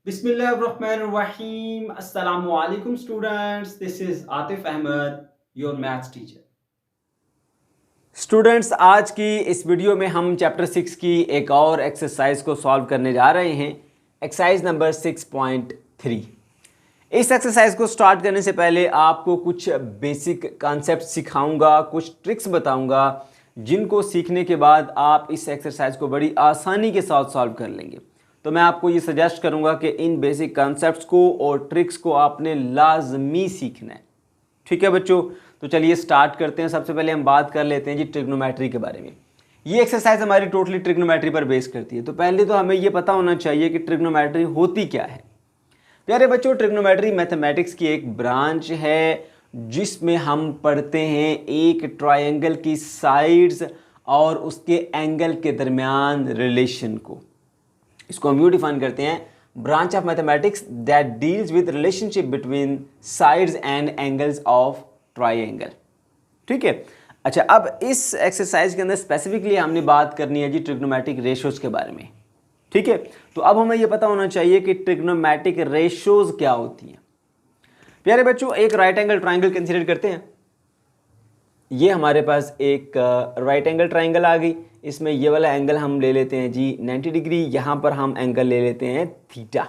Bismillahirrahmanirrahim. Assalamu alaikum students. This is Atif Ahmed, your maths teacher. Students, आज की इस video में हम चैप्टर 6 की एक और एक्सरसाइज को सॉल्व करने जा रहे हैं। Exercise number 6.3। इस एक्सरसाइज को स्टार्ट करने से पहले आपको कुछ बेसिक कॉन्सेप्ट सिखाऊंगा, कुछ ट्रिक्स बताऊंगा जिनको सीखने के बाद आप इस एक्सरसाइज को बड़ी आसानी के साथ सॉल्व कर लेंगे। तो मैं आपको ये सजेस्ट करूंगा कि इन बेसिक कॉन्सेप्ट्स को और ट्रिक्स को आपने लाजमी सीखना है। ठीक है बच्चों, तो चलिए स्टार्ट करते हैं। सबसे पहले हम बात कर लेते हैं जी ट्रिग्नोमेट्री के बारे में। ये एक्सरसाइज हमारी टोटली ट्रिग्नोमेट्री पर बेस करती है। तो पहले तो हमें ये पता होना चाहिए कि ट्रिग्नोमेट्री होती क्या है। प्यारे बच्चों, ट्रिग्नोमेट्री मैथमेटिक्स की एक ब्रांच है जिसमें हम पढ़ते हैं एक ट्रायंगल की साइड्स और उसके एंगल के दरमियान रिलेशन को। इसको हम यूँ डिफाइन करते हैं, branch of mathematics that deals with relationship between sides and angles of triangle. ठीक है। अच्छा, अब इस एक्सरसाइज के अंदर स्पेसिफिकली हमने बात करनी है जी ट्रिग्नोमेट्रिक रेशियोज के बारे में। ठीक है, तो अब हमें यह पता होना चाहिए कि ट्रिग्नोमेट्रिक रेशियोज क्या होती हैं। प्यारे बच्चों, एक राइट एंगल ट्रायंगल कंसीडर करते हैं। ये हमारे पास एक राइट एंगल ट्रायंगल आ गई। इसमें ये वाला एंगल हम ले लेते हैं जी 90 डिग्री, यहाँ पर हम एंगल ले लेते हैं थीटा।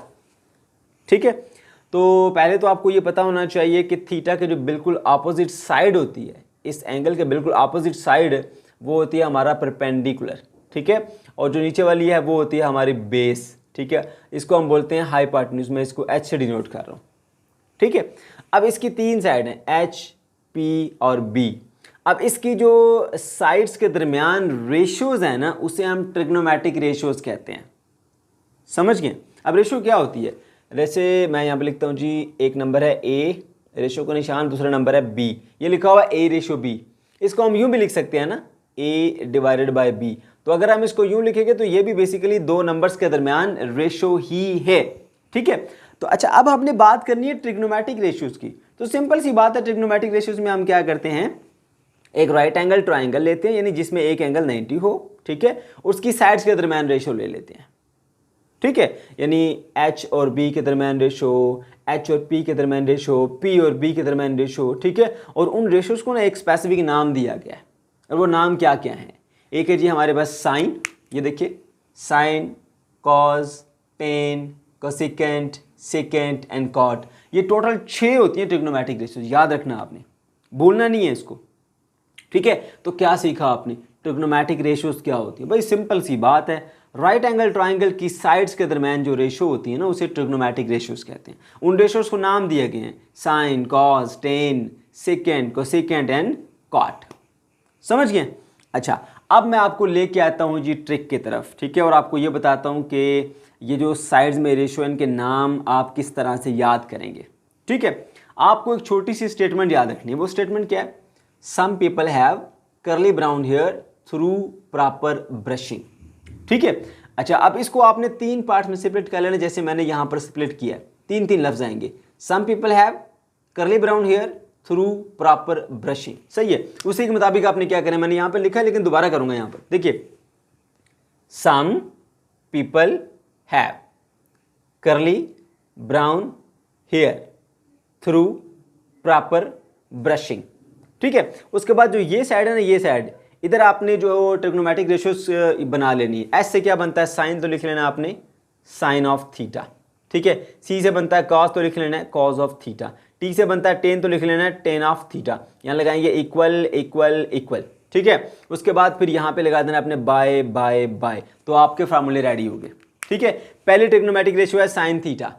ठीक है, तो पहले तो आपको ये पता होना चाहिए कि थीटा के जो बिल्कुल अपोजिट साइड होती है, इस एंगल के बिल्कुल अपोजिट साइड वो होती है हमारा परपेंडिकुलर। ठीक है, और जो नीचे वाली है वो होती है हमारी बेस। ठीक है, इसको हम बोलते हैं हाइपोटेन्यूज। मैं इसको एच से डिनोट कर रहा हूँ। ठीक है, अब इसकी तीन साइड हैं, एच, पी और बी। अब इसकी जो साइड्स के दरमियान रेशियोज है ना, उसे हम ट्रिग्नोमेट्रिक रेशियोज कहते हैं। समझ गए? अब रेशियो क्या होती है? जैसे मैं यहाँ पे लिखता हूँ जी, एक नंबर है ए, रेशियो का निशान, दूसरा नंबर है बी। ये लिखा हुआ ए रेशियो बी। इसको हम यूँ भी लिख सकते हैं ना, ए डिवाइडेड बाय बी। तो अगर हम इसको यूँ लिखेंगे तो ये भी बेसिकली दो नंबर्स के दरमियान रेशियो ही है। ठीक है, तो अच्छा, अब हमने बात करनी है ट्रिग्नोमेट्रिक रेशियोज की। तो सिंपल सी बात है, ट्रिग्नोमेट्रिक रेशियोज में हम क्या करते हैं, एक राइट एंगल ट्रायंगल लेते हैं, यानी जिसमें एक एंगल 90 हो। ठीक है, उसकी साइड्स के दरमियान रेशियो ले लेते हैं। ठीक है, यानी एच और बी के दरमियान रेशियो, एच और पी के दरमियान रेशियो, पी और बी के दरमियान रेशियो। ठीक है, और उन रेशियोज को ना एक स्पेसिफिक नाम दिया गया है। और वो नाम क्या क्या है? एक है जी हमारे पास साइन, ये देखिए sine, cos, tan, cosecant, secant and cot. ये टोटल 6 होती हैं ट्रिग्नोमेट्रिक रेशियोज। याद रखना आपने, भूलना नहीं है इसको। ठीक है, तो क्या सीखा आपने? ट्रिग्नोमेट्रिक रेशियोज क्या होती है? भाई सिंपल सी बात है, राइट एंगल ट्रायंगल की साइड्स के दरमियान जो रेशियो होती है ना, उसे ट्रिग्नोमेट्रिक रेशियोज कहते हैं। उन रेशियोज को नाम दिए गए हैं, sine, cos, tan, secant, cosecant and cot. समझ गए? अच्छा, अब मैं आपको लेके आता हूँ जी ट्रिक की तरफ। ठीक है, और आपको ये बताता हूँ कि ये जो साइड्स में रेशियो, इनके नाम आप किस तरह से याद करेंगे। ठीक है, आपको एक छोटी सी स्टेटमेंट याद रखनी है। वो स्टेटमेंट क्या है? Some people have curly brown hair through proper brushing। ठीक है, अच्छा, अब इसको आपने 3 पार्ट में स्प्लिट कर लेना, जैसे मैंने यहां पर स्प्लिट किया है। 3 लफ्ज आएंगे। Some people have curly brown hair through proper brushing। सही है, उसी के मुताबिक आपने क्या करना है, मैंने यहां पर लिखा है लेकिन दोबारा करूंगा। यहां पर देखिए, Some people have curly brown hair through proper brushing। ठीक है, उसके बाद जो ये साइड है ना, ये साइड इधर आपने जो ट्रिग्नोमेट्रिक रेशियोज बना लेनी है। एस से क्या बनता है? साइन, तो लिख लेना आपने साइन ऑफ थीटा। ठीक है, सी से बनता है कॉस, तो लिख लेना है कॉस ऑफ थीटा। टी से बनता है टेन, तो लिख लेना है टेन ऑफ थीटा। यहाँ लगाएंगे इक्वल इक्वल इक्वल। ठीक है, उसके बाद फिर यहाँ पे लगा देना आपने बाय बाय बाय, तो आपके फार्मूले रेडी हो गए। ठीक है, पहली ट्रिग्नोमेट्रिक रेशियो है साइन थीटा।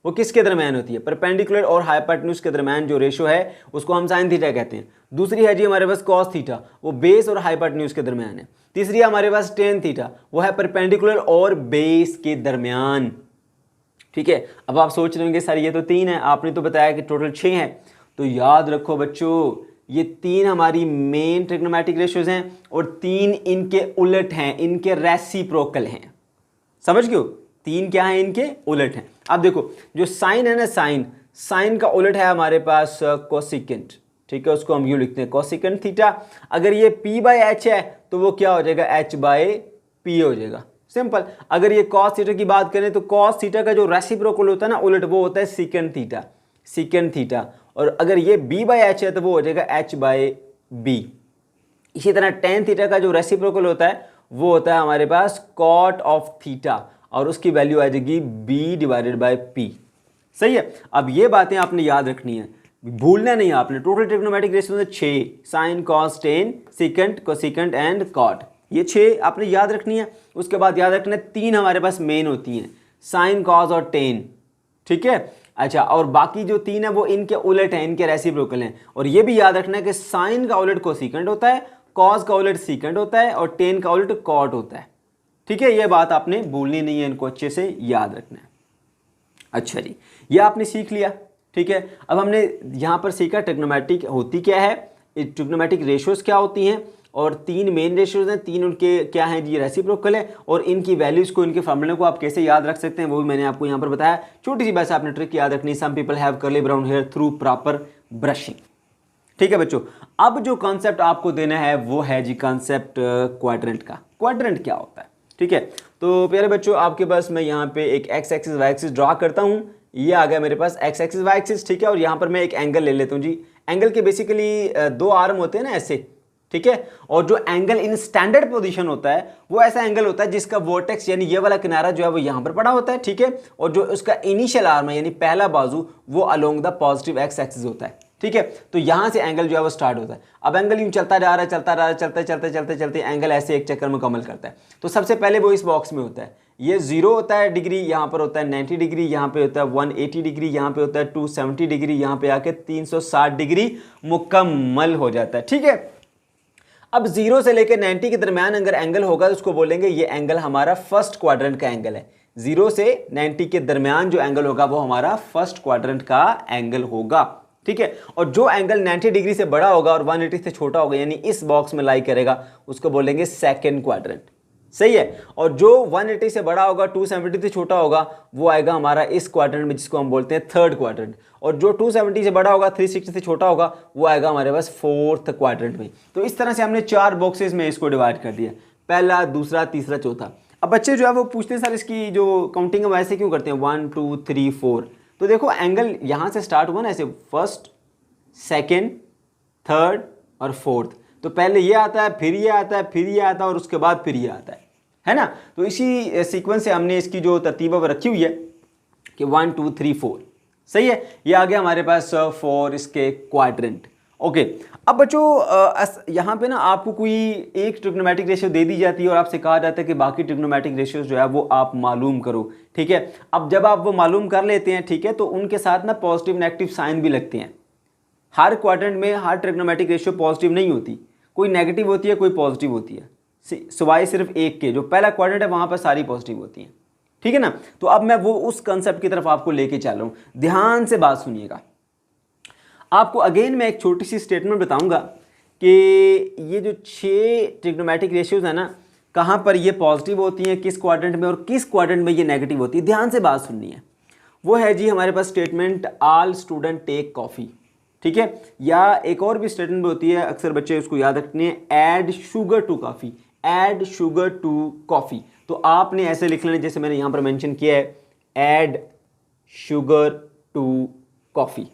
वो किसके दरमियान होती है? परपेंडिकुलर और हाइपोटेन्यूज के दरमियान जो रेशियो है उसको हम साइन थीटा कहते हैं। दूसरी है जी हमारे पास कॉस थीटा, वो बेस और हाइपोटेन्यूज के दरमियान है। तीसरी है हमारे पास टेन थीटा, वो है परपेंडिकुलर और बेस के दरमियान। ठीक है, अब आप सोच रहे होंगे सर ये तो 3 है, आपने तो बताया कि टोटल 6 है। तो याद रखो बच्चों, ये 3 हमारी मेन ट्रिग्नोमेट्रिक रेशियोज हैं और 3 इनके उलट हैं, इनके रेसिप्रोकल हैं। समझ गए? 3 क्या है? इनके उलट हैं। अब देखो, जो साइन है ना, साइन का उलट है हमारे पास कोसिकेंट। ठीक है, उसको हम यूँ लिखते हैं कोसिकेंट थीटा। अगर ये p बाय एच है तो वो क्या हो जाएगा? h बाय p हो जाएगा। सिंपल। अगर ये कॉस थीटा की बात करें तो कॉस थीटा का जो रेसिप्रोकल होता है ना उलट, वो होता है सीकेंट थीटा, सीकेंट थीटा। और अगर ये b बाई एच है तो वो हो जाएगा h बाई बी। इसी तरह टेन थीटा का जो रेसिप्रोकल होता है वो होता है हमारे पास कॉट ऑफ थीटा, और उसकी वैल्यू आ जाएगी b डिवाइडेड बाई p। सही है। अब ये बातें आपने याद रखनी है, भूलना नहीं आपने। टोटल ट्रिग्नोमेट्रिक रेशियो में 6, sine cos tan secant cosecant and cot, ये 6 आपने याद रखनी है। उसके बाद याद रखना है 3 हमारे पास मेन होती हैं, साइन कॉस और टेन, ठीक है। अच्छा, और बाकी जो 3 है वो इनके उलट हैं, इनके रेसिप्रोकल हैं। और ये भी याद रखना है कि साइन का उलट कोसीकेंट होता है, कॉस का उलट सीकेंट होता है और टेन का उलट कॉट होता है, ठीक है। ये बात आपने भूलनी नहीं है, इनको अच्छे से याद रखना है। अच्छा जी, ये आपने सीख लिया, ठीक है। अब हमने यहाँ पर सीखा ट्रिग्नोमेट्रिक होती क्या है, ट्रिग्नोमेट्रिक रेशियोज क्या होती हैं, और 3 मेन रेशियोज हैं, 3 उनके क्या हैं जी, रेसिप्रोकल है, और इनकी वैल्यूज़ को, इनके फार्मूले को आप कैसे याद रख सकते हैं वो भी मैंने आपको यहाँ पर बताया। छोटी सी बस आपने ट्रिक याद रखनी, some people have curly brown hair through proper brushing, ठीक है बच्चों। अब जो कॉन्सेप्ट आपको देना है वो है जी कॉन्सेप्ट क्वाड्रेंट का। क्वाड्रेंट क्या होता है, ठीक है। तो प्यारे बच्चों, आपके पास मैं यहाँ पे एक x axis y axis draw करता हूँ। ये आ गया मेरे पास एक्स एक्सिस वाई एक्सिस, ठीक है। और यहाँ पर मैं एक एंगल ले लेता हूँ जी। एंगल के बेसिकली 2 आर्म होते हैं ना ऐसे, ठीक है। और जो एंगल इन स्टैंडर्ड पोजीशन होता है वो ऐसा एंगल होता है जिसका वर्टेक्स यानी ये वाला किनारा जो है वो यहाँ पर पड़ा होता है, ठीक है। और जो उसका इनिशियल आर्म है यानी पहला बाजू वो along the positive x axis होता है, ठीक है। तो यहाँ से एंगल जो है वो स्टार्ट होता है। अब एंगल यूं चलता जा रहा है, चलता रहा है, चलते चलते चलते चलते एंगल ऐसे एक चक्कर मुकम्मल करता है। तो सबसे पहले वो इस बॉक्स में होता है, ये 0 होता है डिग्री, यहाँ पर होता है 90 डिग्री, यहाँ पे होता है 180 डिग्री, यहाँ पे होता है 270 डिग्री, यहाँ पे आके 360 डिग्री मुकम्मल हो जाता है, ठीक है। अब 0 से लेकर 90 के दरमियान अगर एंगल होगा तो उसको बोलेंगे ये एंगल हमारा फर्स्ट क्वाड्रेंट का एंगल है। 0 से 90 के दरमियान जो एंगल होगा वो हमारा फर्स्ट क्वाड्रेंट का एंगल होगा, ठीक है। और जो एंगल 90 डिग्री से बड़ा होगा और 180 से छोटा होगा यानी इस बॉक्स में लाई करेगा उसको बोलेंगे सेकंड क्वाड्रेंट, सही है। और जो 180 से बड़ा होगा 270 से छोटा होगा वो आएगा हमारा इस क्वाड्रेंट में जिसको हम बोलते हैं थर्ड क्वाड्रेंट। और जो 270 से बड़ा होगा 360 से छोटा होगा वो आएगा हमारे पास फोर्थ क्वाड्रेंट में। तो इस तरह से हमने 4 बॉक्सेस में इसको डिवाइड कर दिया, पहला, दूसरा, तीसरा, चौथा। अब बच्चे जो है वो पूछते हैं सर इसकी जो काउंटिंग है वैसे क्यों करते हैं 1 2 3 4। तो देखो एंगल यहाँ से स्टार्ट हुआ ना ऐसे, फर्स्ट, सेकेंड, थर्ड और फोर्थ। तो पहले ये आता है, फिर ये आता है, फिर ये आता है और उसके बाद फिर ये आता है ना। तो इसी सीक्वेंस से हमने इसकी जो तरतीब है वो रखी हुई है कि 1 2 3 4, सही है। ये आ गया हमारे पास 4 इसके क्वाड्रेंट, ओके। अब बच्चों यहाँ पे ना आपको कोई एक ट्रिग्नोमेट्रिक रेशियो दे दी जाती है और आपसे कहा जाता है कि बाकी ट्रिग्नोमेट्रिक रेशियोज जो है वो आप मालूम करो, ठीक है। अब जब आप वो मालूम कर लेते हैं, ठीक है, तो उनके साथ ना पॉजिटिव नेगेटिव साइन भी लगते हैं। हर क्वाड्रेंट में हर ट्रिग्नोमेट्रिक रेशियो पॉजिटिव नहीं होती, कोई नेगेटिव होती है, कोई पॉजिटिव होती है, सिवाय सिर्फ एक के, जो पहला क्वाड्रेंट है वहां पर सारी पॉजिटिव होती हैं, ठीक है ना। तो अब मैं वो उस कंसेप्ट की तरफ आपको लेके चल रहा हूं, ध्यान से बात सुनिएगा। आपको अगेन मैं एक छोटी सी स्टेटमेंट बताऊंगा कि ये जो 6 ट्रिग्नोमेट्रिक रेशियोज है ना, कहां पर ये पॉजिटिव होती हैं, किस क्वाड्रेंट में, और किस क्वाड्रेंट में ये नेगेटिव होती है। ध्यान से बात सुननी है। वो है जी हमारे पास statement all student take coffee, ठीक है। या एक और भी स्टेटमेंट होती है, अक्सर बच्चे उसको याद रखते हैं, add sugar to coffee, add sugar to coffee. तो आपने ऐसे लिख लेना जैसे मैंने यहां पर मेंशन किया है, ऐड शुगर टू कॉफी,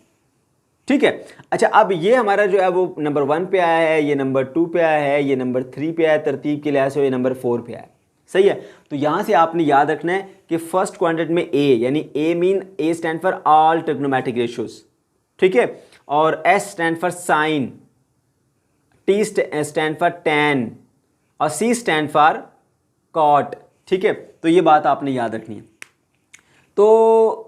ठीक है। अच्छा, अब ये हमारा जो है वो नंबर 1 पे आया है, ये नंबर 2 पे आया है, ये नंबर 3 पे आया है, तरतीब के लिहाज से ये नंबर 4 पे आया है, सही है। तो यहां से आपने याद रखना है कि फर्स्ट क्वाड्रेंट में ए, यानी A mean A stand for all trigonometric ratios, ठीक है। और S stand for sine, T stand for tan और सी स्टैंड फॉर कॉट, ठीक है। तो ये बात आपने याद रखनी है। तो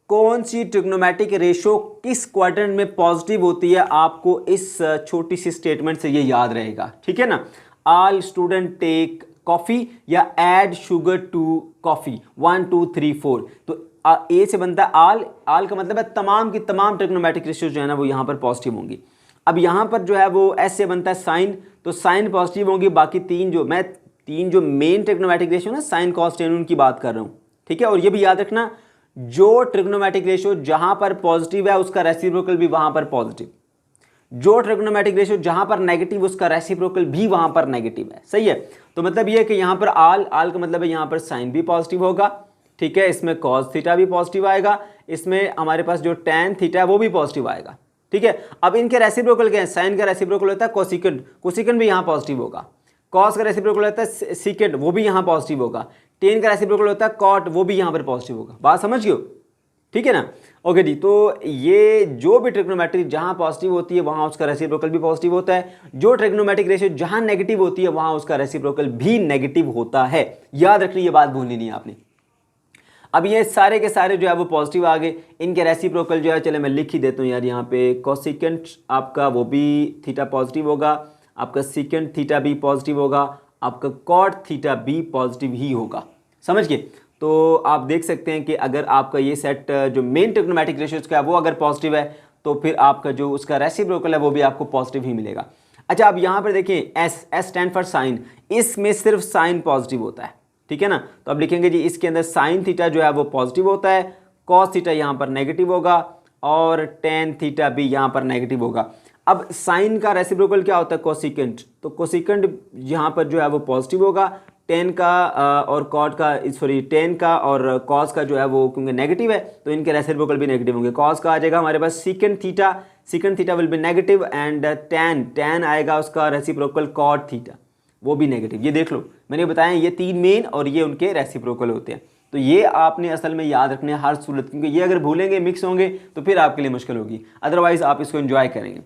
कौन सी ट्रिग्नोमेट्रिक रेशियो किस क्वाड्रेंट में पॉजिटिव होती है, आपको इस छोटी सी स्टेटमेंट से ये याद रहेगा, ठीक है ना। ऑल स्टूडेंट टेक कॉफी या ऐड शुगर टू कॉफी, 1 2 3 4। तो ए से बनता है आल, आल का मतलब है तमाम की तमाम ट्रिग्नोमेट्रिक रेशियोज जो है ना वो यहाँ पर पॉजिटिव होंगी। अब यहाँ पर जो है वो एस से बनता है साइन, तो साइन पॉजिटिव होंगी, बाकी 3 जो मेन ट्रिग्नोमेट्रिक रेशियो ना, साइन कॉस टेन, उनकी बात कर रहा हूँ, ठीक है। और ये भी याद रखना, जो ट्रिग्नोमेट्रिक रेशियो जहाँ पर पॉजिटिव है उसका रेसिप्रोकल भी वहाँ पर पॉजिटिव, जो ट्रिग्नोमेट्रिक रेशियो जहां पर नेगेटिव उसका रेसिप्रोकल भी वहां पर नेगेटिव है। सही है, तो मतलब ये है कि यहाँ पर आल का मतलब है यहाँ पर साइन भी पॉजिटिव होगा, ठीक है, इसमें कॉस थीटा भी पॉजिटिव आएगा, इसमें हमारे पास जो टैन थीटा है वो भी पॉजिटिव आएगा, ठीक है। अब इनके रेसिप्रोकल क्या है, साइन का रेसिप्रोकल होता है कोसिकेंट, कोसिकेंट भी यहाँ पॉजिटिव होगा, कॉस का रेसिप्रोकल होता है सीकेंट, वो भी यहाँ पॉजिटिव होगा, टेन का रेसिप्रोकल होता है कॉट, वो भी यहाँ पर पॉजिटिव होगा। बात समझ गए, ठीक है ना। ओके जी, तो ये जो भी ट्रिग्नोमेट्री जहां पॉजिटिव होती है वहां उसका रेसिप्रोकल भी पॉजिटिव होता है, जो ट्रिग्नोमेट्रिक रेशियो जहां नेगेटिव होती है वहां उसका रेसिप्रोकल भी नेगेटिव होता है। याद रखनी, ये बात भूलनी नहीं है आपने। अब ये सारे के सारे जो है वो पॉजिटिव आ गए, इनके रेसिप्रोकल जो है, चले मैं लिख ही देता हूँ यार, यहाँ पे कोसिकेंट आपका वो भी थीटा पॉजिटिव होगा, आपका सीकेंट थीटा भी पॉजिटिव होगा, आपका कॉट थीटा भी पॉजिटिव ही होगा। समझ गए। तो आप देख सकते हैं कि अगर आपका ये सेट जो मेन ट्रिग्नोमेट्रिक रेशियोज का है वो अगर पॉजिटिव है तो फिर आपका जो उसका रेसिप्रोकल है वो भी आपको पॉजिटिव ही मिलेगा। अच्छा, अब यहाँ पर देखिए एस स्टैंड फॉर साइन, इसमें सिर्फ साइन पॉजिटिव होता है, ठीक है ना। तो अब लिखेंगे जी इसके अंदर साइन थीटा जो है वो पॉजिटिव होता है, कॉस थीटा यहाँ पर नेगेटिव होगा और टेन थीटा भी यहाँ पर नेगेटिव होगा। अब साइन का रेसिप्रोकल क्या होता है, कोसिकेंट, तो कोसिकेंट यहाँ पर जो है वो पॉजिटिव होगा, टेन का और कॉट का, सॉरी टेन का और कॉस का जो है वो क्योंकि नेगेटिव है तो इनके रेसिप्रोकल भी नेगेटिव होंगे। कॉस का आ जाएगा हमारे पास secant theta will be negative and tan आएगा उसका रेसिप्रोकल कॉट थीटा, वो भी नेगेटिव। ये देख लो, मैंने बताया ये तीन मेन और ये उनके रेसिप्रोकल होते हैं। तो ये आपने असल में याद रखने हर सूरत, क्योंकि ये अगर भूलेंगे मिक्स होंगे तो फिर आपके लिए मुश्किल होगी, अदरवाइज आप इसको एंजॉय करेंगे।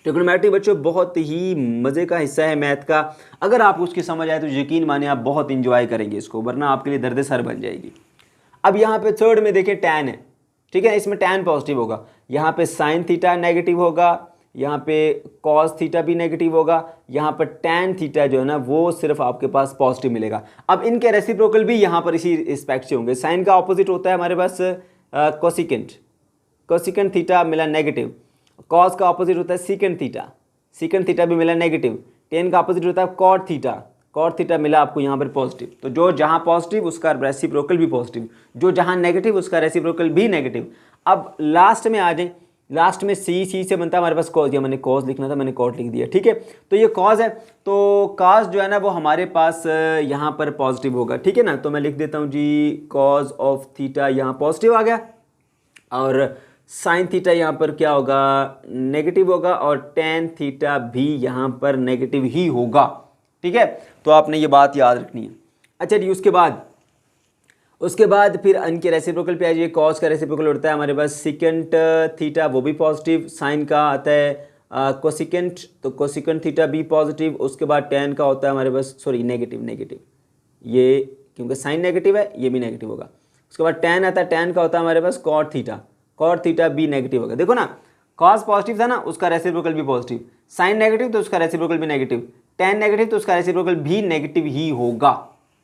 ट्रिग्नोमेट्री बच्चों बहुत ही मज़े का हिस्सा है मैथ का, अगर आप उसकी समझ आए तो यकीन माने आप बहुत इंजॉय करेंगे इसको, वरना आपके लिए दर्द सर बन जाएगी। अब यहाँ पे थर्ड में देखिए टैन है, ठीक है, इसमें टैन पॉजिटिव होगा, यहाँ पे साइन थीटा नेगेटिव होगा, यहाँ पे कॉस थीटा भी नेगेटिव होगा, यहाँ पर टैन थीटा जो है ना वो सिर्फ आपके पास पॉजिटिव मिलेगा। अब इनके रेसिप्रोकल भी यहाँ पर इसी रिस्पेक्ट से होंगे। साइन का ऑपोजिट होता है हमारे पास कोसिकेंट थीटा मिला नेगेटिव, कॉस का ऑपोजिट होता है सीकेंट थीटा भी मिला नेगेटिव, टेन का ऑपोजिट होता है कॉट थीटा मिला आपको यहाँ पर पॉजिटिव। तो जो जहाँ पॉजिटिव उसका रेसिप्रोकल भी पॉजिटिव, जो जहाँ नेगेटिव उसका रेसिप्रोकल भी नेगेटिव। अब लास्ट में आ जाए, लास्ट में सी से बनता है हमारे पास कॉस, या मैंने कॉस लिखना था मैंने कॉट लिख दिया, ठीक है। तो ये कॉस है, तो कॉस जो है ना वो हमारे पास यहाँ पर पॉजिटिव होगा, ठीक है ना। तो मैं लिख देता हूँ जी कॉस ऑफ थीटा यहाँ पॉजिटिव आ गया, और साइन थीटा यहाँ पर क्या होगा, नेगेटिव होगा, और टेन थीटा भी यहाँ पर नेगेटिव ही होगा, ठीक है। तो आपने ये बात याद रखनी है। अच्छा जी, उसके बाद फिर इनके रेसिप्रोकल पे आ जाइए। कॉस का रेसिप्रोकल होता है हमारे पास सीकेंट थीटा, वो भी पॉजिटिव। साइन का आता है कोसिकेंट, तो कोसिकेंट थीटा भी पॉजिटिव। उसके बाद टेन का होता है हमारे पास, सॉरी नेगेटिव, ये क्योंकि साइन नेगेटिव है ये भी नेगेटिव होगा। उसके बाद टेन आता है, टेन का होता है हमारे पास कॉट थीटा भी नेगेटिव होगा। देखो ना, कॉस पॉजिटिव था ना, उसका रेसिप्रोकल भी पॉजिटिव, साइन नेगेटिव तो उसका रेसिप्रोकल भी नेगेटिव, टेन नेगेटिव तो उसका रेसिप्रोकल भी नेगेटिव ही होगा,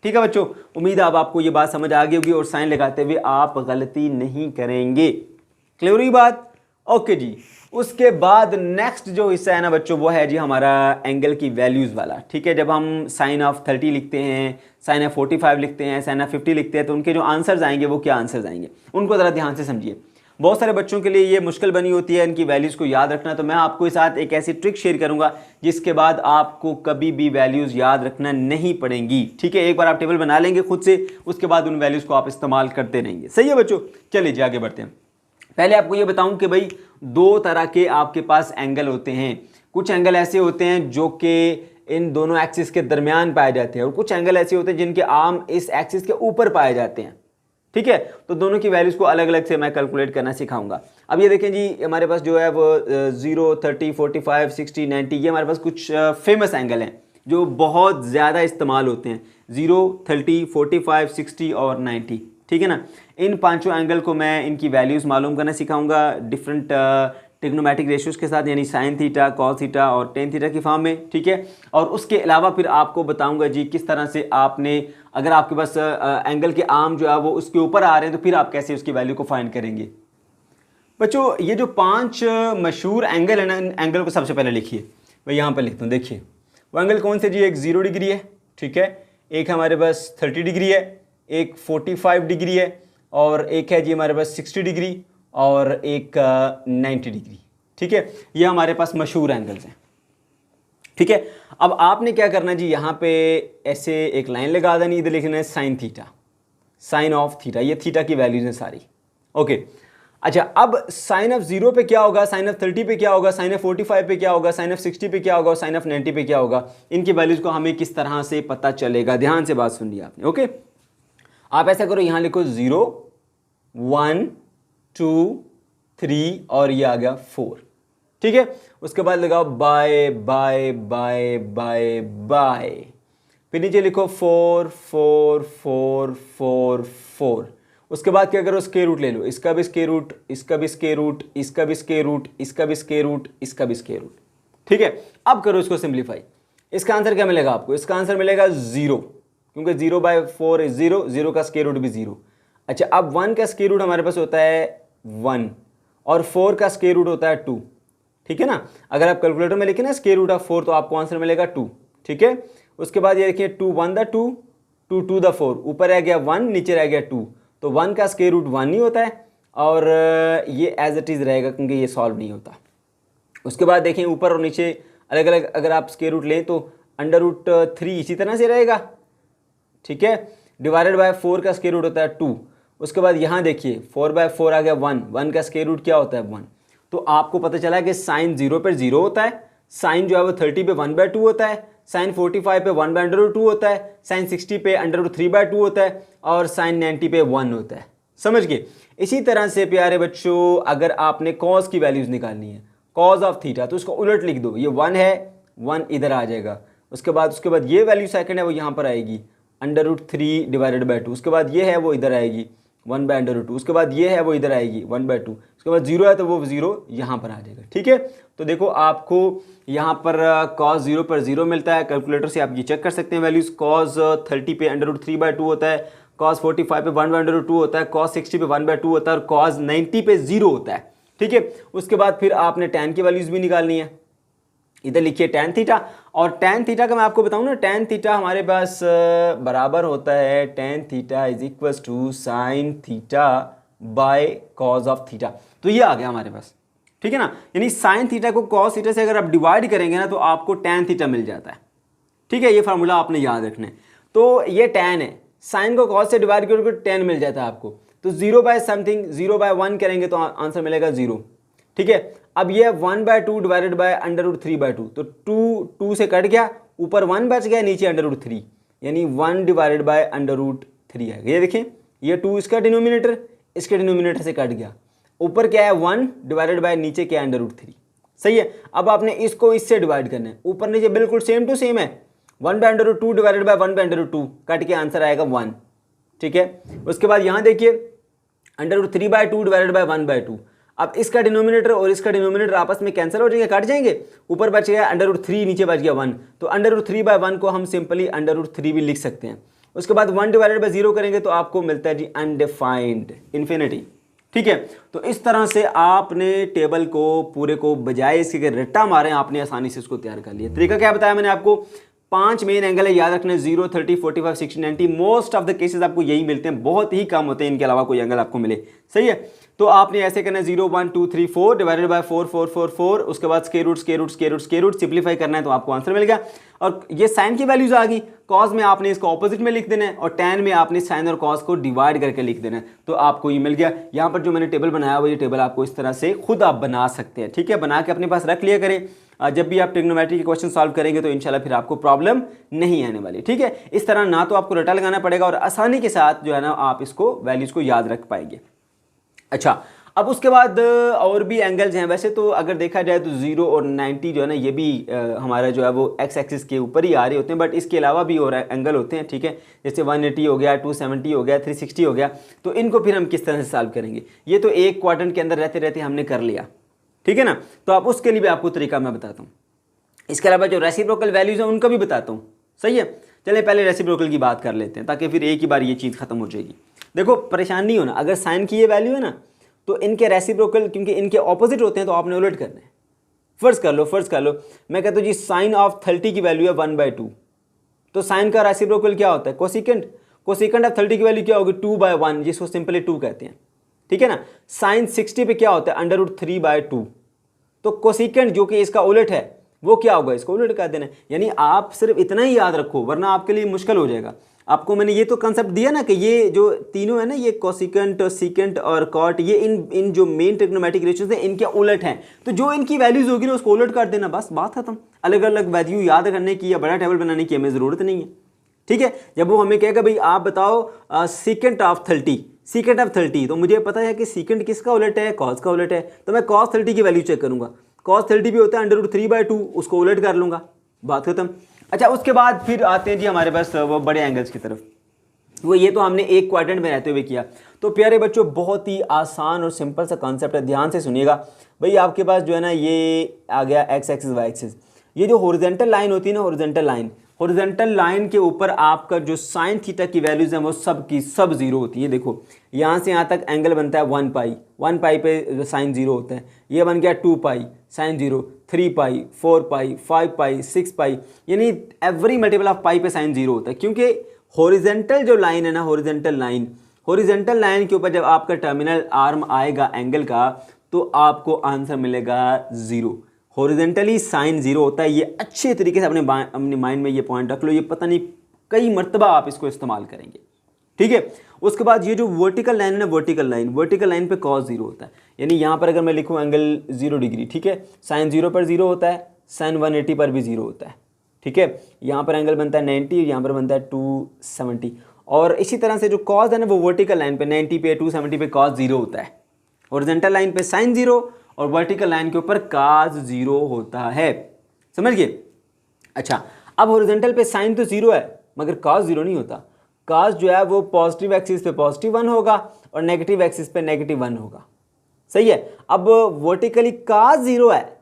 ठीक है बच्चों। उम्मीद है अब आपको ये बात समझ आ गई होगी और साइन लगाते हुए आप गलती नहीं करेंगे। क्लियर हुई बात? ओके जी। उसके बाद नेक्स्ट जो हिस्सा है ना बच्चों वो है जी हमारा एंगल की वैल्यूज़ वाला, ठीक है। जब हम साइन ऑफ 30 लिखते हैं, साइन ऑफ 45 लिखते हैं, साइन ऑफ 50 लिखते हैं, तो उनके जो आंसर्स आएंगे वो क्या आंसर्स आएंगे उनको ज़रा ध्यान से समझिए। बहुत सारे बच्चों के लिए ये मुश्किल बनी होती है इनकी वैल्यूज़ को याद रखना, तो मैं आपको इस साथ एक ऐसी ट्रिक शेयर करूंगा जिसके बाद आपको कभी भी वैल्यूज़ याद रखना नहीं पड़ेंगी, ठीक है। एक बार आप टेबल बना लेंगे खुद से, उसके बाद उन वैल्यूज़ को आप इस्तेमाल करते रहेंगे। सही है बच्चों, चलिए जी आगे बढ़ते हैं। पहले आपको ये बताऊं कि भाई दो तरह के आपके पास एंगल होते हैं। कुछ एंगल ऐसे होते हैं जो कि इन दोनों एक्सिस के दरमियान पाए जाते हैं, और कुछ एंगल ऐसे होते हैं जिनके आर्म इस एक्सिस के ऊपर पाए जाते हैं, ठीक है। तो दोनों की वैल्यूज़ को अलग अलग से मैं कैलकुलेट करना सिखाऊंगा। अब ये देखें जी, हमारे पास जो है वो 0, 30, 45, 60, 90, ये हमारे पास कुछ फेमस एंगल हैं जो बहुत ज़्यादा इस्तेमाल होते हैं। 0, 30, 45, 60 और 90, ठीक है ना। इन पांचों एंगल को मैं इनकी वैल्यूज़ मालूम करना सिखाऊंगा डिफरेंट ट्रिग्नोमेट्रिक रेशियोज़ के साथ, यानी साइन थीटा, कॉस थीटा और टेन थीटा की फॉर्म में, ठीक है। और उसके अलावा फिर आपको बताऊंगा जी किस तरह से आपने, अगर आपके पास एंगल के आर्म जो है वो उसके ऊपर आ रहे हैं तो फिर आप कैसे उसकी वैल्यू को फाइंड करेंगे। बच्चों ये जो 5 मशहूर एंगल है ना, इन एंगल को सबसे पहले लिखिए। मैं यहाँ पर लिखता हूँ, देखिए वो एंगल कौन से जी, एक 0 डिग्री है, ठीक है, एक हमारे पास 30 डिग्री है, एक 45 डिग्री है, और एक है जी हमारे पास 60 डिग्री, और एक 90 डिग्री, ठीक है, ये हमारे पास मशहूर एंगल्स हैं। ठीक है, अब आपने क्या करना जी, यहाँ पे ऐसे एक लाइन लगा देनी, इधर लिखना है sine theta, sine of theta, ये थीटा की वैल्यूज हैं सारी। ओके, अच्छा अब साइन ऑफ 0 पे क्या होगा, साइन ऑफ 30 पे क्या होगा, साइन ऑफ 45 पे क्या होगा, साइन ऑफ 60 पे क्या होगा, साइन ऑफ 90 पे क्या होगा, इनकी वैल्यूज को हमें किस तरह से पता चलेगा, ध्यान से बात सुनिए आपने। ओके, आप ऐसा करो, यहां लिखो 0 1 2 3 और ये आ गया 4। ठीक है, उसके बाद लगाओ by by by by by, फिर नीचे लिखो 4 4 4 4 4। उसके बाद क्या करो, स्क्वायर रूट ले लो, इसका भी स्क्वायर रूट, इसका भी स्क्वायर रूट, इसका भी स्क्वायर रूट, इसका भी स्क्वायर रूट, इसका भी स्क्वायर रूट। ठीक है, अब करो इसको सिंप्लीफाई। इसका आंसर क्या मिलेगा आपको, इसका आंसर मिलेगा 0, क्योंकि 0/4 इज 0, 0 का स्क्वायर रूट भी 0। अच्छा, अब 1 का स्क्वायर रूट हमारे पास होता है 1 और 4 का स्क्वायर रूट होता है 2। ठीक है ना, अगर आप कैलकुलेटर में लिखें ना स्क्वायर रूट ऑफ 4 तो आपको आंसर मिलेगा 2। ठीक है, उसके बाद ये देखिए 2 1 द 2, 2 2 द 4, ऊपर रह गया 1, नीचे रह गया 2, तो 1 का स्क्वायर रूट 1 नहीं होता है और ये एज इट इज़ रहेगा क्योंकि ये सॉल्व नहीं होता। उसके बाद देखें ऊपर और नीचे अलग अलग अगर आप स्क्वायर रूट लें तो √3 इसी तरह से रहेगा। ठीक है, डिवाइडेड बाय 4 का स्क्वायर रूट होता है 2। उसके बाद यहाँ देखिए 4/4 आ गया 1, 1 का स्क्वायर रूट क्या होता है 1। तो आपको पता चला कि साइन 0 पर 0 होता है, साइन जो है वो 30 पे 1/2 होता है, साइन 45 पे 1/√2 होता है, साइन 60 पे √3/2 होता है और साइन 90 पे 1 होता है। समझ गए। इसी तरह से प्यारे बच्चों अगर आपने कॉस की वैल्यूज निकालनी है, कॉस ऑफ थीटा, तो उसको उलट लिख दो, ये 1 है, 1 इधर आ जाएगा। उसके बाद ये वैल्यू सेकंड है वो यहाँ पर आएगी √3 डिवाइडेड बाय 2। उसके बाद ये है वो इधर आएगी 1/√2। उसके बाद ये है वो इधर आएगी 1/2। उसके बाद 0 है तो वो 0 यहाँ पर आ जाएगा। ठीक है, तो देखो आपको यहाँ पर cos 0 पर 0 मिलता है, कैलकुलेटर से आप ये चेक कर सकते हैं वैल्यूज। cos 30 पे √3/2 होता है, cos 45 पे 1/√2 होता है, cos 60 पे 1/2 होता है और cos 90 पे 0 होता है। ठीक है, उसके बाद फिर आपने tan की वैल्यूज भी निकालनी है। इधर लिखिए tan थीटा, और tan थीटा का मैं आपको बताऊं ना, tan थीटा हमारे पास बराबर होता है tan theta is equal to sine theta by cos of theta. तो ये आ गया हमारे पास। ठीक है ना, यानी साइन थीटा को कॉस थीटा से अगर आप डिवाइड करेंगे ना तो आपको tan थीटा मिल जाता है। ठीक है, ये फार्मूला आपने याद रखना है। तो ये tan है, साइन को कॉस से डिवाइड करोगे तो tan मिल जाता है आपको। तो 0/समथिंग 0/1 करेंगे तो आंसर मिलेगा 0। ठीक है, अब ये 1/2 डिवाइडेड बाय √3/2, तो 2 से कट गया, ऊपर 1 बच गया, नीचे √3, यानी 1 डिवाइडेड बाय √3 है। ये देखें, ये 2 इसका डिनोमिनेटर, इसके डिनोमिनेटर से कट गया, ऊपर क्या है 1 डिवाइडेड बाय नीचे क्या है √3। सही है, अब आपने इसको इससे डिवाइड करना है, ऊपर नीचे बिल्कुल सेम टू सेम है, 1/√2 डिवाइडेड बाय 1/2, कट के आंसर आएगा 1। ठीक है, उसके बाद यहाँ देखिए √3/2 डिवाइडेड बाय 1/2। अब इसका डिनोमिनेटर और इसका डिनोमिनेटर आपस में कैंसिल हो जाएंगे, कट जाएंगे, ऊपर बच गया √3, नीचे बच गया 1, तो √3/1 को हम सिंपली √3 भी लिख सकते हैं। उसके बाद 1 डिवाइडेड बाय 0 करेंगे तो आपको मिलता है जी अनडिफाइंड, इन्फिनिटी। ठीक है, तो इस तरह से आपने टेबल को पूरे को बजाय इसके रट्टा मारे आपने आसानी से इसको तैयार कर लिया। तरीका क्या बताया मैंने आपको, 5 मेन एंगल है, याद रखना, 0 30 45 60 90। मोस्ट ऑफ द केसेस आपको यही मिलते हैं, बहुत ही कम होते हैं इनके अलावा कोई एंगल आपको मिले। सही है, तो आपने ऐसे करना है 0 1 2 3 4 डिवाइडेड बाय 4 4 4 4। उसके बाद स्क्वायर रूट सिंप्लीफाई करना है तो आपको आंसर मिल गया। और ये साइन की वैल्यूज आ गई, कॉस में आपने इसको ऑपोजिट में लिख देना है और टैन में आपने साइन और कॉस को डिवाइड करके लिख देना है, तो आपको ये मिल गया। यहाँ पर जो मैंने टेबल बनाया हुआ, ये टेबल आपको इस तरह से खुद आप बना सकते हैं। ठीक है, बना के अपने पास रख लिया करें, जब भी आप ट्रिग्नोमेट्री के क्वेश्चन सॉल्व करेंगे तो इंशाल्लाह फिर आपको प्रॉब्लम नहीं आने वाली। ठीक है, इस तरह ना तो आपको रटा लगाना पड़ेगा और आसानी के साथ जो है ना आप इसको वैल्यूज को याद रख पाएंगे। अच्छा, अब उसके बाद और भी एंगल्स हैं। वैसे तो अगर देखा जाए तो 0 और 90 जो है ना, ये भी हमारा जो है वो एक्स एक्सिस के ऊपर ही आ रहे होते हैं, बट इसके अलावा भी और एंगल होते हैं। ठीक है, जैसे 180 हो गया, 270 हो गया, 360 हो गया, तो इनको फिर हम किस तरह से सॉल्व करेंगे, ये तो एक क्वाड्रेंट के अंदर रहते रहते हमने कर लिया। ठीक है ना, तो आप उसके लिए भी आपको तरीका मैं बताता हूँ। इसके अलावा जो रेसिप्रोकल वैल्यूज हैं उनका भी बताता हूँ। सही है, चलिए पहले रेसिप्रोकल की बात कर लेते हैं ताकि फिर एक ही बार ये चीज़ खत्म हो जाएगी। देखो परेशान नहीं होना, अगर साइन की ये वैल्यू है ना तो इनके रेसिप्रोकल, क्योंकि इनके ऑपोजिट होते हैं, तो आपने उलट करना है। फर्ज कर लो मैं कहता हूँ जी साइन ऑफ 30 की वैल्यू है 1/2, तो साइन का रेसिप्रोकल क्या होता है, कोसिकेंट। कोसिकेंट ऑफ 30 की वैल्यू क्या होगी, 2/1, जिसको सिंपली 2 कहते हैं। ठीक है ना, साइन 60 पे क्या होता है, √3/2, तो कोसिकेंट जो कि इसका उलट है वो क्या होगा, इसको उलट कर देना है। यानी आप सिर्फ इतना ही याद रखो वरना आपके लिए मुश्किल हो जाएगा। आपको मैंने ये तो कंसेप्ट दिया ना कि ये जो तीनों है ना, ये कोसिकेंट, सीकेंट और कॉट, ये इन जो मेन ट्रिग्नोमेट्रिक रेशियोज हैं इनके उलट हैं। तो जो इनकी वैल्यूज होगी ना उसको उलट कर देना, बस बात खत्म। अलग अलग वैल्यू याद करने की या बड़ा टेबल बनाने की हमें ज़रूरत नहीं है। ठीक है, जब वो हमें कहेगा भाई आप बताओ सीकेंट ऑफ 30, सीकेंट ऑफ 30, तो मुझे पता है कि सीकेंट किसका उलट है, कॉस का उलट है, तो मैं कॉस 30 की वैल्यू चेक करूंगा। कॉस 30 भी होता है √3/2, उसको उलट कर लूंगा, बात खत्म। अच्छा, उसके बाद फिर आते हैं जी हमारे पास वो बड़े एंगल्स की तरफ। वो ये तो हमने एक क्वाड्रेंट में रहते हुए किया। तो प्यारे बच्चों, बहुत ही आसान और सिंपल सा कॉन्सेप्ट है, ध्यान से सुनिएगा। भाई आपके पास जो है ना ये आ गया एक्स एक्सिस वाई एक्सिस। ये जो हॉरिजॉन्टल लाइन होती है ना, हॉरिजॉन्टल लाइन के ऊपर आपका जो साइन थीटा की वैल्यूज हैं वो सब की सब जीरो होती है। देखो यहाँ से यहाँ तक एंगल बनता है 1 पाई पे साइन जीरो होता है। ये बन गया 2 पाई साइन जीरो, 3 पाई, 4 पाई, 5 पाई, 6 पाई, यानी एवरी मल्टीपल ऑफ पाई पे साइन जीरो होता है। क्योंकि हॉरिजॉन्टल जो लाइन है ना, हॉरिजॉन्टल लाइन के ऊपर जब आपका टर्मिनल आर्म आएगा एंगल का तो आपको आंसर मिलेगा 0। हॉरिजॉन्टली साइन 0 होता है। ये अच्छे तरीके से अपने माइंड में ये पॉइंट रख लो, ये पता नहीं कई मरतबा आप इसको इस्तेमाल करेंगे। ठीक है, उसके बाद ये जो वर्टिकल लाइन है ना, वर्टिकल लाइन पे कॉस 0 होता है। यानी यहाँ पर अगर मैं लिखूँ एंगल 0 डिग्री, ठीक है, साइन 0 पर 0 होता है, साइन 180 पर भी 0 होता है। ठीक है, यहाँ पर एंगल बनता है 90, यहाँ पर बनता है 270। और इसी तरह से जो कॉस है ना वो वर्टिकल लाइन पे 90 पे 270 पे कॉस 0 होता है। हॉरिजॉन्टल लाइन पे साइन 0 और वर्टिकल लाइन के ऊपर कॉस 0 होता है, समझ गए। अच्छा, अब हॉरिजॉन्टल पे साइन तो 0 है मगर कॉस 0 नहीं होता। कॉस जो है वो पॉजिटिव एक्सिस पे +1 होगा और नेगेटिव एक्सिस पे -1 होगा, सही है। अब वर्टिकली कॉस 0 है,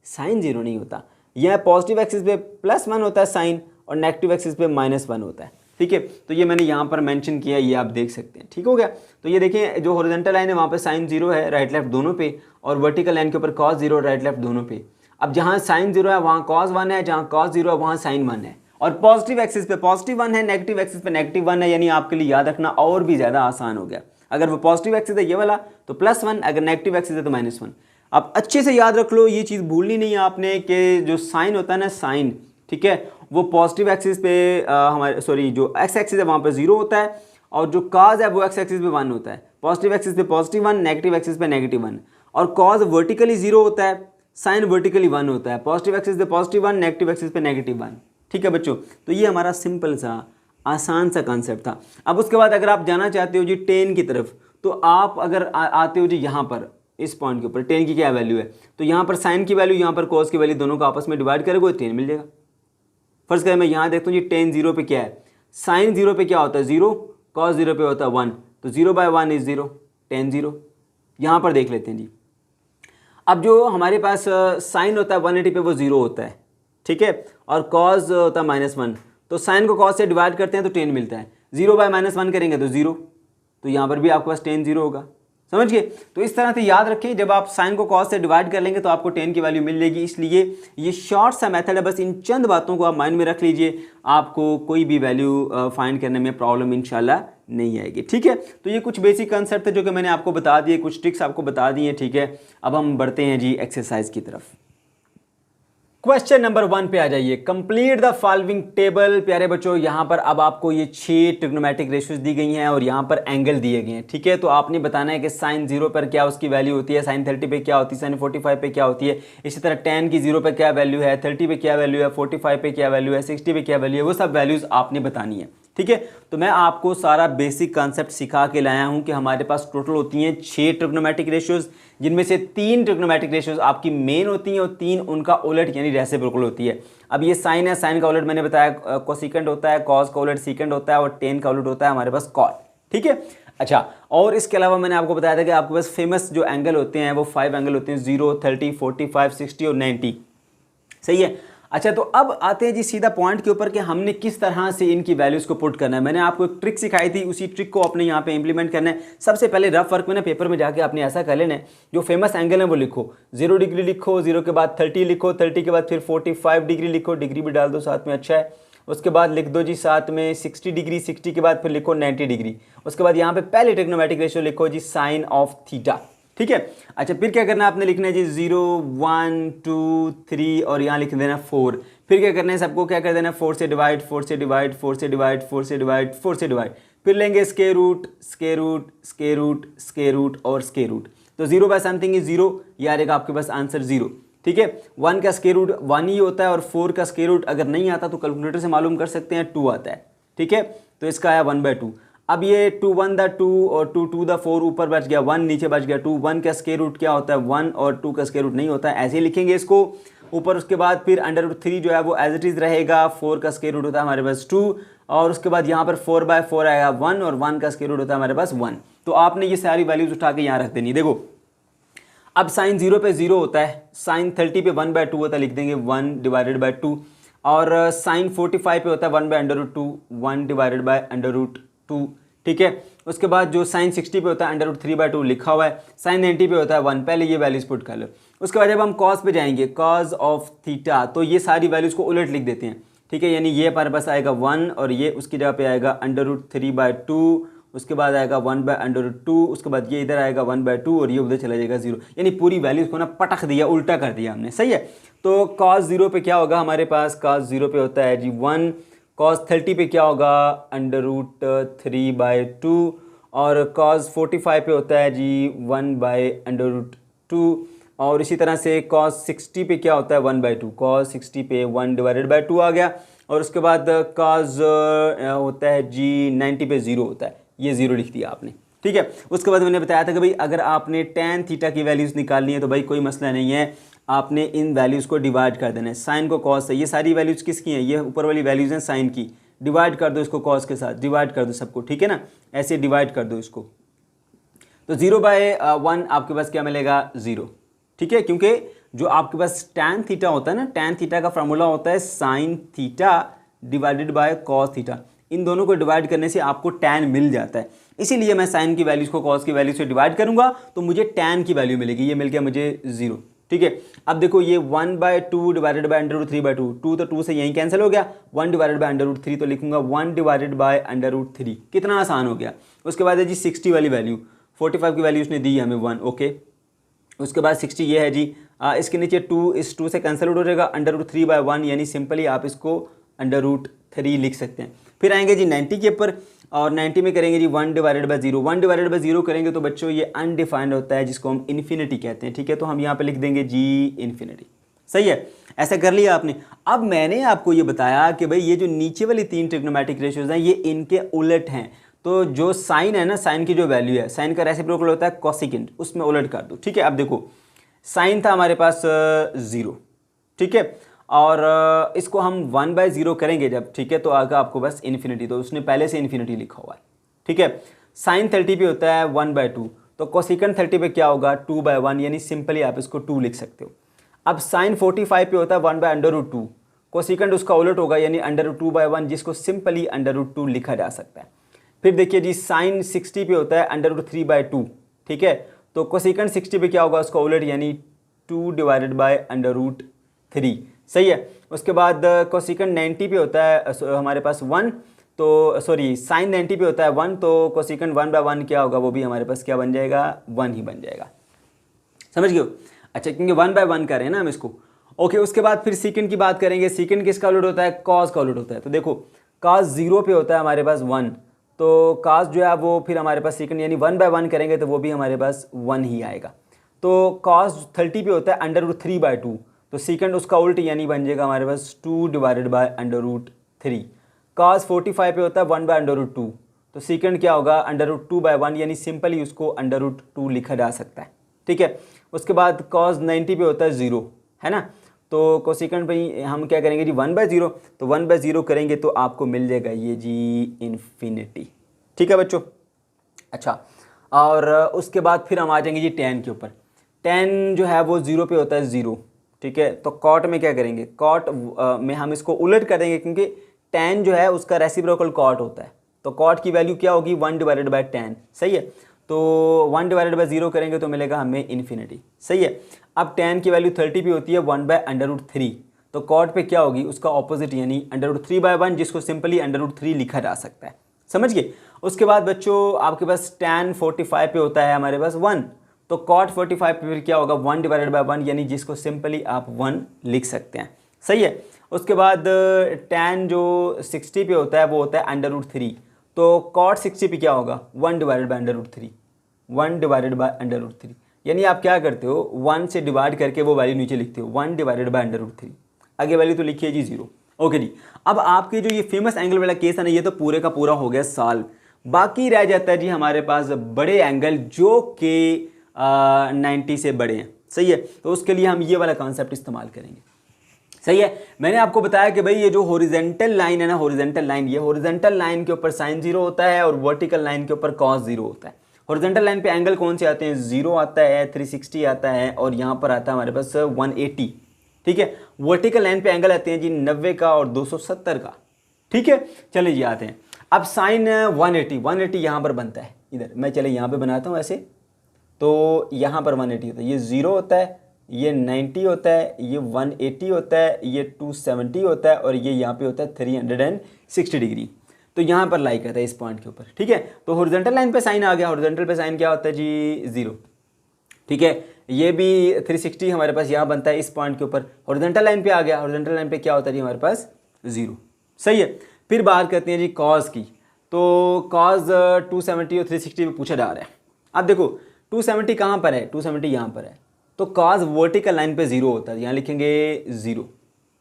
साइन 0 नहीं होता। यह पॉजिटिव एक्सिस पे +1 होता है साइन और नेगेटिव एक्सिस पे -1 होता है। ठीक है, तो ये मैंने यहाँ पर मेंशन किया, ये आप देख सकते हैं। ठीक हो गया। तो ये देखें जो हॉरिजॉन्टल लाइन है वहाँ पे साइन 0 है राइट लेफ्ट दोनों पे, और वर्टिकल लाइन के ऊपर कॉस 0 राइट लेफ्ट दोनों पे। अब जहाँ साइन 0 है वहाँ कॉस 1 है, जहाँ कॉस 0 है वहाँ साइन 1 है, और पॉजिटिव एक्सिस पे +1 है, नेगेटिव एक्सिस पे -1 है। यानी आपके लिए याद रखना और भी ज़्यादा आसान हो गया। अगर वो पॉजिटिव एक्सिस है ये वाला तो +1, अगर नेगेटिव एक्सिस है तो -1। अब अच्छे से याद रख लो, ये चीज़ भूलनी नहीं है आपने कि जो साइन होता है ना, साइन, ठीक है, वो पॉजिटिव एक्सिस पे जो एक्स एक्सिस है वहाँ पे 0 होता है, और जो कॉस है वो एक्स एक्सिस पे 1 होता है। पॉजिटिव एक्सिस पे +1, नेगेटिव एक्सिस पे -1, और कॉस वर्टिकली 0 होता है, साइन वर्टिकली 1 होता है। पॉजिटिव एक्सिस पे +1, नेगेटिव एक्सिस पे -1। ठीक है बच्चों, तो ये हमारा सिंपल सा आसान सा कॉन्सेप्ट था। अब उसके बाद अगर आप जाना चाहते हो जी टेन की तरफ, तो आप अगर आते हो जी यहाँ पर इस पॉइंट के ऊपर टेन की क्या वैल्यू है, तो यहाँ पर साइन की वैल्यू, यहाँ पर कॉस की वैल्यू, दोनों को आपस में डिवाइड करोगे तो टेन मिल जाएगा। फर्स्ट करें मैं यहाँ देखता हूँ जी टेन 0 पे क्या है, साइन 0 पे क्या होता है 0, कॉस 0 पे होता है 1, तो 0/1 इज 0, टेन 0। यहाँ पर देख लेते हैं जी। अब जो हमारे पास साइन होता है 180 पे वो 0 होता है, ठीक है, और कॉस होता है -1, तो साइन को कॉस से डिवाइड करते हैं तो टेन मिलता है। 0/-1 करेंगे तो 0, तो यहाँ पर भी आपके पास टेन 0 होगा, समझ गए। तो इस तरह से याद रखें, जब आप साइन को कॉस से डिवाइड कर लेंगे तो आपको टेन की वैल्यू मिल जाएगी। इसलिए ये शॉर्ट सा मेथड है, बस इन चंद बातों को आप माइंड में रख लीजिए, आपको कोई भी वैल्यू फाइंड करने में प्रॉब्लम इंशाल्लाह नहीं आएगी। ठीक है, तो ये कुछ बेसिक कंसेप्ट थे जो कि मैंने आपको बता दिए, कुछ ट्रिक्स आपको बता दी हैं। ठीक है, अब हम बढ़ते हैं जी एक्सरसाइज की तरफ। क्वेश्चन नंबर 1 पे आ जाइए। Complete the following table. प्यारे बच्चों, यहाँ पर अब आपको ये 6 ट्रिग्नोमेट्रिक रेशियोज दी गई हैं और यहाँ पर एंगल दिए गए हैं। ठीक है, तो आपने बताना है कि साइन 0 पर क्या उसकी वैल्यू होती है, साइन 30 पे क्या होती है, साइन 45 पे क्या होती है, इसी तरह tan की 0 पे क्या वैल्यू है, 30 पे क्या वैल्यू है, 45 पे क्या वैल्यू है, 60 पे क्या वैल्यू है, वो सब वैल्यूज़ आपने बतानी है। ठीक है, तो मैं आपको सारा बेसिक कॉन्सेप्ट सिखा के लाया हूं कि हमारे पास टोटल होती हैं 6 ट्रिग्नोमेट्रिक रेशियोज, जिनमें से 3 ट्रिग्नोमेट्रिक रेशियोज आपकी मेन होती हैं और 3 उनका उलट यानी रेसिप्रोकल होती है। अब ये साइन है, साइन का उलट मैंने बताया कोसिकेंट होता है, कॉस का उलट सीकेंट होता है, और टेन का उलट होता है हमारे पास कॉट। ठीक है, अच्छा, और इसके अलावा मैंने आपको बताया था कि आपके पास फेमस जो एंगल होते हैं वो 5 एंगल होते हैं, 0, 30, 45, 60 और 90। सही है। अच्छा, तो अब आते हैं जी सीधा पॉइंट के ऊपर कि हमने किस तरह से इनकी वैल्यूज़ को पुट करना है। मैंने आपको एक ट्रिक सिखाई थी, उसी ट्रिक को अपने यहाँ पे इंप्लीमेंट करना है। सबसे पहले रफ वर्क में ना पेपर में जाके आपने ऐसा कर लेना है, जो फेमस एंगल है वो लिखो, 0 डिग्री लिखो, 0 के बाद 30 लिखो, 30 के बाद फिर 45 डिग्री लिखो, डिग्री भी डाल दो साथ में, अच्छा है। उसके बाद लिख दो जी साथ में 60 डिग्री, 60 के बाद फिर लिखो 90 डिग्री। उसके बाद यहाँ पे पहले ट्रिग्नोमेट्रिक रेशियो लिखो जी साइन ऑफ थीटा। ठीक है। अच्छा फिर क्या करना है, आपने लिखना है जी 0 1 2 3 और यहाँ लिख देना 4। फिर क्या करना है, सबको क्या कर देना, 4 से डिवाइड 4 से डिवाइड 4 से डिवाइड 4 से डिवाइड 4 से डिवाइड, फिर लेंगे square root square root square root square root और स्क्वायर रूट। तो 0 बाय समथिंग इज 0, ये आ जाएगा आपके पास आंसर 0। ठीक है, 1 का स्क्वायर रूट 1 ही होता है और 4 का स्क्वायर रूट अगर नहीं आता तो कैलकुलेटर से मालूम कर सकते हैं 2 आता है। ठीक है, तो इसका आया 1/2। अब ये 2 1 दा 2 और 2 2 दा 4 ऊपर बच गया 1, नीचे बच गया 2। 1 का स्क्वायर रूट क्या होता है 1 और 2 का स्क्वायर रूट नहीं होता है, ऐसे ही लिखेंगे इसको ऊपर। उसके बाद फिर √3 जो है वो एज इट इज़ रहेगा। 4 का स्क्वायर रूट होता है हमारे पास 2 और उसके बाद यहाँ पर 4/4 आएगा 1 और 1 का स्क्वायर रूट होता है हमारे पास 1। तो आपने ये सारी वैल्यूज उठा के यहाँ रख देनी। देखो अब साइन 0 पे 0 होता है, साइन 30 पे 1/2 होता है, लिख देंगे 1/2 और साइन 45 पे होता है 1/√2 1/√2। ठीक है, उसके बाद जो साइन 60 पे होता है √3/2 लिखा हुआ है, साइन 90 पे होता है 1। पहले ये वैल्यूज पुट कर लो। उसके बाद जब हम कॉस पे जाएंगे कॉस ऑफ थीटा, तो ये सारी वैल्यूज को उलट लिख देते हैं। ठीक है, यानी ये हमारे पास आएगा 1 और ये उसकी जगह पे आएगा √3/2, उसके बाद आएगा 1/√2, उसके बाद ये इधर आएगा 1/2 और ये उधर चला जाएगा 0। यानी पूरी वैल्यूज को ना पटक दिया, उल्टा कर दिया हमने। सही है, तो cos 0 पे क्या होगा हमारे पास, cos 0 पे होता है जी 1। cos 30 पे क्या होगा √3/2 और cos 45 पे होता है जी 1/√2 और इसी तरह से cos 60 पे क्या होता है 1/2। cos 60 पे 1/2 आ गया और उसके बाद cos होता है जी 90 पे 0 होता है, ये 0 लिख दिया आपने। ठीक है, उसके बाद मैंने बताया था कि भाई अगर आपने tan थीटा की वैल्यूज़ निकालनी है तो भाई कोई मसला नहीं है, आपने इन वैल्यूज़ को डिवाइड कर देना है। साइन को कॉस से, ये सारी वैल्यूज़ किसकी हैं, ये ऊपर वाली वैल्यूज़ हैं साइन की, डिवाइड कर दो इसको कॉस के साथ, डिवाइड कर दो सबको। ठीक है ना, ऐसे डिवाइड कर दो इसको। तो 0/1 आपके पास क्या मिलेगा 0। ठीक है, क्योंकि जो आपके पास tan थीटा होता है ना, tan थीटा का फार्मूला होता है sine theta divided by cos theta. इन दोनों को डिवाइड करने से आपको tan मिल जाता है, इसीलिए मैं साइन की वैल्यूज़ को कॉस की वैल्यू से डिवाइड करूंगा तो मुझे tan की वैल्यू मिलेगी। ये मिल गया मुझे 0। ठीक है, अब देखो ये 1/2 डिवाइडेड बाय √3/2, 2 तो 2 से यहीं कैंसिल हो गया, 1 डिवाइडेड बाय √3 तो लिखूंगा 1 डिवाइडेड बाय √3। कितना आसान हो गया। उसके बाद है जी 60 वाली वैल्यू, 45 की वैल्यू उसने दी है हमें 1। ओके, उसके बाद 60 ये है जी, इसके नीचे 2 इस 2 से कैंसिल हो जाएगा, √3/1 यानी सिंपली आप इसको √3 लिख सकते हैं। फिर आएंगे जी 90 के ऊपर और 90 में करेंगे जी 1/0। 1/0 करेंगे तो बच्चों ये अनडिफाइंड होता है जिसको हम इन्फिनिटी कहते हैं। ठीक है, तो हम यहाँ पे लिख देंगे जी इन्फिनिटी। सही है, ऐसा कर लिया आपने। अब मैंने आपको ये बताया कि भाई ये जो नीचे वाली 3 ट्रिग्नोमेट्रिक रेशियोज हैं ये इनके उलट हैं। तो जो साइन है ना, साइन की जो वैल्यू है, साइन का रेसिप्रोकल होता है कोसेकेंट, उसमें उलट कर दो। ठीक है, अब देखो साइन था हमारे पास 0। ठीक है, और इसको हम 1/0 करेंगे जब, ठीक है, तो आगे आपको बस इन्फिनिटी, तो उसने पहले से इन्फिनिटी लिखा हुआ है। ठीक है, साइन 30 पे होता है 1/2, तो कोसेकेंट 30 पे क्या होगा 2/1, यानी सिंपली आप इसको 2 लिख सकते हो। अब साइन 45 पे होता है 1/√2, कोसेकेंट उसका उलट होगा यानी √2/1, जिसको सिंपली √2 लिखा जा सकता है। फिर देखिए जी साइन 60 पे होता है √3/2। ठीक है, तो कोसेकेंट 60 पे क्या होगा उसका उलट यानी 2 डिवाइडेड बाय √3। सही है, उसके बाद कोसेकेंट 90 पे होता है हमारे पास 1, तो सॉरी साइन 90 पे होता है 1, तो कोसेकेंट 1/1 क्या होगा वो भी हमारे पास क्या बन जाएगा 1 ही बन जाएगा। समझ गए हो। अच्छा, क्योंकि 1/1 कर रहे हैं ना हम इसको। ओके, उसके बाद फिर सीकेंट की बात करेंगे। सीकेंट किसका उलट होता है, कॉस का उलट होता है। तो देखो कॉस 0 पे होता है हमारे पास 1, तो कॉस जो है वो फिर हमारे पास सीकेंट यानी 1/1 करेंगे तो वो भी हमारे पास 1 ही आएगा। तो कॉस 30 पे होता है √3/2, तो सीकेंट उसका उल्ट यानी बन जाएगा हमारे पास 2 डिवाइडेड बाय √3। कॉस 45 पे होता है 1/√2, तो सीकेंट क्या होगा √2/1 यानी सिंपली उसको √2 लिखा जा सकता है। ठीक है, उसके बाद कॉस 90 पे होता है 0, है ना, तो कोसेकेंट पे हम क्या करेंगे जी 1/0, तो 1/0 करेंगे तो आपको मिल जाएगा ये जी इन्फिनिटी। ठीक है बच्चों। अच्छा, और उसके बाद फिर हम आ जाएंगे जी tan के ऊपर। tan जो है वो 0 पे होता है 0। ठीक है, तो कॉट में क्या करेंगे, कॉट में हम इसको उलट कर देंगे क्योंकि tan जो है उसका रेसिप्रोकल कॉट होता है, तो कॉट की वैल्यू क्या होगी 1 डिवाइडेड बाय tan। सही है, तो 1 डिवाइडेड बाय 0 करेंगे तो मिलेगा हमें इन्फिनिटी। सही है, अब tan की वैल्यू 30 पे होती है 1/√3, तो कॉट पे क्या होगी उसका ऑपोजिट यानी √3/1, जिसको सिंपली √3 लिखा जा सकता है। समझ गए। उसके बाद बच्चों आपके पास tan 45 पे होता है हमारे पास 1, तो cot 45 पे फिर क्या होगा 1 डिवाइडेड बाय 1, यानी जिसको सिंपली आप 1 लिख सकते हैं। सही है। उसके बाद tan जो 60 पे होता है वो होता है √3, तो cot 60 पे क्या होगा 1 डिवाइडेड बाय √3, 1 डिवाइडेड बाय √3, यानी आप क्या करते हो 1 से डिवाइड करके वो वैल्यू नीचे लिखते हो 1 डिवाइडेड बाय √3, आगे वैल्यू तो लिखिए जी 0। ओके जी। अब आपके जो ये फेमस एंगल वाला केस है ना, ये तो पूरे का पूरा हो गया सॉल्व। बाकी रह जाता है जी हमारे पास बड़े एंगल जो कि 90 से बड़े हैं। सही है। तो उसके लिए हम ये वाला कॉन्सेप्ट इस्तेमाल करेंगे। सही है। मैंने आपको बताया कि भाई ये जो हॉरिजॉन्टल लाइन है ना, हॉरिजॉन्टल लाइन, ये हॉरिजॉन्टल लाइन के ऊपर साइन 0 होता है और वर्टिकल लाइन के ऊपर कॉस 0 होता है। हॉरिजॉन्टल लाइन पे एंगल कौन से आते हैं, 0 आता है, 360 आता है और यहाँ पर आता है हमारे पास 180। ठीक है। वर्टिकल लाइन पे एंगल आते हैं जी 90 का और 270 का। ठीक है। चलिए जी आते हैं अब साइन 180 यहाँ पर बनता है। इधर मैं चले यहाँ पे बनाता हूँ ऐसे, तो यहाँ पर 180 होता है, ये 0 होता है, ये 90 होता है, ये 180 होता है, ये 270 होता है और ये यहाँ पे होता है 360 डिग्री। तो यहाँ पर लाई करता है इस पॉइंट के ऊपर। ठीक है। तो हॉरिजॉन्टल लाइन पे साइन आ गया। हॉरिजॉन्टल पे साइन क्या होता है जी 0। ठीक है। ये भी 360 हमारे पास यहाँ बनता है इस पॉइंट के ऊपर। हॉरिजॉन्टल लाइन पे आ गया। हॉरिजॉन्टल लाइन पे क्या होता है जी हमारे पास 0। सही है। फिर बात करते हैं जी कॉस की। तो कॉस 270 और 360 पे पूछा जा रहा है। अब देखो 270 कहाँ पर है, 270 यहाँ पर है, तो कॉस वर्टिकल लाइन पे 0 होता है, यहाँ लिखेंगे 0।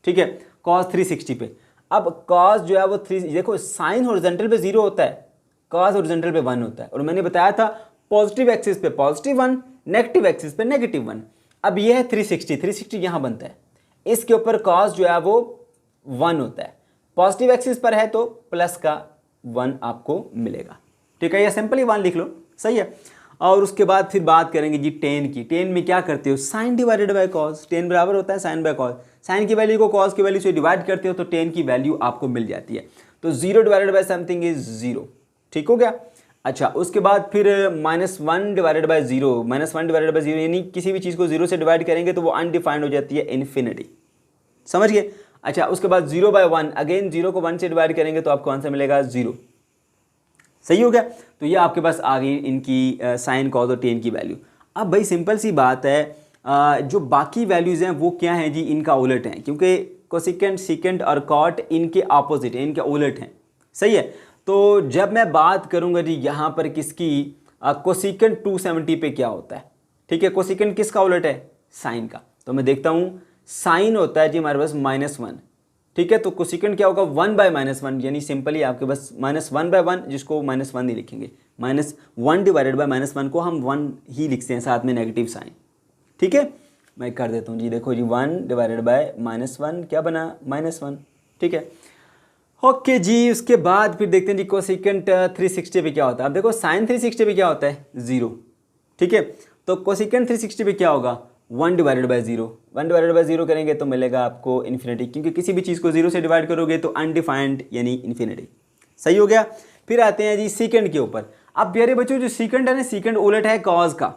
ठीक है। कॉस 360 पे, अब कॉस जो है वो देखो साइन हॉरिजॉन्टल पे 0 होता है, कॉस हॉरिजॉन्टल पे 1 होता है, और मैंने बताया था पॉजिटिव एक्सिस पे +1, नेगेटिव एक्सिस पे -1। अब ये है 360 यहाँ बनता है, इसके ऊपर कॉस जो है वो 1 होता है, पॉजिटिव एक्सिस पर है तो प्लस का 1 आपको मिलेगा। ठीक है। या सिंपली 1 लिख लो। सही है। और उसके बाद फिर बात करेंगे जी टेन की। टेन में क्या करते हो, sine divided by cos, tan बराबर होता है साइन बाय कॉस। साइन की वैल्यू को कॉस की वैल्यू से डिवाइड करते हो तो टेन की वैल्यू आपको मिल जाती है। तो 0 डिवाइडेड बाय समथिंग इज 0। ठीक हो गया। अच्छा, उसके बाद फिर -1 डिवाइडेड बाय 0, -1 डिवाइडेड बाय 0 यानी किसी भी चीज़ को 0 से डिवाइड करेंगे तो वो अनडिफाइंड हो जाती है इन्फिनिटी। समझ गए। अच्छा, उसके बाद 0/1, अगेन 0 को 1 से डिवाइड करेंगे तो आपको आंसर मिलेगा 0। सही हो गया। तो ये आपके पास आ गई इनकी साइन कॉस और टेन की वैल्यू। अब भाई सिंपल सी बात है, जो बाकी वैल्यूज़ हैं वो क्या हैं जी, इनका उलट हैं, क्योंकि कोसिकेंट, सीकेंट और कॉट इनके ऑपोजिट हैं, इनके उलट हैं। सही है। तो जब मैं बात करूंगा जी यहाँ पर किसकी, कोसिकेंट 270 पे क्या होता है। ठीक है। कोसिकेंट किसका उलट है, साइन का। तो मैं देखता हूँ साइन होता है जी हमारे पास -1। ठीक है। तो कोसिकेंट क्या होगा 1/-1, यानी सिंपली आपके पास -1/1, जिसको -1 नहीं लिखेंगे, -1 डिवाइडेड बाय -1 को हम 1 ही लिखते हैं, साथ में नेगेटिव साइन। ठीक है। मैं कर देता हूँ जी, देखो जी 1 डिवाइडेड बाय -1 क्या बना -1। ठीक है। ओके जी। उसके बाद फिर देखते हैं जी कोसिकेंट 360 पे क्या होता है। अब देखो साइन 360 पे क्या होता है 0। ठीक है। तो कोसिकेंट 360 पे क्या होगा 1 डिवाइडेड बाय 0, 1 डिवाइडेड बाय 0 करेंगे तो मिलेगा आपको इन्फिनिटी, क्योंकि किसी भी चीज़ को 0 से डिवाइड करोगे तो अनडिफाइंड यानी इन्फिनिटी। सही हो गया। फिर आते हैं जी सीकेंड के ऊपर। अब प्यारे बच्चों जो सीकेंड है ना, सीकेंड उलट है कॉस का।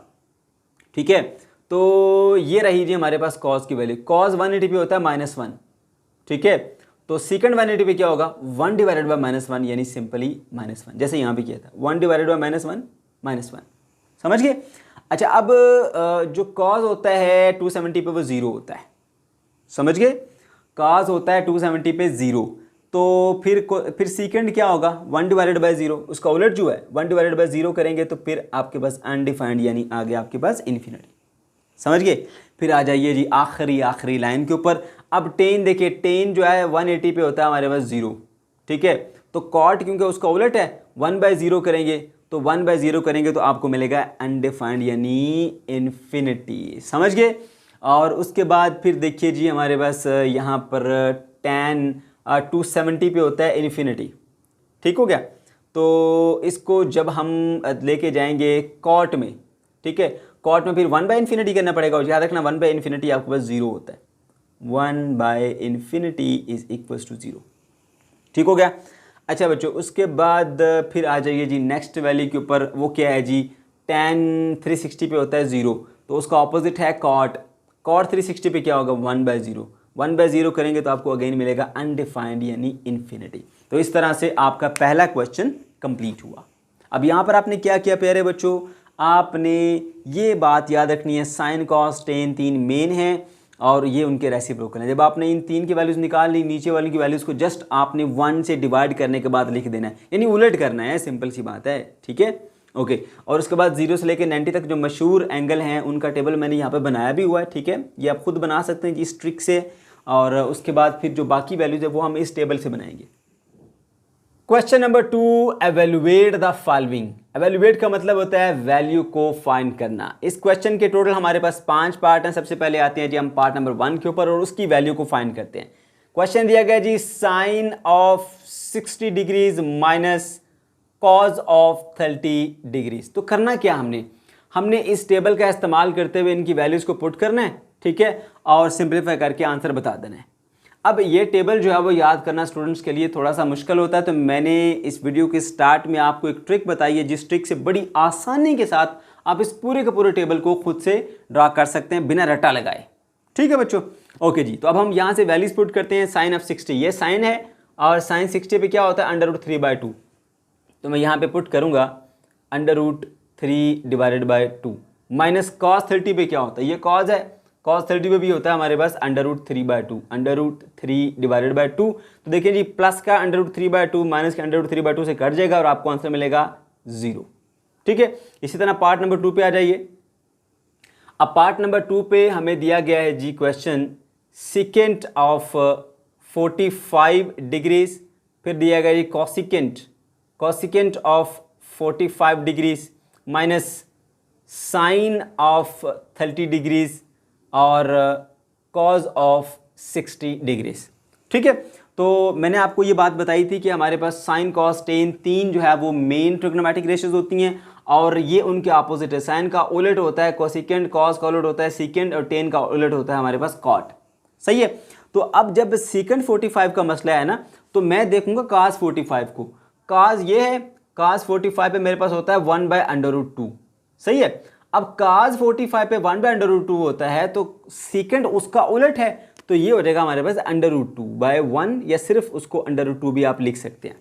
ठीक है। तो ये रही जी हमारे पास कॉस की वैल्यू, कॉस 180 पे होता है -1। ठीक है। तो सीकेंड 180 पे क्या होगा 1 डिवाइडेड बाय -1, यानी सिंपली -1, जैसे यहाँ पे किया था 1 डिवाइडेड बाय -1। समझ गए। अच्छा, अब जो कॉस होता है 270 पे वो 0 होता है। समझ गए। कॉस होता है 270 पे 0, तो फिर सीकेंड क्या होगा 1 डिवाइडेड बाय 0, उसका उलट जो है 1 डिवाइडेड बाय 0 करेंगे तो फिर आपके पास अनडिफाइंड यानी आ गया आपके पास इन्फिनिटी। समझ गए। फिर आ जाइए जी आखिरी लाइन के ऊपर। अब टेन देखिए, टेन जो है 180 पे होता है हमारे पास 0। ठीक है। तो कॉट क्योंकि उसका उलट है 1/0 करेंगे, तो 1/0 करेंगे तो आपको मिलेगा अनडिफाइंड यानी इन्फिनिटी। समझ गए। और उसके बाद फिर देखिए जी हमारे पास यहाँ पर tan 270 पे होता है इन्फिनिटी। ठीक हो गया। तो इसको जब हम लेके जाएंगे कॉट में, ठीक है, कॉट में फिर 1/∞ करना पड़ेगा, और याद रखना 1/∞ आपके पास 0 होता है, 1/∞ इज इक्वल्स टू 0। ठीक हो गया। अच्छा बच्चों, उसके बाद फिर आ जाइए जी नेक्स्ट वैल्यू के ऊपर। वो क्या है जी, tan 360 पे होता है 0, तो उसका ऑपोजिट है कॉट। कॉट 360 पे क्या होगा 1/0, 1/0 करेंगे तो आपको अगेन मिलेगा अनडिफाइंड यानी इन्फिनिटी। तो इस तरह से आपका पहला क्वेश्चन कंप्लीट हुआ। अब यहाँ पर आपने क्या किया प्यारे बच्चों, आपने ये बात याद रखनी है, साइन कॉस टेन तीन मेन हैं और ये उनके रेसिप्रोकल हैं। जब आपने इन तीन की वैल्यूज़ निकाल ली, नीचे वाली की वैल्यूज़ को जस्ट आपने 1 से डिवाइड करने के बाद लिख देना है, यानी उलट करना है, सिंपल सी बात है, ठीक है, ओके। और उसके बाद 0 से लेकर 90 तक जो मशहूर एंगल हैं उनका टेबल मैंने यहाँ पे बनाया भी हुआ है, ठीक है, ये आप खुद बना सकते हैं इस ट्रिक से। और उसके बाद फिर जो बाकी वैल्यूज है वो हम इस टेबल से बनाएंगे। Question number 2, evaluate the following. Evaluate का मतलब होता है वैल्यू को फाइंड करना। इस क्वेश्चन के टोटल हमारे पास 5 पार्ट हैं। सबसे पहले आते हैं जी हम पार्ट नंबर 1 के ऊपर और उसकी वैल्यू को फाइंड करते हैं। क्वेश्चन दिया गया जी, sine of 60 degrees minus cos of 30 degrees. तो करना क्या हमने इस टेबल का इस्तेमाल करते हुए इनकी वैल्यूज को पुट करना है, ठीक है, और सिंप्लीफाई करके आंसर बता देना है। अब ये टेबल जो है वो याद करना स्टूडेंट्स के लिए थोड़ा सा मुश्किल होता है, तो मैंने इस वीडियो के स्टार्ट में आपको एक ट्रिक बताई है, जिस ट्रिक से बड़ी आसानी के साथ आप इस पूरे के पूरे टेबल को खुद से ड्रा कर सकते हैं बिना रट्टा लगाए, ठीक है बच्चों, ओके जी। तो अब हम यहाँ से वैल्यूज पुट करते हैं। साइन ऑफ 60, ये साइन है और साइन 60 पे क्या होता है, √3/2। तो मैं यहाँ पे पुट करूँगा √3/2 माइनस कॉस 30 पे क्या होता है, ये कॉस है, कॉस 30 पे भी होता है हमारे पास √3/2, √3/2। तो देखिए जी, प्लस का √3/2 माइनस का √3/2 से कट जाएगा और आपको आंसर मिलेगा 0, ठीक है। इसी तरह पार्ट नंबर 2 पे आ जाइए। अब पार्ट नंबर 2 पे हमें दिया गया है जी क्वेश्चन, सिकेंट ऑफ 45 डिग्रीज, फिर दिया गया जी cosecant of 45 degrees minus sine of 30 degrees और कॉज ऑफ 60 डिग्रीज, ठीक है। तो मैंने आपको ये बात बताई थी कि हमारे पास साइन कॉस टेन तीन जो है वो मेन ट्रिग्नोमेट्रिक रेशियोज होती हैं और ये उनके ऑपोजिट है। साइन का उलट होता है कोसिकेंट, कॉस का उलट होता है सीकेंट और टेन का उलट होता है हमारे पास कॉट, सही है। तो अब जब सीकेंट 45 का मसला है ना, तो मैं देखूंगा कास 45 को। कास ये है, कास 45 पे मेरे पास होता है 1/√2, सही है। अब काज 45 पे 1/√2 होता है, तो सीकेंट उसका उलट है, तो ये हो जाएगा हमारे पास √2/1 या सिर्फ उसको √2 भी आप लिख सकते हैं।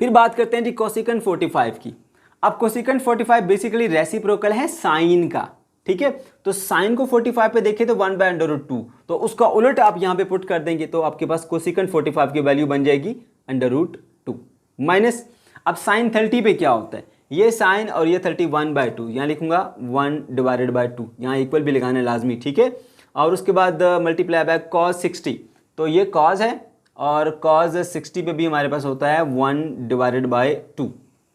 फिर बात करते हैं जी कोसिकेंट 45 की। अब कोसिकेंट 45 बेसिकली रेसिप्रोकल है साइन का, ठीक है। तो साइन को 45 पे देखें तो 1/√2, तो उसका उलट आप यहाँ पे पुट कर देंगे तो आपके पास कोसिकेंट 45 की वैल्यू बन जाएगी √2 माइनस। अब साइन 30 पे क्या होता है, ये साइन और ये 31/2, यहाँ लिखूंगा 1/2, यहाँ इक्वल भी लगाना है लाजमी, ठीक है। और उसके बाद मल्टीप्लाई बाय कॉस 60, तो ये कॉस है और कॉस 60 पे भी हमारे पास होता है 1/2,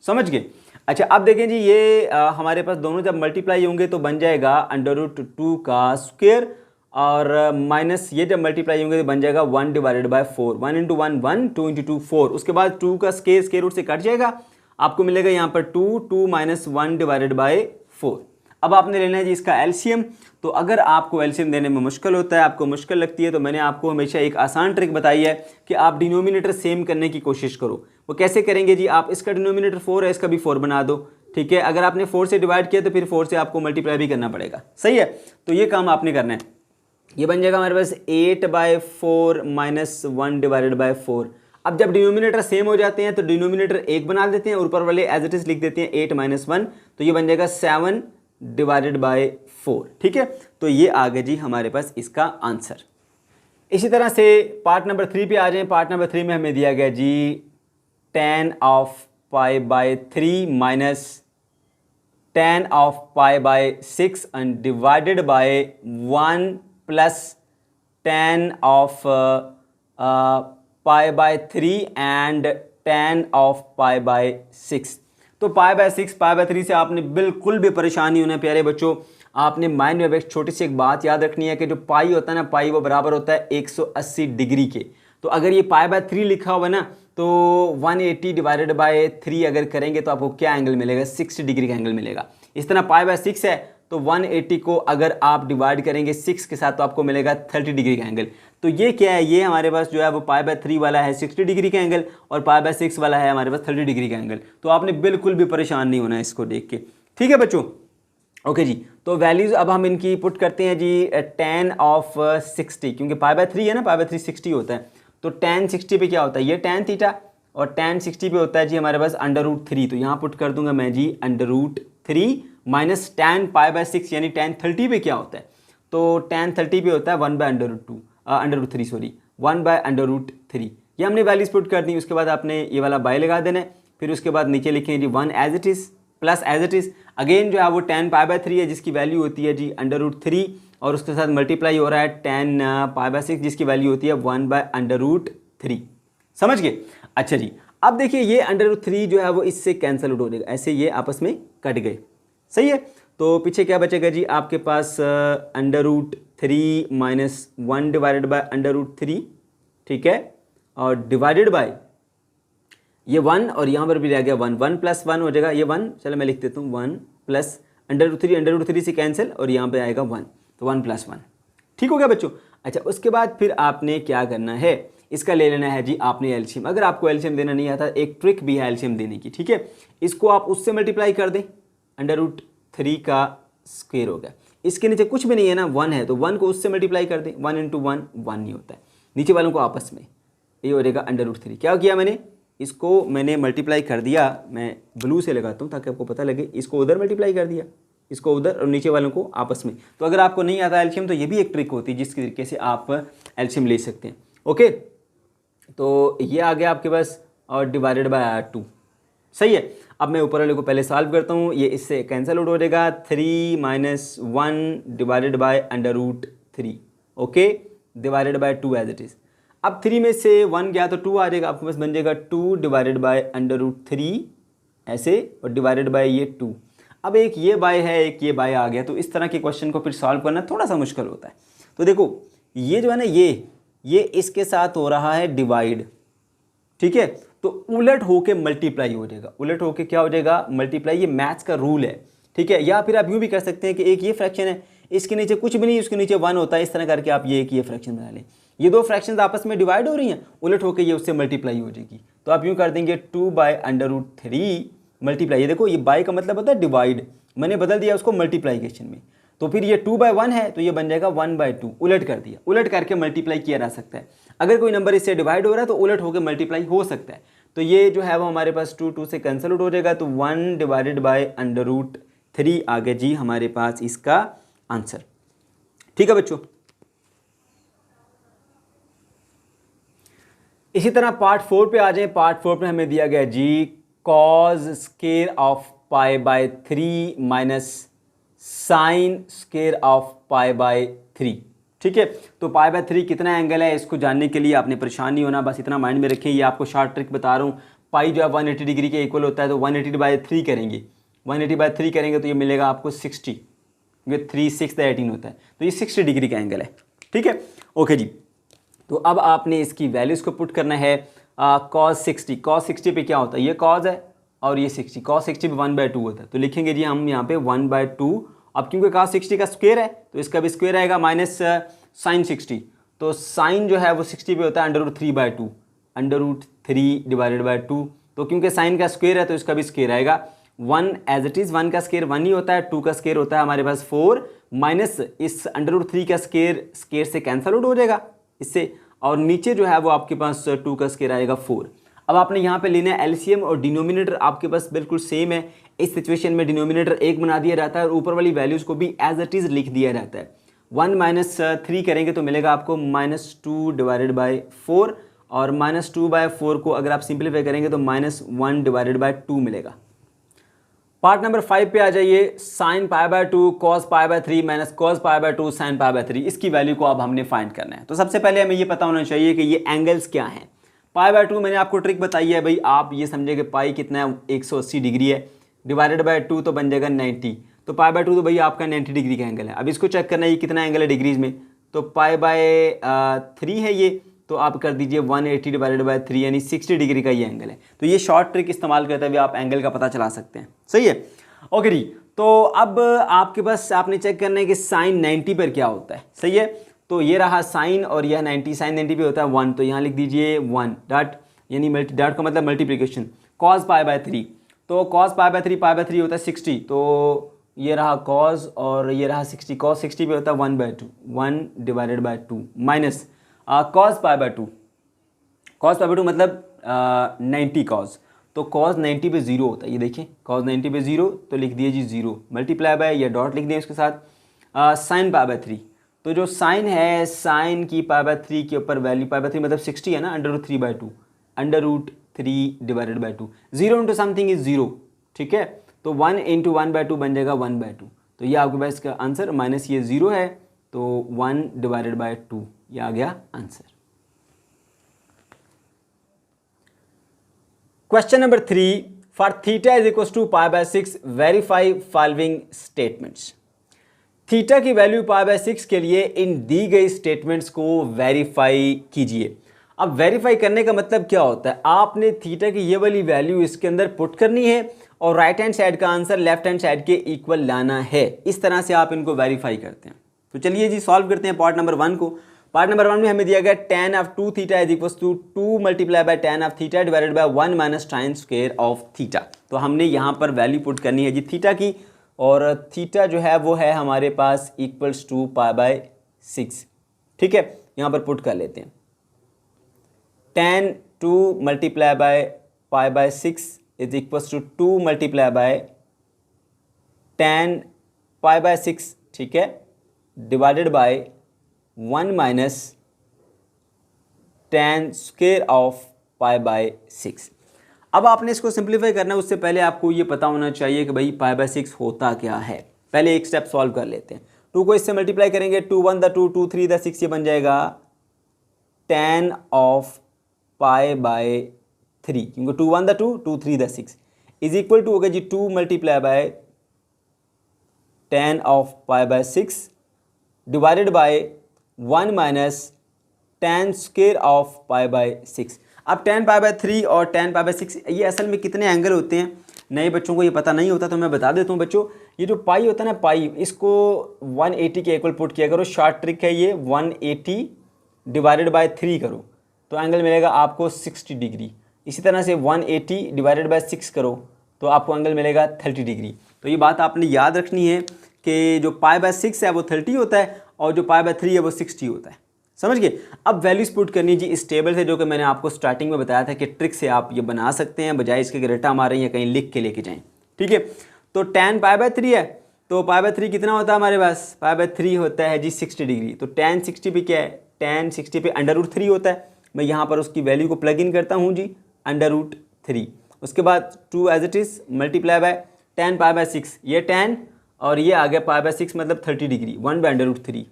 समझ गए। अच्छा अब देखें जी, ये हमारे पास दोनों जब मल्टीप्लाई होंगे तो बन जाएगा √2 का स्क्वायर और माइनस ये जब मल्टीप्लाई होंगे तो बन जाएगा 1/4, 1 × 1 1, 2 × 2 4। उसके बाद 2 का स्क्वायर रूट से कट जाएगा, आपको मिलेगा यहाँ पर 2 माइनस 1/4। अब आपने लेना है जी इसका एलसीएम। तो अगर आपको एलसीएम देने में मुश्किल होता है, आपको मुश्किल लगती है, तो मैंने आपको हमेशा एक आसान ट्रिक बताई है कि आप डिनोमिनेटर सेम करने की कोशिश करो। वो कैसे करेंगे जी, आप इसका डिनोमिनेटर 4 है, इसका भी 4 बना दो, ठीक है। अगर आपने 4 से डिवाइड किया तो फिर 4 से आपको मल्टीप्लाई भी करना पड़ेगा, सही है। तो ये काम आपने करना है। ये बन जाएगा हमारे पास 8/4 माइनस 1/4। अब जब डिनोमिनेटर सेम हो जाते हैं तो डिनोमिनेटर 1 बना देते हैं, ऊपर वाले एज इट इज लिख देते हैं 8 - 1, तो ये बन जाएगा 7/4, ठीक है। तो ये आ गया जी हमारे पास इसका आंसर। इसी तरह से पार्ट नंबर 3 पे आ जाएं। पार्ट नंबर 3 में हमें दिया गया जी tan of π/3 minus tan of π/6 and divided by 1 plus tan of π/3 and tan of π/6। तो π/3 से आपने बिल्कुल भी परेशान नहीं होना प्यारे बच्चों। आपने माइंड में एक छोटी सी एक बात याद रखनी है कि जो पाई होता है ना, पाई वो बराबर होता है 180 डिग्री के। तो अगर ये π/3 लिखा हुआ है ना, तो 180 डिवाइडेड बाय 3 अगर करेंगे तो आपको क्या एंगल मिलेगा, 60 डिग्री का एंगल मिलेगा। इस तरह π/6 है तो 180 को अगर आप डिवाइड करेंगे 6 के साथ तो आपको मिलेगा 30 डिग्री का एंगल। तो ये क्या है, ये हमारे पास जो है वो π/3 वाला है 60 डिग्री का एंगल और π/6 वाला है हमारे पास 30 डिग्री का एंगल। तो आपने बिल्कुल भी परेशान नहीं होना है इसको देख के, ठीक है बच्चों, ओके जी। तो वैल्यूज़ अब हम इनकी पुट करते हैं जी। tan ऑफ 60, क्योंकि π/3 है ना, π/3 60 होता है, तो tan 60 पे क्या होता है, ये tan थीटा, और tan 60 पे होता है जी हमारे पास √3। तो यहाँ पुट कर दूंगा मैं जी √3, 3 माइनस tan π/6 यानी tan 30 पे क्या होता है, तो tan 30 पे होता है 1/√3 सॉरी 1/√3। ये हमने वैल्यूज पुट कर दी। उसके बाद आपने ये वाला बाय लगा देना है, फिर उसके बाद नीचे लिखेंगे जी 1 as it is plus as it is again जो है वो tan π/3 है जिसकी वैल्यू होती है जी √3 और उसके साथ मल्टीप्लाई हो रहा है tan π/6 जिसकी वैल्यू होती है 1/√3। समझ गए? अच्छा जी, अब देखिए ये √3 जो है वो इससे कैंसिल आउट हो जाएगा, ऐसे ये आपस में कट गए। सही है, तो पीछे क्या बचेगा जी आपके पास √3 माइनस 1 डिवाइडेड बाय √3, ठीक है, और डिवाइडेड बाय ये 1 और यहाँ पर भी रह गया 1, 1 + 1 हो जाएगा ये 1, चलो मैं लिख देता हूँ 1 प्लस √3 से कैंसिल और यहाँ पे आएगा 1, तो 1 + 1। ठीक हो गया बच्चों? अच्छा, उसके बाद फिर आपने क्या करना है, इसका ले लेना है जी आपने एलसीएम। अगर आपको एलसीएम देना नहीं आता, एक ट्रिक भी है एलसीएम देने की, ठीक है। इसको आप उससे मल्टीप्लाई कर दें, √3 का स्क्वायर हो गया, इसके नीचे कुछ भी नहीं है ना, 1 है, तो 1 को उससे मल्टीप्लाई कर दें, 1 × 1 1 नहीं होता है, नीचे वालों को आपस में ये हो जाएगा √3। क्या किया मैंने, इसको मैंने मल्टीप्लाई कर दिया, मैं ब्लू से लगाता हूँ ताकि आपको पता लगे, इसको उधर मल्टीप्लाई कर दिया, इसको उधर और नीचे वालों को आपस में। तो अगर आपको नहीं आता एलसीएम तो ये भी एक ट्रिक होती है जिस तरीके से आप एलसीएम ले सकते हैं। ओके, तो ये आ गया आपके पास और डिवाइडेड बाय 2। सही है, अब मैं ऊपर वाले को पहले सॉल्व करता हूँ, ये इससे कैंसिल आउट हो जाएगा, 3 - 1 divided by √3, okay, divided by 2 as it is. अब 3 में से 1 गया तो 2 आ जाएगा, आपके पास बन जाएगा 2 डिवाइडेड बाय √3 ऐसे और डिवाइडेड बाय ये 2। अब एक ये बाय है, एक ये बाय आ गया, तो इस तरह के क्वेश्चन को फिर सॉल्व करना थोड़ा सा मुश्किल होता है। तो देखो ये जो है ना, ये इसके साथ हो रहा है डिवाइड, ठीक है, तो उलट होके मल्टीप्लाई हो जाएगा, उलट होके क्या हो जाएगा, मल्टीप्लाई। ये मैथ्स का रूल है, ठीक है। या फिर आप यूँ भी कर सकते हैं कि एक ये फ्रैक्शन है, इसके नीचे कुछ भी नहीं, उसके नीचे 1 होता है, इस तरह करके आप ये फ्रैक्शन बना लें। ये दो फ्रैक्शंस आपस में डिवाइड हो रही हैं, उलट होकर ये उससे मल्टीप्लाई हो जाएगी, तो आप यूँ कर देंगे 2/√3 मल्टीप्लाई। ये देखो ये बाय का मतलब होता है डिवाइड, मैंने बदल दिया उसको मल्टीप्लाइकेशन में, तो फिर ये 2/1 है तो ये बन जाएगा 1/2, उलट कर दिया, उलट करके मल्टीप्लाई किया जा सकता है। अगर कोई नंबर इससे डिवाइड हो रहा है तो उलट होकर मल्टीप्लाई हो सकता है। तो ये जो है वो हमारे पास 2 से कैंसिल आउट हो जाएगा, तो 1 डिवाइडेड बाय √3 आ गया जी हमारे पास इसका आंसर। ठीक है बच्चों, इसी तरह पार्ट 4 पे आ जाए। पार्ट 4 पे हमें दिया गया जी cos square of π/3 minus sine square of π/3। ठीक है, तो π/3 कितना एंगल है, इसको जानने के लिए आपने परेशान नहीं होना, बस इतना माइंड में रखें। ये आपको शॉर्ट ट्रिक बता रहा हूँ, पाई जो है 180 डिग्री के इक्वल होता है, तो 180/3 करेंगे, 180/3 करेंगे तो ये मिलेगा आपको 60, क्योंकि 3 6 18 होता है, तो ये 60 डिग्री का एंगल है। ठीक है, ओके जी। तो अब आपने इसकी वैल्यूज़ को पुट करना है। cos 60 पे क्या होता है, ये cos है और ये 60, cos 60 पे 1/2 होता है, तो लिखेंगे जी हम यहाँ पे 1/2। अब क्योंकि cos 60 का स्क्वायर है तो इसका भी स्क्वायर आएगा, माइनस साइन 60, तो साइन जो है वो 60 पे होता है √3/2, √3 डिवाइडेड बाय 2, तो क्योंकि साइन का स्क्वायर है तो इसका भी स्क्वायर आएगा। 1 एज इट इज़, 1 का स्क्वायर 1 ही होता है, 2 का स्क्वायर होता है हमारे पास 4, माइनस इस √3 का स्क्वायर से कैंसल आउट हो जाएगा इससे, और नीचे जो है वो आपके पास 2 का स्क्वायर आएगा 4। अब आपने यहाँ पे लेना है एलसीएम, और डिनोमिनेटर आपके पास बिल्कुल सेम है। इस सिचुएशन में डिनोमिनेटर 1 बना दिया जाता है और ऊपर वाली वैल्यूज़ को भी एज इट इज़ लिख दिया जाता है। 1 - 3 करेंगे तो मिलेगा आपको -2 डिवाइडेड बाय 4, और -2/4 को अगर आप सिंप्लीफाई करेंगे तो -1 डिवाइडेड बाय 2 मिलेगा। पार्ट नंबर 5 पे आ जाइए। sin π/2 cos π/3 minus cos π/2 sin π/3, इसकी वैल्यू को अब हमने फाइंड करना है। तो सबसे पहले हमें ये पता होना चाहिए कि ये एंगल्स क्या हैं। π/2 मैंने आपको ट्रिक बताई है भाई, आप ये समझे कि पाई कितना है, 180 डिग्री है, डिवाइडेड बाय 2 तो बन जाएगा 90, तो π/2 तो भाई आपका 90 डिग्री का एंगल है। अब इसको चेक करना है ये कितना एंगल है डिग्रीज में, तो π/3 है ये, तो आप कर दीजिए 180 डिवाइडेड बाय 3 यानी 60 डिग्री का ये एंगल है। तो ये शॉर्ट ट्रिक इस्तेमाल करते हुए आप एंगल का पता चला सकते हैं। सही है, ओके जी। तो अब आपके पास आपने चेक करना है कि साइन 90 पर क्या होता है। सही है, तो ये रहा साइन और यह 90, साइन 90 पे होता है 1, तो यहाँ लिख दीजिए 1 डॉट, यानी डॉट का मतलब मल्टीप्लिकेशन, cos π/3, तो cos π/3 होता है 60, तो ये रहा cos और ये रहा 60, cos 60 पे होता है 1/2, 1 डिवाइडेड बाय 2 माइनस cos π/2 मतलब 90 cos, तो cos 90 पे 0 होता है, ये देखिए cos 90 पे 0, तो लिख दिए जी 0 मल्टीप्लाई बाय या डॉट लिख दिए उसके साथ साइन पाई बाय 3। तो जो साइन है, साइन की पाई बाय 3 के ऊपर वैल्यू पाई बाय 3 मतलब 60 है ना, √3/2, √3 divided by 2, 0 into something is 0, ठीक है। तो 1 इंटू 1/2 बन जाएगा 1/2। तो ये आपके पास इसका आंसर, माइनस ये 0 है तो 1 डिवाइडेड बाय 2, ये आ गया answer. Question number 3, for theta is equal to pi by 6 verify following statements. Theta की वैल्यू पाई बाय 6 के लिए इन दी गई स्टेटमेंट्स को वेरीफाई कीजिए। अब वेरीफाई करने का मतलब क्या होता है, आपने थीटा की ये वाली वैल्यू इसके अंदर पुट करनी है और राइट हैंड साइड का आंसर लेफ्ट हैंड साइड के इक्वल लाना है। इस तरह से आप इनको वेरीफाई करते हैं। तो चलिए जी सॉल्व करते हैं पार्ट नंबर 1 को। पार्ट नंबर 1 में हमें दिया गया tan of 2 theta is equal to 2 multiply by tan of theta divided by 1 minus tan square of theta. तो हमने यहाँ पर वैल्यू पुट करनी है जी थीटा की, और थीटा जो है वो है हमारे पास इक्वल्स टू पाई बाय 6, ठीक है। यहाँ पर पुट कर लेते हैं tan 2 multiply by pi by 6 is equals to 2 multiply by tan pi by 6, ठीक है, divided by 1 minus tan square of pi by 6। अब आपने इसको सिंप्लीफाई करना है, उससे पहले आपको ये पता होना चाहिए कि भाई पाई बाय 6 होता क्या है। पहले एक स्टेप सॉल्व कर लेते हैं। 2 को इससे मल्टीप्लाई करेंगे, 2 1 द 2, 2 3 द 6, ये बन जाएगा tan ऑफ पाई बाय 3, क्योंकि 2 1 द 2, 2 3 द 6 इज इक्वल टू हो गया जी 2 multiply by tan of pi by 6 divided by 1 minus tan square of pi by 6। अब tan पाई बाय 3 और tan पाई बाय 6 ये असल में कितने एंगल होते हैं, नए बच्चों को ये पता नहीं होता तो मैं बता देता हूँ बच्चों। ये जो पाई होता है ना, पाई, इसको 180 के इक्वल पुट किया करो। शॉर्ट ट्रिक है ये, 180 डिवाइडेड बाय 3 करो तो एंगल मिलेगा आपको 60 डिग्री। इसी तरह से 180 डिवाइडेड बाय 6 करो तो आपको एंगल मिलेगा 30 डिग्री। तो ये बात आपने याद रखनी है कि जो पाई बाय 6 है वो 30 होता है और जो पाई बाय 3 है वो 60 होता है, समझ गए। अब वैल्यूज पुट करनी जी इस टेबल से, जो कि मैंने आपको स्टार्टिंग में बताया था कि ट्रिक से आप ये बना सकते हैं, बजाय इसके रट्टा मारें या कहीं लिख के लेके जाएं, ठीक है। तो tan पाई बाय 3 है, तो पाई बाय 3 कितना होता है हमारे पास, पाई बाय 3 होता है जी 60 डिग्री। तो tan 60 पे क्या है, tan 60 पे √3 होता है। मैं यहाँ पर उसकी वैल्यू को प्लग इन करता हूँ जी, √3। उसके बाद 2 as it is multiply by tan pi by 6, ये tan और ये आ गया पाई बाय 6 मतलब 30 degree, 1 by √3,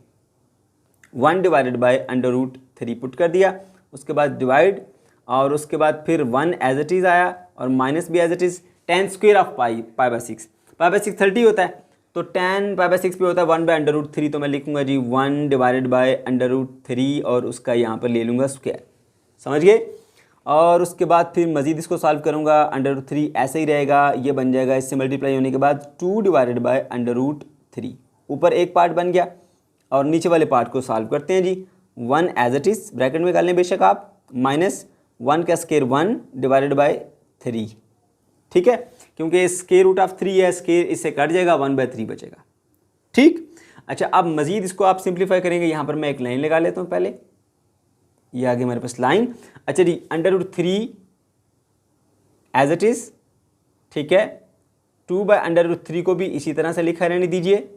1 divided by √3 put कर दिया। उसके बाद डिवाइड और उसके बाद फिर 1 एज इट इज़ आया और माइनस भी as it is, tan square of pi by 6, pi by 6 30 होता है तो tan पाई बाय 6 पे होता है 1 बाय √3। तो मैं लिखूंगा जी 1 डिवाइडेड बाय √3 और उसका यहाँ पर ले लूँगा स्क्वायर, समझ गए। और उसके बाद फिर मज़ीद इसको सॉल्व करूँगा, √3 ऐसे ही रहेगा, ये बन जाएगा इससे मल्टीप्लाई होने के बाद 2 डिवाइडेड बाय √3। ऊपर एक पार्ट बन गया और नीचे वाले पार्ट को सॉल्व करते हैं जी। 1 एज इट इज़ ब्रैकेट में कर लें बेशक आप, माइनस 1 का स्क्वायर 1 डिवाइडेड बाय 3, ठीक है, क्योंकि स्क्वायर रूट ऑफ 3 है, स्क्वायर इससे कट जाएगा, 1/3 बचेगा, ठीक। अच्छा अब मज़ीद इसको आप सिंप्लीफाई करेंगे। यहाँ पर मैं एक लाइन लगा लेता हूँ पहले, ये आगे हमारे पास लाइन। अच्छा जी √3 एज इट इज़, ठीक है, 2 बाय √3 को भी इसी तरह से लिखा रहने दीजिए,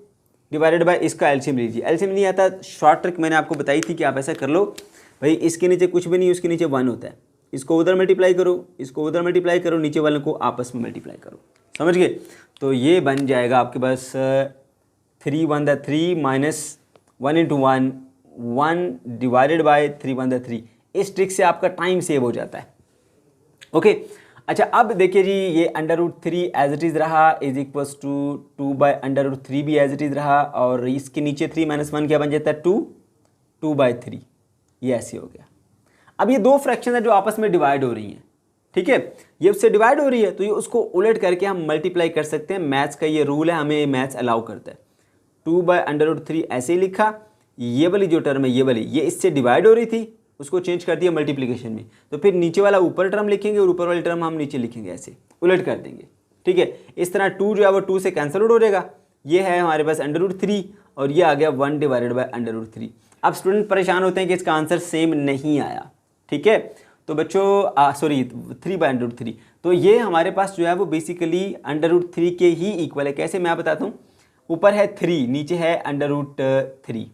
डिवाइडेड बाय इसका एलसीएम लीजिए। एलसीएम नहीं आता, शॉर्ट ट्रिक मैंने आपको बताई थी कि आप ऐसा कर लो भाई, इसके नीचे कुछ भी नहीं, उसके नीचे 1 होता है, इसको उधर मल्टीप्लाई करो, इसको उधर मल्टीप्लाई करो, नीचे वालों को आपस में मल्टीप्लाई करो, समझ गए। तो ये बन जाएगा आपके पास 3 1 the 3 minus 1 into 1, 1 divided by 3 1 the 3। इस ट्रिक से आपका टाइम सेव हो जाता है, ओके। अच्छा अब देखिए जी, ये √3 एज इट इज़ रहा इज इक्वल्स टू 2 बाय √3 भी एज इट इज़ रहा, और इसके नीचे 3 - 1 क्या बन जाता है 2, 2/3, ये ऐसे हो गया। अब ये दो फ्रैक्शन है जो आपस में डिवाइड हो रही हैं, ठीक है, ये उससे डिवाइड हो रही है तो ये उसको उलट करके हम मल्टीप्लाई कर सकते हैं। मैथ्स का ये रूल है, हमें मैथ्स अलाउ करता है। 2 बाय √3 ऐसे ही लिखा, ये वाली जो टर्म है ये वाली, ये इससे डिवाइड हो रही थी, उसको चेंज कर दिया मल्टीप्लिकेशन में, तो फिर नीचे वाला ऊपर टर्म लिखेंगे और ऊपर वाली टर्म हम नीचे लिखेंगे, ऐसे उलट कर देंगे, ठीक है। इस तरह 2 जो है वो 2 से कैंसिल आउट हो जाएगा। ये है हमारे पास √3 और ये आ गया 1 डिवाइडेड बाय √3। अब स्टूडेंट परेशान होते हैं कि इसका आंसर सेम नहीं आया, ठीक है, तो बच्चों सॉरी 3/√3, तो ये हमारे पास जो है वो बेसिकली √3 के ही इक्वल है। कैसे, मैं आप बताता हूँ। ऊपर है 3, नीचे है √3,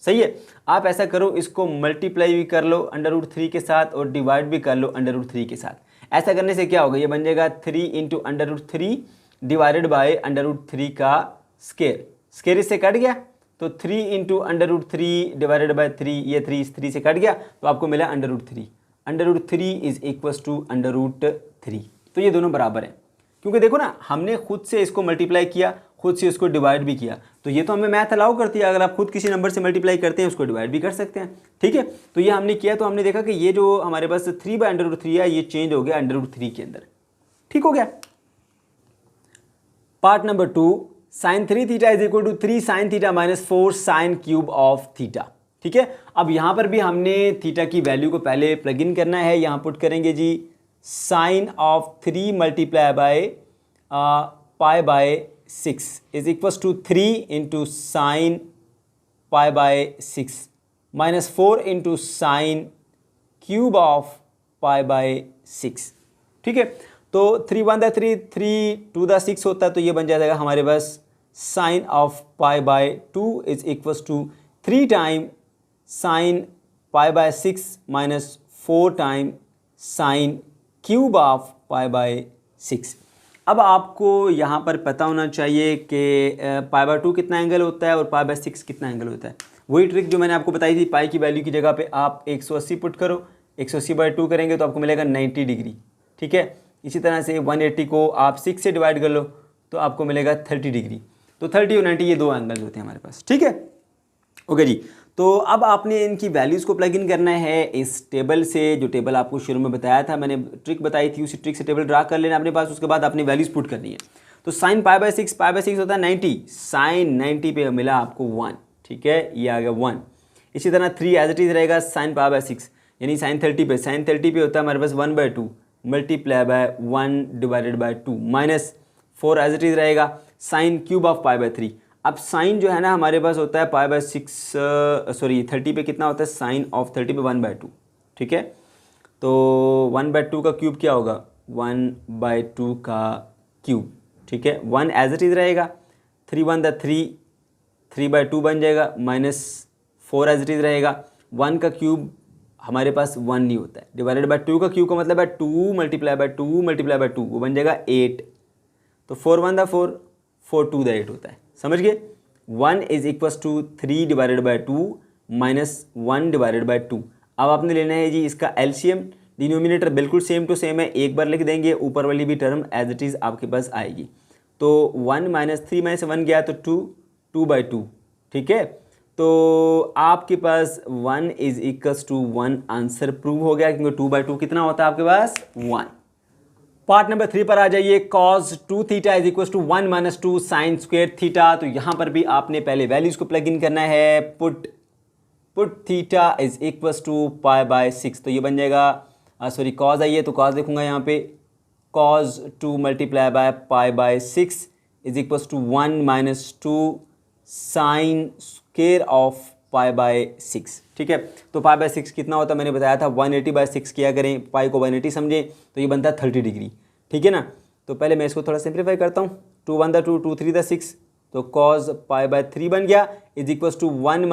सही है। आप ऐसा करो, इसको मल्टीप्लाई भी कर लो √3 के साथ और डिवाइड भी कर लो √3 के साथ। ऐसा करने से क्या होगा, ये बन जाएगा 3 × √3 डिवाइडेड बाय √3 का स्केयर। स्केयर इससे कट गया तो 3 × √3 डिवाइडेड बाय 3, ये 3 से कट गया तो आपको मिला √3। √3 इज इक्वल्स टू √3। तो ये दोनों बराबर हैं, क्योंकि देखो ना, हमने खुद से इसको मल्टीप्लाई किया, खुद से इसको डिवाइड भी किया, तो ये तो हमें मैथ अलाउ करती है। अगर आप खुद किसी नंबर से मल्टीप्लाई करते हैं उसको डिवाइड भी कर सकते हैं, ठीक है। तो ये हमने किया, तो हमने देखा कि ये जो हमारे पास 3/√3 है ये चेंज हो गया √3 के अंदर, ठीक हो गया। Part number 2, sin 3 theta is equal to 3 sin theta minus 4 sin cube of theta, ठीक है। अब यहाँ पर भी हमने थीटा की वैल्यू को पहले प्लग इन करना है। यहाँ पुट करेंगे जी sin of 3 multiply by π/6 is equals to 3 × sin π/6 minus 4 × sin cube of π/6, ठीक है। तो 3 × 1 = 3, 3 × 2 = 6 होता है, तो ये बन जाएगा हमारे पास sin of π/2 is equals to 3 time sin π/6 minus 4 time sin cube of π/6। अब आपको यहाँ पर पता होना चाहिए कि π/2 कितना एंगल होता है और π/6 कितना एंगल होता है। वही ट्रिक जो मैंने आपको बताई थी, पाई की वैल्यू की जगह पे आप 180 पुट करो, 180/2 करेंगे तो आपको मिलेगा 90 डिग्री, ठीक है। इसी तरह से 180 को आप 6 से डिवाइड कर लो तो आपको मिलेगा 30 डिग्री। तो 30 और 90 ये दो एंगल्स होते हैं हमारे पास, ठीक है। ओके जी, तो अब आपने इनकी वैल्यूज़ को प्लग इन करना है इस टेबल से, जो टेबल आपको शुरू में बताया था, मैंने ट्रिक बताई थी, उसी ट्रिक से टेबल ड्रा कर लेना अपने पास। उसके बाद अपनी वैल्यूज़ पुट करनी है। तो sin π/6 होता है 90, sin 90 पे मिला आपको 1, ठीक है, ये आ गया 1। इसी तरह 3 एज इट इज़ रहेगा sin π/6, यानी sin 30 पे होता है हमारे पास 1/2 multiply by 1 divided by 2 minus 4 as it is रहेगा sin क्यूब ऑफ π/3। अब साइन जो है ना हमारे पास होता है π/6 सॉरी 30 पे कितना होता है, साइन ऑफ 30 पे 1/2, ठीक है। तो 1/2 का क्यूब क्या होगा, 1/2 का क्यूब, ठीक है। 1 एज इट इज़ रहेगा, 3 × 1 = 3, 3/2 बन जाएगा, माइनस 4 एज इट इज़ रहेगा। 1 का क्यूब हमारे पास 1 नहीं होता है, डिवाइडेड बाय 2 का क्यूब का मतलब है 2 मल्टीप्लाई बाय 2 वो बन जाएगा 8। तो 4 × 1 = 4, 4 × 2 = 8 होता है, समझ गए। 1 is equals to 3 divided by 2 माइनस 1 डिवाइडेड बाय 2। अब आपने लेना है जी इसका एलसीएम। डिनोमिनेटर बिल्कुल सेम टू सेम है, एक बार लिख देंगे, ऊपर वाली भी टर्म एज इट इज़ आपके पास आएगी। तो 1 - 3 में से 1 गया तो 2/2, ठीक है। तो आपके पास 1 is equals to 1 answer prove हो गया, क्योंकि 2/2 कितना होता है आपके पास 1। पार्ट नंबर 3 पर आ जाइए। cos 2 theta is equal to 1 - 2 sin square theta. तो यहाँ पर भी आपने पहले वैल्यूज को प्लग इन करना है। Put theta is equal to π/6, तो ये बन जाएगा सॉरी cos आइए तो cos लिखूंगा यहाँ पे, cos 2 multiply by π/6 is equal to 1 - 2 sin square of π/6, ठीक है। तो π/6 कितना होता है मैंने बताया था, 180/6 किया करें, पाई को 180 समझें तो ये बनता है 30 डिग्री, ठीक है ना। तो पहले मैं इसको थोड़ा सिंप्लीफाई करता हूँ। 2 × 1 = 2, 2 × 3 = 6, तो cos π/3 बन गया is equal to 1 -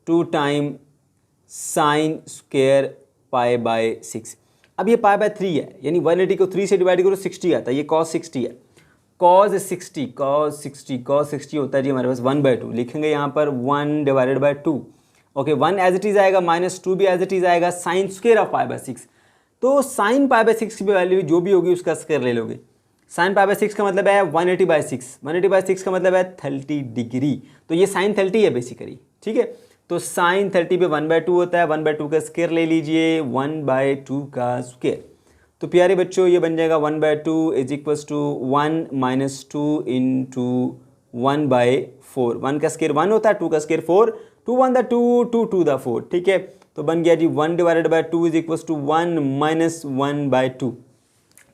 2 time sine square π/6। अब ये π/3 है, यानी 180 को 3 से डिवाइड करो 60 आता है, ये cos 60 है। cos 60 होता है जी हमारे पास 1/2, लिखेंगे यहाँ पर 1 divided by 2। Okay, 1 as it is आएगा, -2 भी एज इट इज़ आएगा, साइन स्क्वायर ऑफ π/6। तो साइन π/6 की वैल्यू जो भी होगी उसका स्क्वायर ले लोगे। साइन π/6 का मतलब है 180/6, 180/6 का मतलब है 30 डिग्री, तो ये साइन 30 है बेसिकली, ठीक है। तो साइन 30 पे 1/2 होता है, 1/2 का स्क्वायर ले लीजिए, 1/2 का स्क्वायर। तो प्यारे बच्चों ये बन जाएगा 1/2 इज इक्वल्स टू 1 - 2 इंटू 1/4। 1 का स्क्वायर 1 होता है, 2 का स्क्वायर 4, 2 × 1 = 2, 2 × 2 = 4, ठीक है। तो बन गया जी 1 divided by 2 is equals to 1 - 1/2।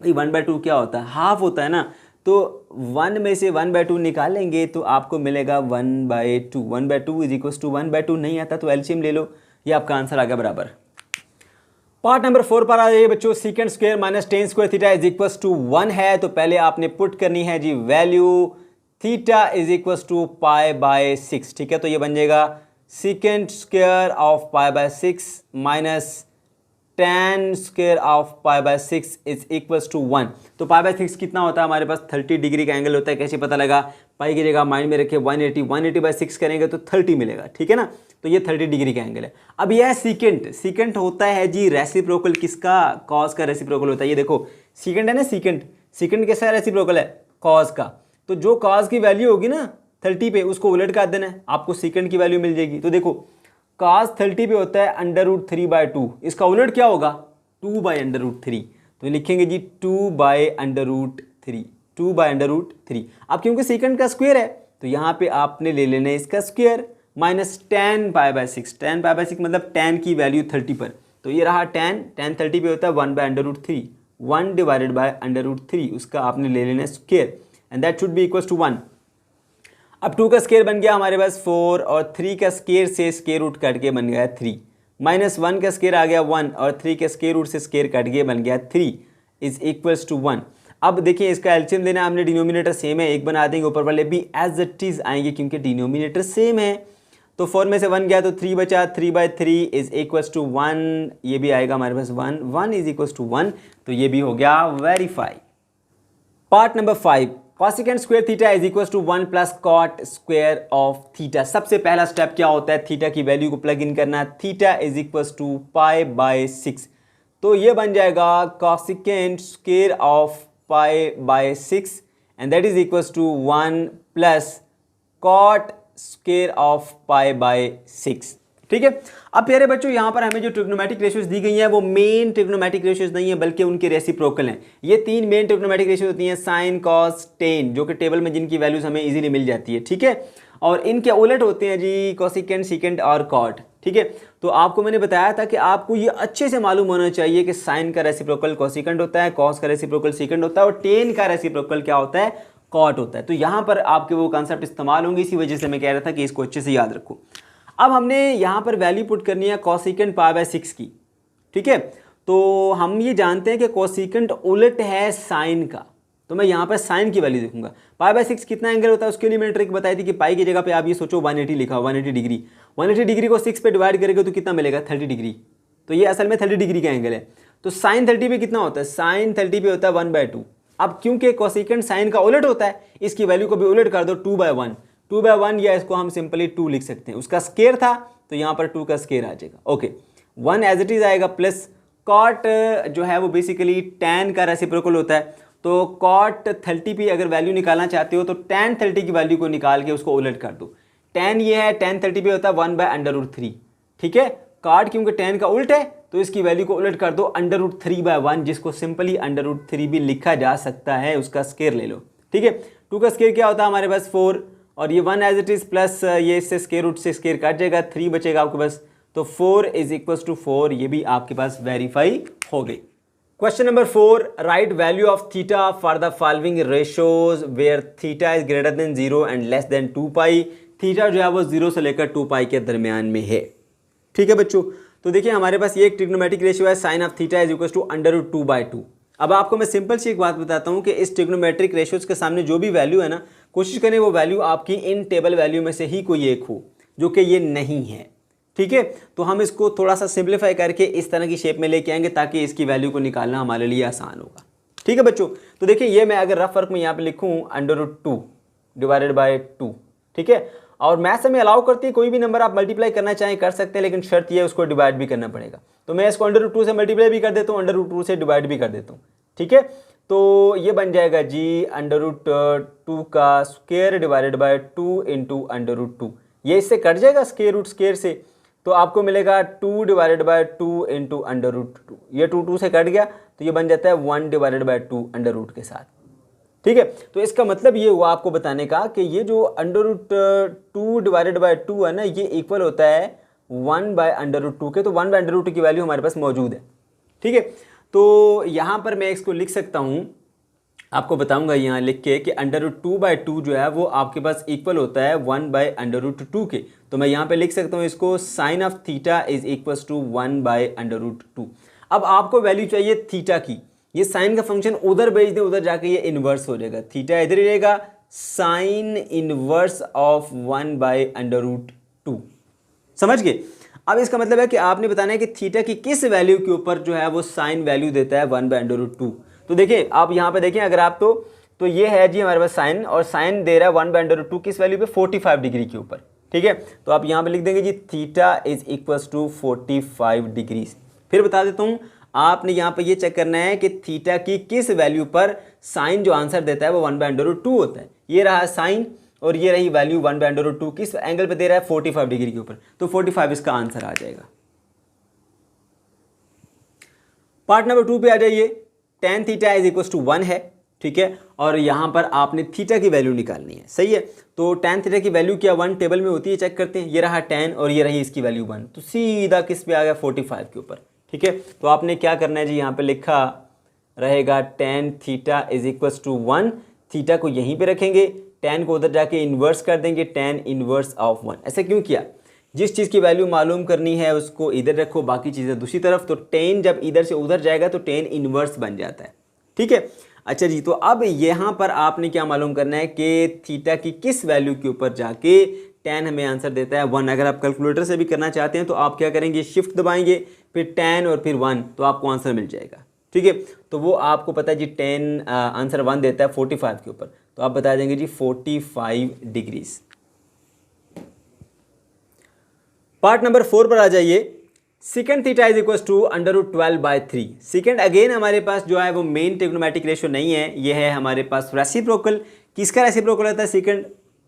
भाई 1/2 क्या होता है, हाफ होता है ना, तो 1 में से 1/2 निकालेंगे तो आपको मिलेगा 1/2। 1/2 इज इक्वल्स टू 1/2 नहीं आता तो एलसीएम ले लो, ये आपका आंसर आ गया बराबर। पार्ट नंबर 4 पर आ जाइए बच्चों। Secant square minus tan square theta is equal to 1 है, तो पहले आपने पुट करनी है जी value theta is equal to pi by 6। ठीक है, तो ये बन जाएगा secant square of pi by 6 minus tan square of pi by 6 is equal to 1। तो पाई बाय 6 कितना होता है हमारे पास 30 डिग्री का एंगल होता है। कैसे पता लगा? पाई की जगह माइंड में रखे 180 बाय 6 करेंगे तो 30 मिलेगा। ठीक है ना, तो ये 30 डिग्री का एंगल है। अब यह सीकेंट होता है जी रेसिप्रोकल किसका? कॉस का रेसिप्रोकल होता है। ये देखो सीकेंट है ना, सीकेंट कैसा रेसिप्रोकल है? कॉस का। तो जो कॉस की वैल्यू होगी ना 30 पे, उसको उलट कर देना है, आपको सीकेंट की वैल्यू मिल जाएगी। तो देखो cos 30 पे होता है √3/2, इसका उलट क्या होगा? 2/√3। तो लिखेंगे जी 2/√3, 2/√3। अब क्योंकि सीकेंट का स्क्वायर है तो यहाँ पे आपने ले लेना है इसका स्क्वायर माइनस tan π/6। tan π/6 मतलब tan की वैल्यू 30 पर, तो ये रहा tan 30 पे होता है 1/√3, 1/√3, उसका आपने ले लेना है square and that should be equal to 1। अब 2 का स्क्वायर बन गया हमारे पास 4 और 3 का स्क्वायर से स्क्वायर रूट कट के बन गया 3, माइनस 1 का स्क्वायर आ गया 1 और 3 के स्क्वायर रूट से स्क्वायर कट के बन गया 3 इज इक्वल्स टू 1। अब देखिए इसका एलसीएम लेना, हमने डिनोमिनेटर सेम है, एक बना देंगे, ऊपर वाले भी एज इट इज आएंगे क्योंकि डिनोमिनेटर सेम है। तो 4 में से 1 गया तो 3 बचा, 3/3 इज इक्वल्स टू 1, ये भी आएगा हमारे पास 1 इज इक्वल्स टू 1, तो ये भी हो गया verify. Part number 5, cosecant square theta is equal to 1 plus cot square of theta. सबसे पहला स्टेप क्या होता है? थीटा की वैल्यू को प्लग इन करना। Theta is equal to pi by 6, तो ये बन जाएगा cosecant square of pi by 6 and that is equal to 1 plus cot square of pi by 6। ठीक है, अब प्यारे बच्चों यहाँ पर हमें जो ट्रिग्नोमेट्रिक रेशियोज दी गई हैं वो मेन ट्रिग्नोमेट्रिक रेशियोज नहीं है बल्कि उनके रेसिप्रोकल हैं। ये 3 मेन ट्रिग्नोमेट्रिक रेशियोज होती हैं, साइन कॉस टेन, जो कि टेबल में जिनकी वैल्यूज हमें इजीली मिल जाती है। ठीक है, और इनके उलट होते हैं जी कॉसिकेंट, सीकेंट और कॉट। ठीक है, तो आपको मैंने बताया था कि आपको ये अच्छे से मालूम होना चाहिए कि साइन का रेसिप्रोकल कॉसिकेंट होता है, कॉस का रेसिप्रोकल सीकेंट होता है और टेन का रेसिप्रोकल क्या होता है? कॉट होता है। तो यहाँ पर आपके वो कॉन्सेप्ट इस्तेमाल होंगे, इसी वजह से मैं कह रहा था कि इसको अच्छे से याद रखो। अब हमने यहाँ पर वैल्यू पुट करनी है कॉसिकेंट पाई बाय 6 की। ठीक है, तो हम ये जानते हैं कि कॉसिकेंट उलट है साइन का, तो मैं यहाँ पर साइन की वैल्यू देखूंगा। पाई बाय 6 कितना एंगल होता है उसके लिए मैंने ट्रिक बताई थी कि पाई की जगह पे आप ये सोचो 180 लिखा, 180 डिग्री। 180 डिग्री को 6 पे डिवाइड करेंगे तो कितना मिलेगा? 30 डिग्री। तो ये असल में 30 डिग्री का एंगल है। तो साइन 30 पे कितना होता है? साइन 30 पे होता है 1/2। अब क्योंकि कॉसिकेंट साइन का उलट होता है, इसकी वैल्यू को भी उलट कर दो 2/1, 2/1 या इसको हम सिंपली 2 लिख सकते हैं। उसका स्क्वायर था तो यहाँ पर 2 का स्क्वायर आ जाएगा। ओके, 1 एज इट इज आएगा प्लस कॉट जो है वो बेसिकली tan का रेसिप्रोकल होता है। तो कॉट 30 पे अगर वैल्यू निकालना चाहते हो तो tan 30 की वैल्यू को निकाल के उसको उलट कर दो। tan ये है, tan 30 पे होता है 1/√3। ठीक है, कॉट क्योंकि tan का उल्ट है तो इसकी वैल्यू को उलट कर दो √3/1, जिसको सिंपली √3 भी लिखा जा सकता है, उसका स्क्वायर ले लो। ठीक है, 2 का स्क्वायर क्या होता है हमारे पास 4 और ये 1 एज इट इज प्लस ये इससे स्क्वायर रूट से स्क्वायर काट जाएगा, 3 बचेगा आपके पास। तो 4 इज इक्वल टू 4, ये भी आपके पास वेरीफाई हो गई। Question number 4, right value of theta for the following ratios where theta is greater than 0 and less than 2 pi. Theta जो है वो 0 से लेकर 2 पाई के दरमियान में है। ठीक है बच्चों, तो देखिए हमारे पास ये एक ट्रिग्नोमेट्रिक रेशियो है, sine of theta is equal to √2/2। अब आपको मैं सिंपल सी एक बात बताता हूँ कि इस ट्रिग्नोमेट्रिक रेशियोज के सामने जो भी वैल्यू है ना, कोशिश करें वो वैल्यू आपकी इन टेबल वैल्यू में से ही कोई एक हो, जो कि ये नहीं है। ठीक है, तो हम इसको थोड़ा सा सिंप्लीफाई करके इस तरह की शेप में लेके आएंगे ताकि इसकी वैल्यू को निकालना हमारे लिए आसान होगा। ठीक है बच्चों, तो देखिए ये मैं अगर रफ वर्क में यहाँ पे लिखूँ √2 / 2। ठीक है, और मैथ्स में अलाउ करती है कोई भी नंबर आप मल्टीप्लाई करना चाहें कर सकते हैं, लेकिन शर्त ये है उसको डिवाइड भी करना पड़ेगा। तो मैं इसको √2 से मल्टीप्लाई भी कर देता हूँ, √2 से डिवाइड भी कर देता हूँ। ठीक है, तो ये बन जाएगा जी √2 का स्क्वायर डिवाइडेड बाय 2 इंटू √2। ये इससे कट जाएगा स्क्वायर रूट स्क्वायर से, तो आपको मिलेगा 2 डिवाइडेड बाय 2 इंटू √2। ये 2 से कट गया तो ये बन जाता है 1 डिवाइडेड बाय 2 √ के साथ। ठीक है, तो इसका मतलब ये हुआ आपको बताने का कि ये जो √2 डिवाइडेड बाय 2 है ना, ये इक्वल होता है 1/√2 के। तो 1/√2 की वैल्यू हमारे पास मौजूद है। ठीक है, तो यहाँ पर मैं इसको लिख सकता हूँ, आपको बताऊंगा यहाँ लिख के कि √2/2 जो है वो आपके पास इक्वल होता है 1/√2 के। तो मैं यहाँ पे लिख सकता हूँ इसको, sine of theta is equal to 1/√2। अब आपको वैल्यू चाहिए थीटा की, ये साइन का फंक्शन उधर भेज दें, उधर जाके ये इन्वर्स हो जाएगा, थीटा इधर ही रहेगा, साइन इनवर्स ऑफ 1/√2। समझ गए? अब इसका मतलब है कि आपने बताना है कि थीटा की किस वैल्यू के ऊपर जो है वो साइन वैल्यू देता है 1/√2। तो देखिए आप यहाँ पे देखें, अगर आप तो ये है जी हमारे पास साइन, और साइन दे रहा है 1/√2 किस वैल्यू पे, 45 डिग्री के ऊपर। ठीक है, तो आप यहाँ पे लिख देंगे जी theta is equals to 45 degree. फिर बता देता हूँ, आपने यहाँ पे ये चेक करना है कि थीटा की किस वैल्यू पर साइन जो आंसर देता है वो 1/√2 होता है। ये रहा साइन और ये रही वैल्यू 1/√2, किस एंगल पे दे रहा है, 45 डिग्री के ऊपर, तो 45 इसका आंसर आ जाएगा। पार्ट नंबर 2 पे आ जाइए। tan theta is equal to 1 है, ठीक है, और यहाँ पर आपने थीटा की वैल्यू निकालनी है, सही है। तो tan थीटा की वैल्यू क्या 1 टेबल में होती है, चेक करते हैं। ये रहा tan और ये रही इसकी वैल्यू 1, तो सीधा किस पे आ गया, 45 के ऊपर। ठीक है, तो आपने क्या करना है जी, यहाँ पे लिखा रहेगा tan theta is equal to 1, theta को यहीं पे रखेंगे, tan को उधर जाके इन्वर्स कर देंगे, tan इन्वर्स ऑफ 1। ऐसा क्यों किया, जिस चीज़ की वैल्यू मालूम करनी है उसको इधर रखो, बाकी चीज़ें दूसरी तरफ, तो tan जब इधर से उधर जाएगा तो tan इन्वर्स बन जाता है। ठीक है, अच्छा जी, तो अब यहाँ पर आपने क्या मालूम करना है कि थीटा की किस वैल्यू के ऊपर जाके tan हमें आंसर देता है 1। अगर आप कैलकुलेटर से भी करना चाहते हैं तो आप क्या करेंगे, शिफ्ट दबाएंगे, फिर tan और फिर 1, तो आपको आंसर मिल जाएगा। ठीक है, तो वो आपको पता है जी tan आंसर 1 देता है 45 के ऊपर, तो आप बता देंगे जी 45 डिग्रीज। पार्ट नंबर 4 पर आ जाइए। Secant theta is equal to √12/3। Secant again हमारे पास जो है वो मेन ट्रिग्नोमेट्रिक रेशियो नहीं है, ये है हमारे पास रेसिप्रोकल। किसका रेसिप्रोकल होता है सेकेंड,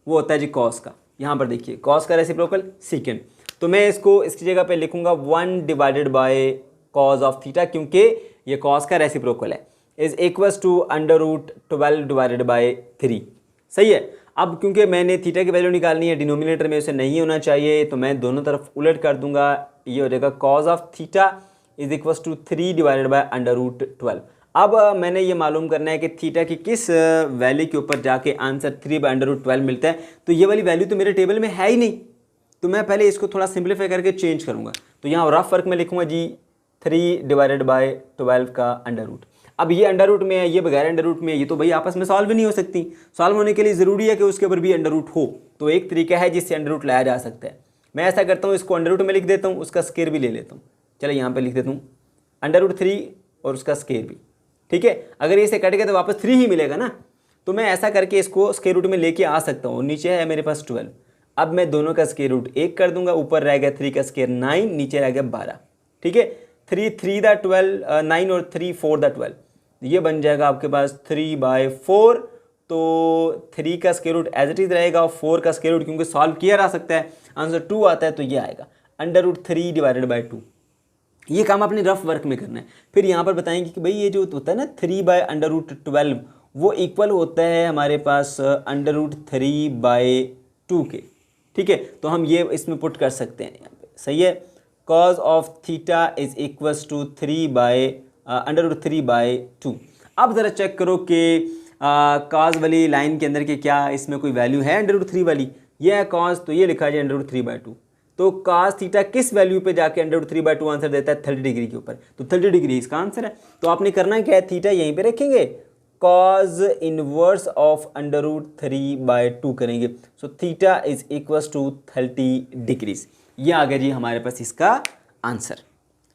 वो होता है जी कॉस का। यहाँ पर देखिए कॉस का रेसिप्रोकल सेकेंड, तो मैं इसको इसकी जगह पे लिखूंगा 1/cos ऑफ थीटा, क्योंकि ये कॉस का रेसिप्रोकल है, इज इक्वल टू √12/3। सही है। अब क्योंकि मैंने थीटा की वैल्यू निकालनी है, डिनोमिनेटर में उसे नहीं होना चाहिए, तो मैं दोनों तरफ उलट कर दूंगा, ये हो जाएगा cos of theta is equal to 3/√12। अब मैंने ये मालूम करना है कि थीटा की किस वैल्यू के ऊपर जाके आंसर 3/√12 मिलता है। तो ये वाली वैल्यू तो मेरे टेबल में है ही नहीं, तो मैं पहले इसको थोड़ा सिंप्लीफाई करके चेंज करूँगा। तो यहाँ रफ वर्क में लिखूँगा जी 3/12 का अंडर रूट। अब ये अंडर रूट में है, ये बगैर अंडर रूट में है, ये तो भाई आपस में सॉल्व नहीं हो सकती। सॉल्व होने के लिए ज़रूरी है कि उसके ऊपर भी अंडर रूट हो, तो एक तरीका है जिससे अंडर रूट लाया जा सकता है। मैं ऐसा करता हूँ, इसको अंडर रूट में लिख देता हूँ, उसका स्केयर भी ले लेता हूँ। चलो यहाँ पे लिख देता हूँ √3 और उसका स्केयर भी। ठीक है, अगर इसे कट गया तो वापस 3 ही मिलेगा ना, तो मैं ऐसा करके इसको स्केयर रूट में लेके आ सकता हूँ। नीचे है मेरे पास 12, अब मैं दोनों का स्केयर रूट 1 कर दूंगा, ऊपर रह गया 3 का स्केयर 9, नीचे रह गया 12। ठीक है, 3 9 और 3 4 ये बन जाएगा आपके पास 3/4। तो 3 का square root as it is रहेगा और 4 का स्केयर रूट क्योंकि सॉल्व किया जा सकता है, आंसर 2 आता है, तो ये आएगा √3/2। ये काम अपने रफ वर्क में करना है। फिर यहाँ पर बताएंगे कि भाई ये जो होता है ना 3/√12 वो इक्वल होता है हमारे पास √3/2 के। ठीक है, तो हम ये इसमें पुट कर सकते हैं यहाँ पे, सही है। cos of theta is equals to √3/2। अब ज़रा चेक करो कि cos वाली लाइन के अंदर के क्या इसमें कोई वैल्यू है √3 वाली, ये है cos, तो ये लिखा जाए √3/2। तो cos थीटा किस वैल्यू पे जाके √3/2 आंसर देता है, 30 डिग्री के ऊपर, तो 30 डिग्री इसका आंसर है। तो आपने करना क्या है, थीटा यहीं पे रखेंगे, cos इनवर्स ऑफ √3/2 करेंगे, so theta is equals to 30 degrees. ये आ गया जी हमारे पास इसका आंसर।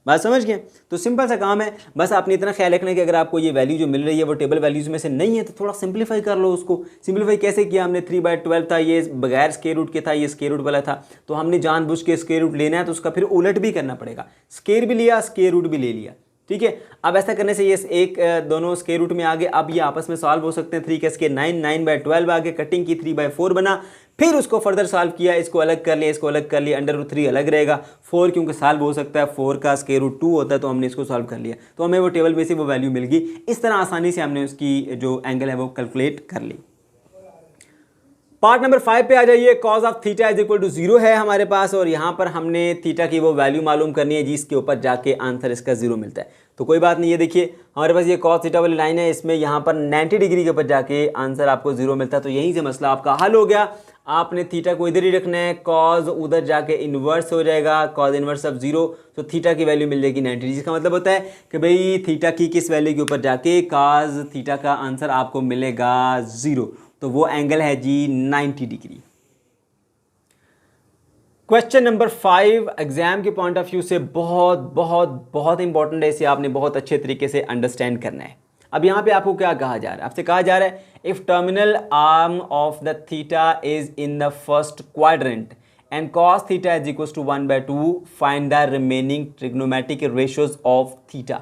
बात समझ गए? तो सिंपल सा काम है, बस आपने इतना ख्याल रखना है कि अगर आपको ये वैल्यू जो मिल रही है वो टेबल वैल्यूज में से नहीं है तो थोड़ा सिंप्लीफाई कर लो उसको। सिंप्लीफाई कैसे किया हमने, 3/12 था, ये बगैर स्केयर रूट के था, ये स्केयर रूट वाला था, तो हमने जानबूझ के स्केयर रूट लेना है तो उसका फिर उलट भी करना पड़ेगा, स्केयर भी लिया, स्केयर रूट भी ले लिया। ठीक है, अब ऐसा करने से ये एक दोनों स्केयर रूट में आ गए, अब ये आपस में सॉल्व हो सकते हैं। 3 का स्केयर 9, 9/12 आ गए, कटिंग की 3/4 बना, फिर उसको फर्दर सॉल्व किया, इसको अलग कर लिया, इसको अलग कर लिया, √3 अलग रहेगा, 4 क्योंकि सॉल्व हो सकता है, 4 का स्केयर रूट 2 होता है, तो हमने इसको सॉल्व कर लिया, तो हमें वो टेबल में से वो वैल्यू मिल गई। इस तरह आसानी से हमने उसकी जो एंगल है वो कैलकुलेट कर ली। पार्ट नंबर 5 पे आ जाइए। cos of theta is equal to 0 है हमारे पास, और यहाँ पर हमने थीटा की वो वैल्यू मालूम करनी है जिसके ऊपर जाके आंसर इसका 0 मिलता है। तो कोई बात नहीं, ये देखिए हमारे पास ये cos थीटा वाली लाइन है, इसमें यहाँ पर 90 डिग्री के ऊपर जाके आंसर आपको 0 मिलता है, तो यहीं से मसला आपका हल हो गया। आपने थीटा को इधर ही रखना है, कॉज उधर जाके इन्वर्स हो जाएगा, कॉज इन्वर्स ऑफ 0, तो थीटा की वैल्यू मिल जाएगी 90, जिसका मतलब होता है कि भाई थीटा की किस वैल्यू के ऊपर जाके कॉज थीटा का आंसर आपको मिलेगा 0, तो वो एंगल है जी 90 डिग्री। क्वेश्चन नंबर 5 एग्जाम के पॉइंट ऑफ व्यू से बहुत बहुत बहुत इंपॉर्टेंट है, इसे आपने बहुत अच्छे तरीके से अंडरस्टैंड करना है। अब यहाँ पे आपको क्या कहा जा रहा है, आपसे कहा जा रहा है if terminal arm of the theta is in the first quadrant and cos theta is equal to 1/2 find the remaining trigonometric ratios of theta.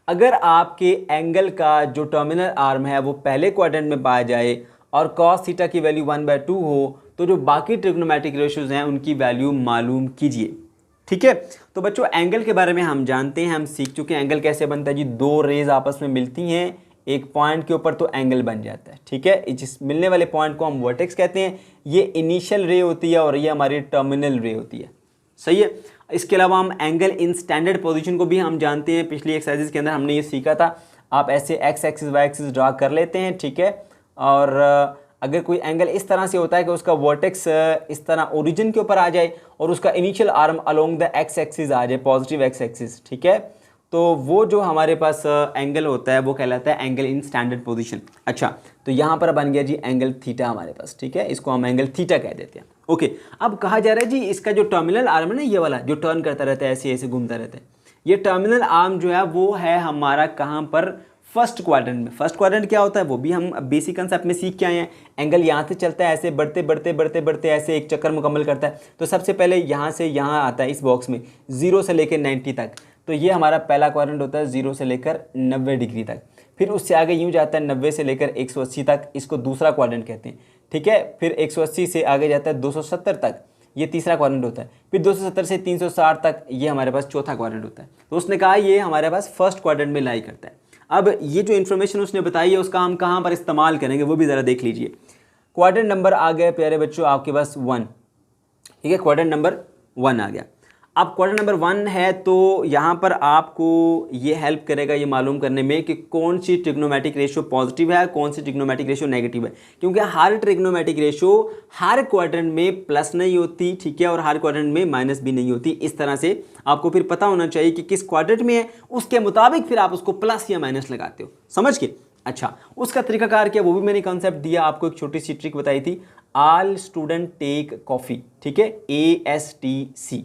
अगर आपके एंगल का जो टर्मिनल आर्म है वो पहले क्वाड्रेंट में पाया जाए और कॉस थीटा की वैल्यू 1/2 हो, तो जो बाकी ट्रिग्नोमेट्रिक रेशियोज हैं उनकी वैल्यू मालूम कीजिए। ठीक है, तो बच्चों एंगल के बारे में हम जानते हैं, हम सीख चुके हैं एंगल कैसे बनता है जी। दो रेज आपस में मिलती हैं एक पॉइंट के ऊपर तो एंगल बन जाता है। ठीक है, जिस मिलने वाले पॉइंट को हम वर्टेक्स कहते हैं, ये इनिशियल रे होती है और ये हमारी टर्मिनल रे होती है। सही है, इसके अलावा हम एंगल इन स्टैंडर्ड पोजीशन को भी हम जानते हैं, पिछली एक्सरसाइजेज के अंदर हमने ये सीखा था। आप ऐसे x axis y axis draw कर लेते हैं, ठीक है, और अगर कोई एंगल इस तरह से होता है कि उसका वर्टेक्स इस तरह ओरिजिन के ऊपर आ जाए और उसका initial arm along the X axis आ जाए, पॉजिटिव एक्स एक्सिस, ठीक है, तो वो जो हमारे पास एंगल होता है वो कहलाता है एंगल इन स्टैंडर्ड पोजीशन। अच्छा, तो यहाँ पर बन गया जी एंगल थीटा हमारे पास, ठीक है, इसको हम एंगल थीटा कह देते हैं। ओके, अब कहा जा रहा है जी इसका जो टर्मिनल आर्म है ना, ये वाला जो टर्न करता रहता है, ऐसे ऐसे घूमता रहता है, ये टर्मिनल आर्म जो है वो है हमारा कहाँ पर, फर्स्ट क्वाड्रेंट में। फर्स्ट क्वाड्रेंट क्या होता है वो भी हम बेसिक कंसेप्ट में सीख के आए हैं। एंगल यहाँ से चलता है, ऐसे बढ़ते बढ़ते बढ़ते बढ़ते ऐसे एक चक्कर मुकम्मल करता है। तो सबसे पहले यहाँ से यहाँ आता है इस बॉक्स में 0 से लेकर 90 तक, तो ये हमारा पहला क्वाड्रेंट होता है 0 से लेकर 90 डिग्री तक। फिर उससे आगे यूँ जाता है 90 से लेकर 180 तक, इसको दूसरा क्वाड्रेंट कहते हैं। ठीक है, फिर 180 से आगे जाता है 270 तक, ये तीसरा क्वाड्रेंट होता है। फिर 270 से 360 तक ये हमारे पास चौथा क्वाड्रेंट होता है। तो उसने कहा ये हमारे पास फर्स्ट क्वाड्रेंट में लाई करता है। अब ये जो इन्फॉर्मेशन उसने बताई है उसका हम कहाँ पर इस्तेमाल करेंगे वो भी ज़रा देख लीजिए। क्वाड्रेंट नंबर आ गया प्यारे बच्चों आपके पास 1, ठीक है, क्वाड्रेंट नंबर 1 आ गया। अब क्वाड्रेंट नंबर 1 है तो यहाँ पर आपको ये हेल्प करेगा ये मालूम करने में कि कौन सी ट्रिग्नोमेट्रिक रेशियो पॉजिटिव है, कौन सी ट्रिग्नोमेट्रिक रेशियो नेगेटिव है, क्योंकि हर ट्रिग्नोमेट्रिक रेशियो हर क्वाड्रेंट में प्लस नहीं होती, ठीक है, और हर क्वाड्रेंट में माइनस भी नहीं होती। इस तरह से आपको फिर पता होना चाहिए कि किस क्वाड्रेंट में है, उसके मुताबिक फिर आप उसको प्लस या माइनस लगाते हो, समझ के। अच्छा, उसका तरीकाकार क्या वो भी मैंने कॉन्सेप्ट दिया आपको, एक छोटी सी ट्रिक बताई थी, ऑल स्टूडेंट टेक कॉफ़ी, ठीक है, ASTC,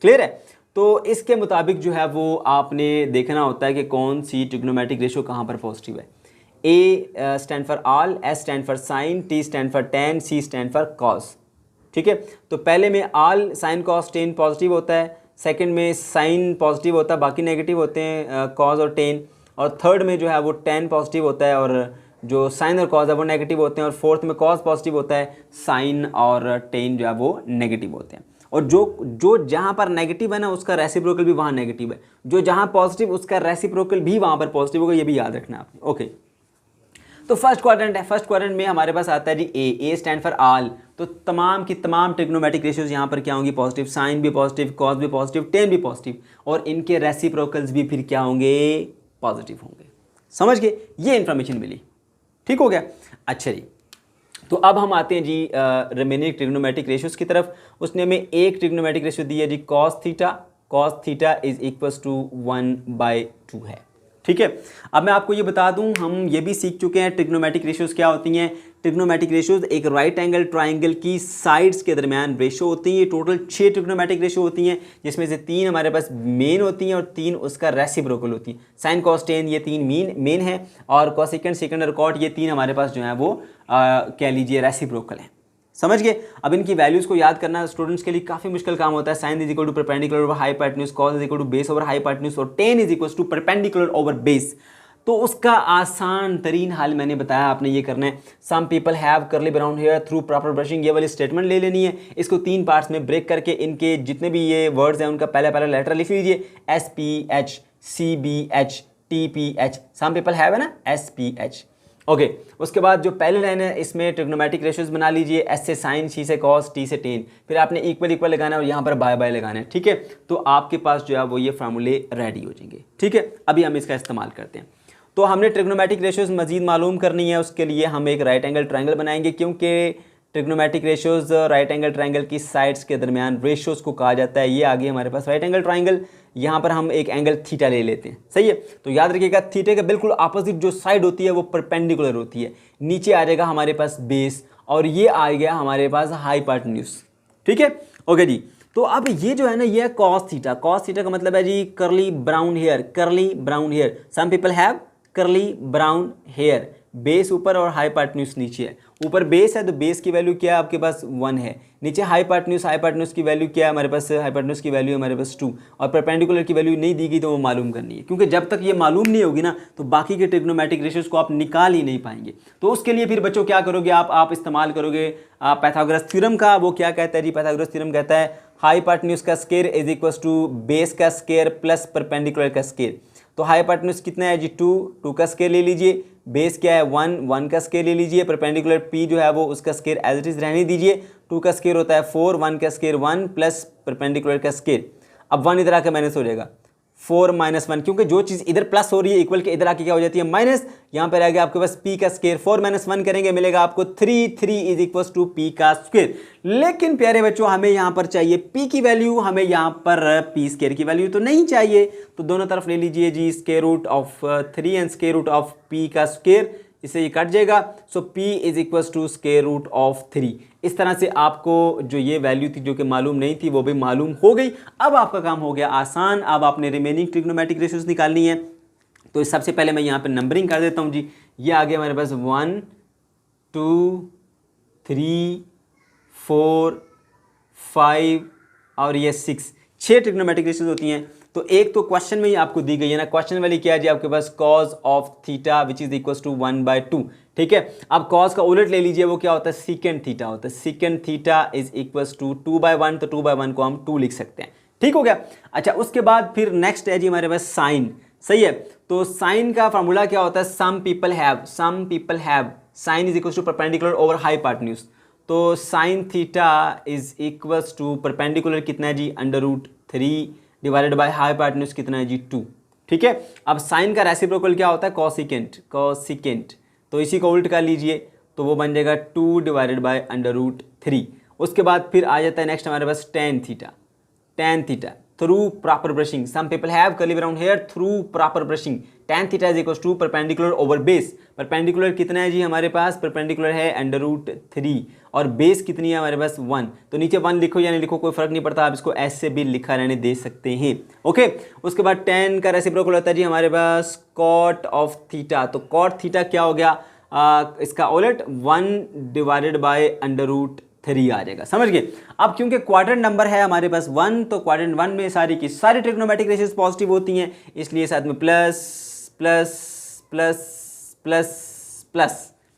क्लियर है। तो इसके मुताबिक जो है वो आपने देखना होता है कि कौन सी ट्रिग्नोमेट्रिक रेशियो कहाँ पर पॉजिटिव है। A stand for all, S stand for sine, T stand for tan, C stand for cos, ठीक है। तो पहले में all sine cos tan positive होता है, सेकंड में साइन पॉजिटिव होता है, बाकी नेगेटिव होते हैं कॉस और टेन, और थर्ड में जो है वो टेन पॉजिटिव होता है और जो साइन और कॉस है वो नेगेटिव होते हैं, और फोर्थ में कॉस पॉजिटिव होता है, साइन और टेन जो है वो नेगेटिव होते हैं। और जो जहाँ पर नेगेटिव है ना उसका रेसिप्रोकल भी वहाँ नेगेटिव है, जो जहाँ पॉजिटिव उसका रेसिप्रोकल भी वहाँ पर पॉजिटिव होगा, ये भी याद रखना आपने। ओके, तो फर्स्ट क्वाड्रेंट है, फर्स्ट क्वाड्रेंट में हमारे पास आता है जी A स्टैंड फॉर ऑल, तो तमाम की तमाम ट्रिग्नोमेट्रिक रेशियोज यहाँ पर क्या होंगी, पॉजिटिव, साइन भी पॉजिटिव, कॉस भी पॉजिटिव, टेन भी पॉजिटिव, और इनके रेसिप्रोकल्स भी फिर क्या होंगे, पॉजिटिव होंगे। समझ गए, ये इन्फॉर्मेशन मिली, ठीक हो गया। अच्छा जी, तो अब हम आते हैं जी रिमेनिंग ट्रिग्नोमेट्रिक रेशियोज की तरफ। उसने हमें एक ट्रिग्नोमेट्रिक रेशियो दी है जी cos theta is equals to 1/2 है, ठीक है। अब मैं आपको ये बता दूं, हम ये भी सीख चुके हैं ट्रिग्नोमेट्रिक रेशियोज क्या होती हैं। ट्रिग्नोमेट्रिक रेशियोज एक राइट एंगल ट्राइंगल की साइड्स के दरमियान रेशियो होती हैं। ये टोटल 6 ट्रिग्नोमेट्रिक रेशियो होती हैं, जिसमें से 3 हमारे पास मेन होती हैं और 3 उसका रेसिप्रोकल होती है। साइन कॉस टेन ये 3 मेन है, और कोसेकेंड, सेकंड और कॉट ये 3 हमारे पास जो है वो कह लीजिए रेसिप्रोकल है। समझ गए। अब इनकी वैल्यूज़ को याद करना स्टूडेंट्स के लिए काफ़ी मुश्किल काम होता है। Sine is equal to perpendicular over hypotenuse, cos is equal to base over hypotenuse, और tan is equal to perpendicular over base. तो उसका आसान तरीन हाल मैंने बताया, आपने ये करना है। Some people have curly brown hair through proper brushing, ये वाली स्टेटमेंट ले लेनी है। इसको 3 पार्ट्स में ब्रेक करके इनके जितने भी ये वर्ड्स हैं उनका पहला लेटर लिख लीजिए, SPH, CBH, TPH। Some people have है ना, SPH। ओके, उसके बाद जो पहले लाइन है इसमें ट्रिग्नोमेट्रिक रेशियोज बना लीजिए, S से साइन, C से कॉस, T से टेन। फिर आपने इक्वल लगाना है और यहाँ पर बाय लगाना है, ठीक है। तो आपके पास जो है वो ये फार्मूले रेडी हो जाएंगे, ठीक है। अभी हम इसका इस्तेमाल करते हैं। तो हमने ट्रिग्नोमेट्रिक रेशियोज मजीद मालूम करनी है, उसके लिए हम एक राइट एंगल ट्राइंगल बनाएंगे, क्योंकि trigonometric ratios right angle triangle की साइड्स के दरमियान रेशियोज को कहा जाता है। ये आ गई हमारे पास राइट एंगल ट्राइंगल, यहाँ पर हम एक एंगल थीटा ले लेते हैं, सही है। तो याद रखिएगा थीटे के बिल्कुल अपोजिट जो साइड होती है वो परपेंडिकुलर होती है। नीचे आ जाएगा हमारे पास बेस और ये आ गया हमारे पास हाइपोटेन्यूज, ठीक है, ओके जी। तो अब ये जो है ना ये कॉस थीटा, कॉस थीटा का मतलब है जी curly brown hair, curly brown hair, some people have curly brown hair. Base ऊपर और हाइपोटेन्यूज नीचे है। ऊपर बेस है तो बेस की वैल्यू क्या है आपके पास 1 है। नीचे हाइपोटेन्यूज, हाइपोटेन्यूज की वैल्यू क्या है हमारे पास, हाइपोटेन्यूज की वैल्यू हमारे पास 2 और परपेंडिकुलर की वैल्यू नहीं दी गई तो वो मालूम करनी है, क्योंकि जब तक ये मालूम नहीं होगी ना तो बाकी के ट्रिग्नोमेट्रिक रेशियोज को आप निकाल ही नहीं पाएंगे। तो उसके लिए फिर बच्चों क्या करोगे आप इस्तेमाल करोगे पाइथागोरस थ्योरम का। वो क्या कहता है जी, पाइथागोरस थ्योरम कहता है हाइपोटेन्यूज का square is equal to base का स्क्वायर प्लस परपेंडिकुलर का स्क्वायर। तो हाइपोटेन्यूज कितना है जी 2 का स्क्वायर ले लीजिए, बेस क्या है 1 का स्क्वायर ले लीजिए, परपेंडिकुलर p जो है वो उसका स्क्वायर एज इट इज रहने दीजिए। 2 का स्क्वायर होता है 4, 1 का स्क्वायर 1 प्लस परपेंडिकुलर का स्क्वायर। अब 1 इधर आके माइनस हो जाएगा 4 - 1, क्योंकि जो चीज़ इधर प्लस हो रही है इक्वल के इधर आके क्या हो जाती है माइनस। यहाँ पर आ गया आपके पास p का स्क्वायर, 4 - 1 करेंगे मिलेगा आपको 3 इज इक्वल टू p का स्क्वायर। लेकिन प्यारे बच्चों हमें यहाँ पर चाहिए p की वैल्यू, हमें यहाँ पर p स्क्वायर की वैल्यू तो नहीं चाहिए। तो दोनों तरफ ले लीजिए जी square root of 3 and square root of p का स्क्वायर, इससे ये कट जाएगा। So p is equal to square root of 3। इस तरह से आपको जो ये वैल्यू थी जो कि मालूम नहीं थी वो भी मालूम हो गई। अब आपका काम हो गया आसान। अब आपने रिमेनिंग ट्रिग्नोमेट्रिक रेशियोज निकालनी है। तो सबसे पहले मैं यहाँ पे नंबरिंग कर देता हूँ जी। ये आ गया हमारे पास 1 2 3 4 5 और ये 6 ट्रिग्नोमेट्रिक रेशियोज होती हैं। तो एक तो क्वेश्चन में ही आपको दी गई है ना, क्वेश्चन वाली क्या है जी आपके पास cos of theta which is equal to 1/2, ठीक है। अब कॉज का उलट ले लीजिए, वो क्या होता है सीकेंट थीटा होता है। Secant theta is equal to 2/1, तो 2/1 को हम 2 लिख सकते हैं, ठीक हो गया। अच्छा उसके बाद फिर नेक्स्ट है जी हमारे पास साइन, सही है। तो साइन का फार्मूला क्या होता है, some people have, sine is equal to perpendicular over hypotenuse. तो sine theta is equal to perpendicular कितना है जी √3 डिवाइडेड बाय हाइपोटेन्यूज कितना है जी 2, ठीक है। अब साइन का रेसिप्रोकल क्या होता है कोसिकेंट, तो इसी को उल्ट कर लीजिए तो वो बन जाएगा 2 डिवाइडेड बाय √3। उसके बाद फिर आ जाता है नेक्स्ट हमारे पास tan theta through proper brushing, some people have curly brown hair through proper brushing. Tan theta is equal to perpendicular over base. Perpendicular कितना है जी हमारे पास, परपेंडिकुलर है √3 और बेस कितनी है हमारे पास 1। तो नीचे 1 लिखो या नहीं लिखो कोई फर्क नहीं पड़ता, आप इसको ऐसे भी लिखा रहने दे सकते हैं, ओके। उसके बाद 10 का रेसिप्रोकल होता है जी हमारे पास कॉट ऑफ थीटा। तो कॉट थीटा क्या हो गया, इसका उलट 1 डिवाइडेड बाय √3 आ जाएगा, समझ गए। अब क्योंकि क्वाड्रेंट नंबर है हमारे पास 1, तो क्वाड्रेंट 1 में सारी की सारी ट्रिग्नोमेट्रिक रेशियोज पॉजिटिव होती हैं, इसलिए साथ में plus plus plus plus plus,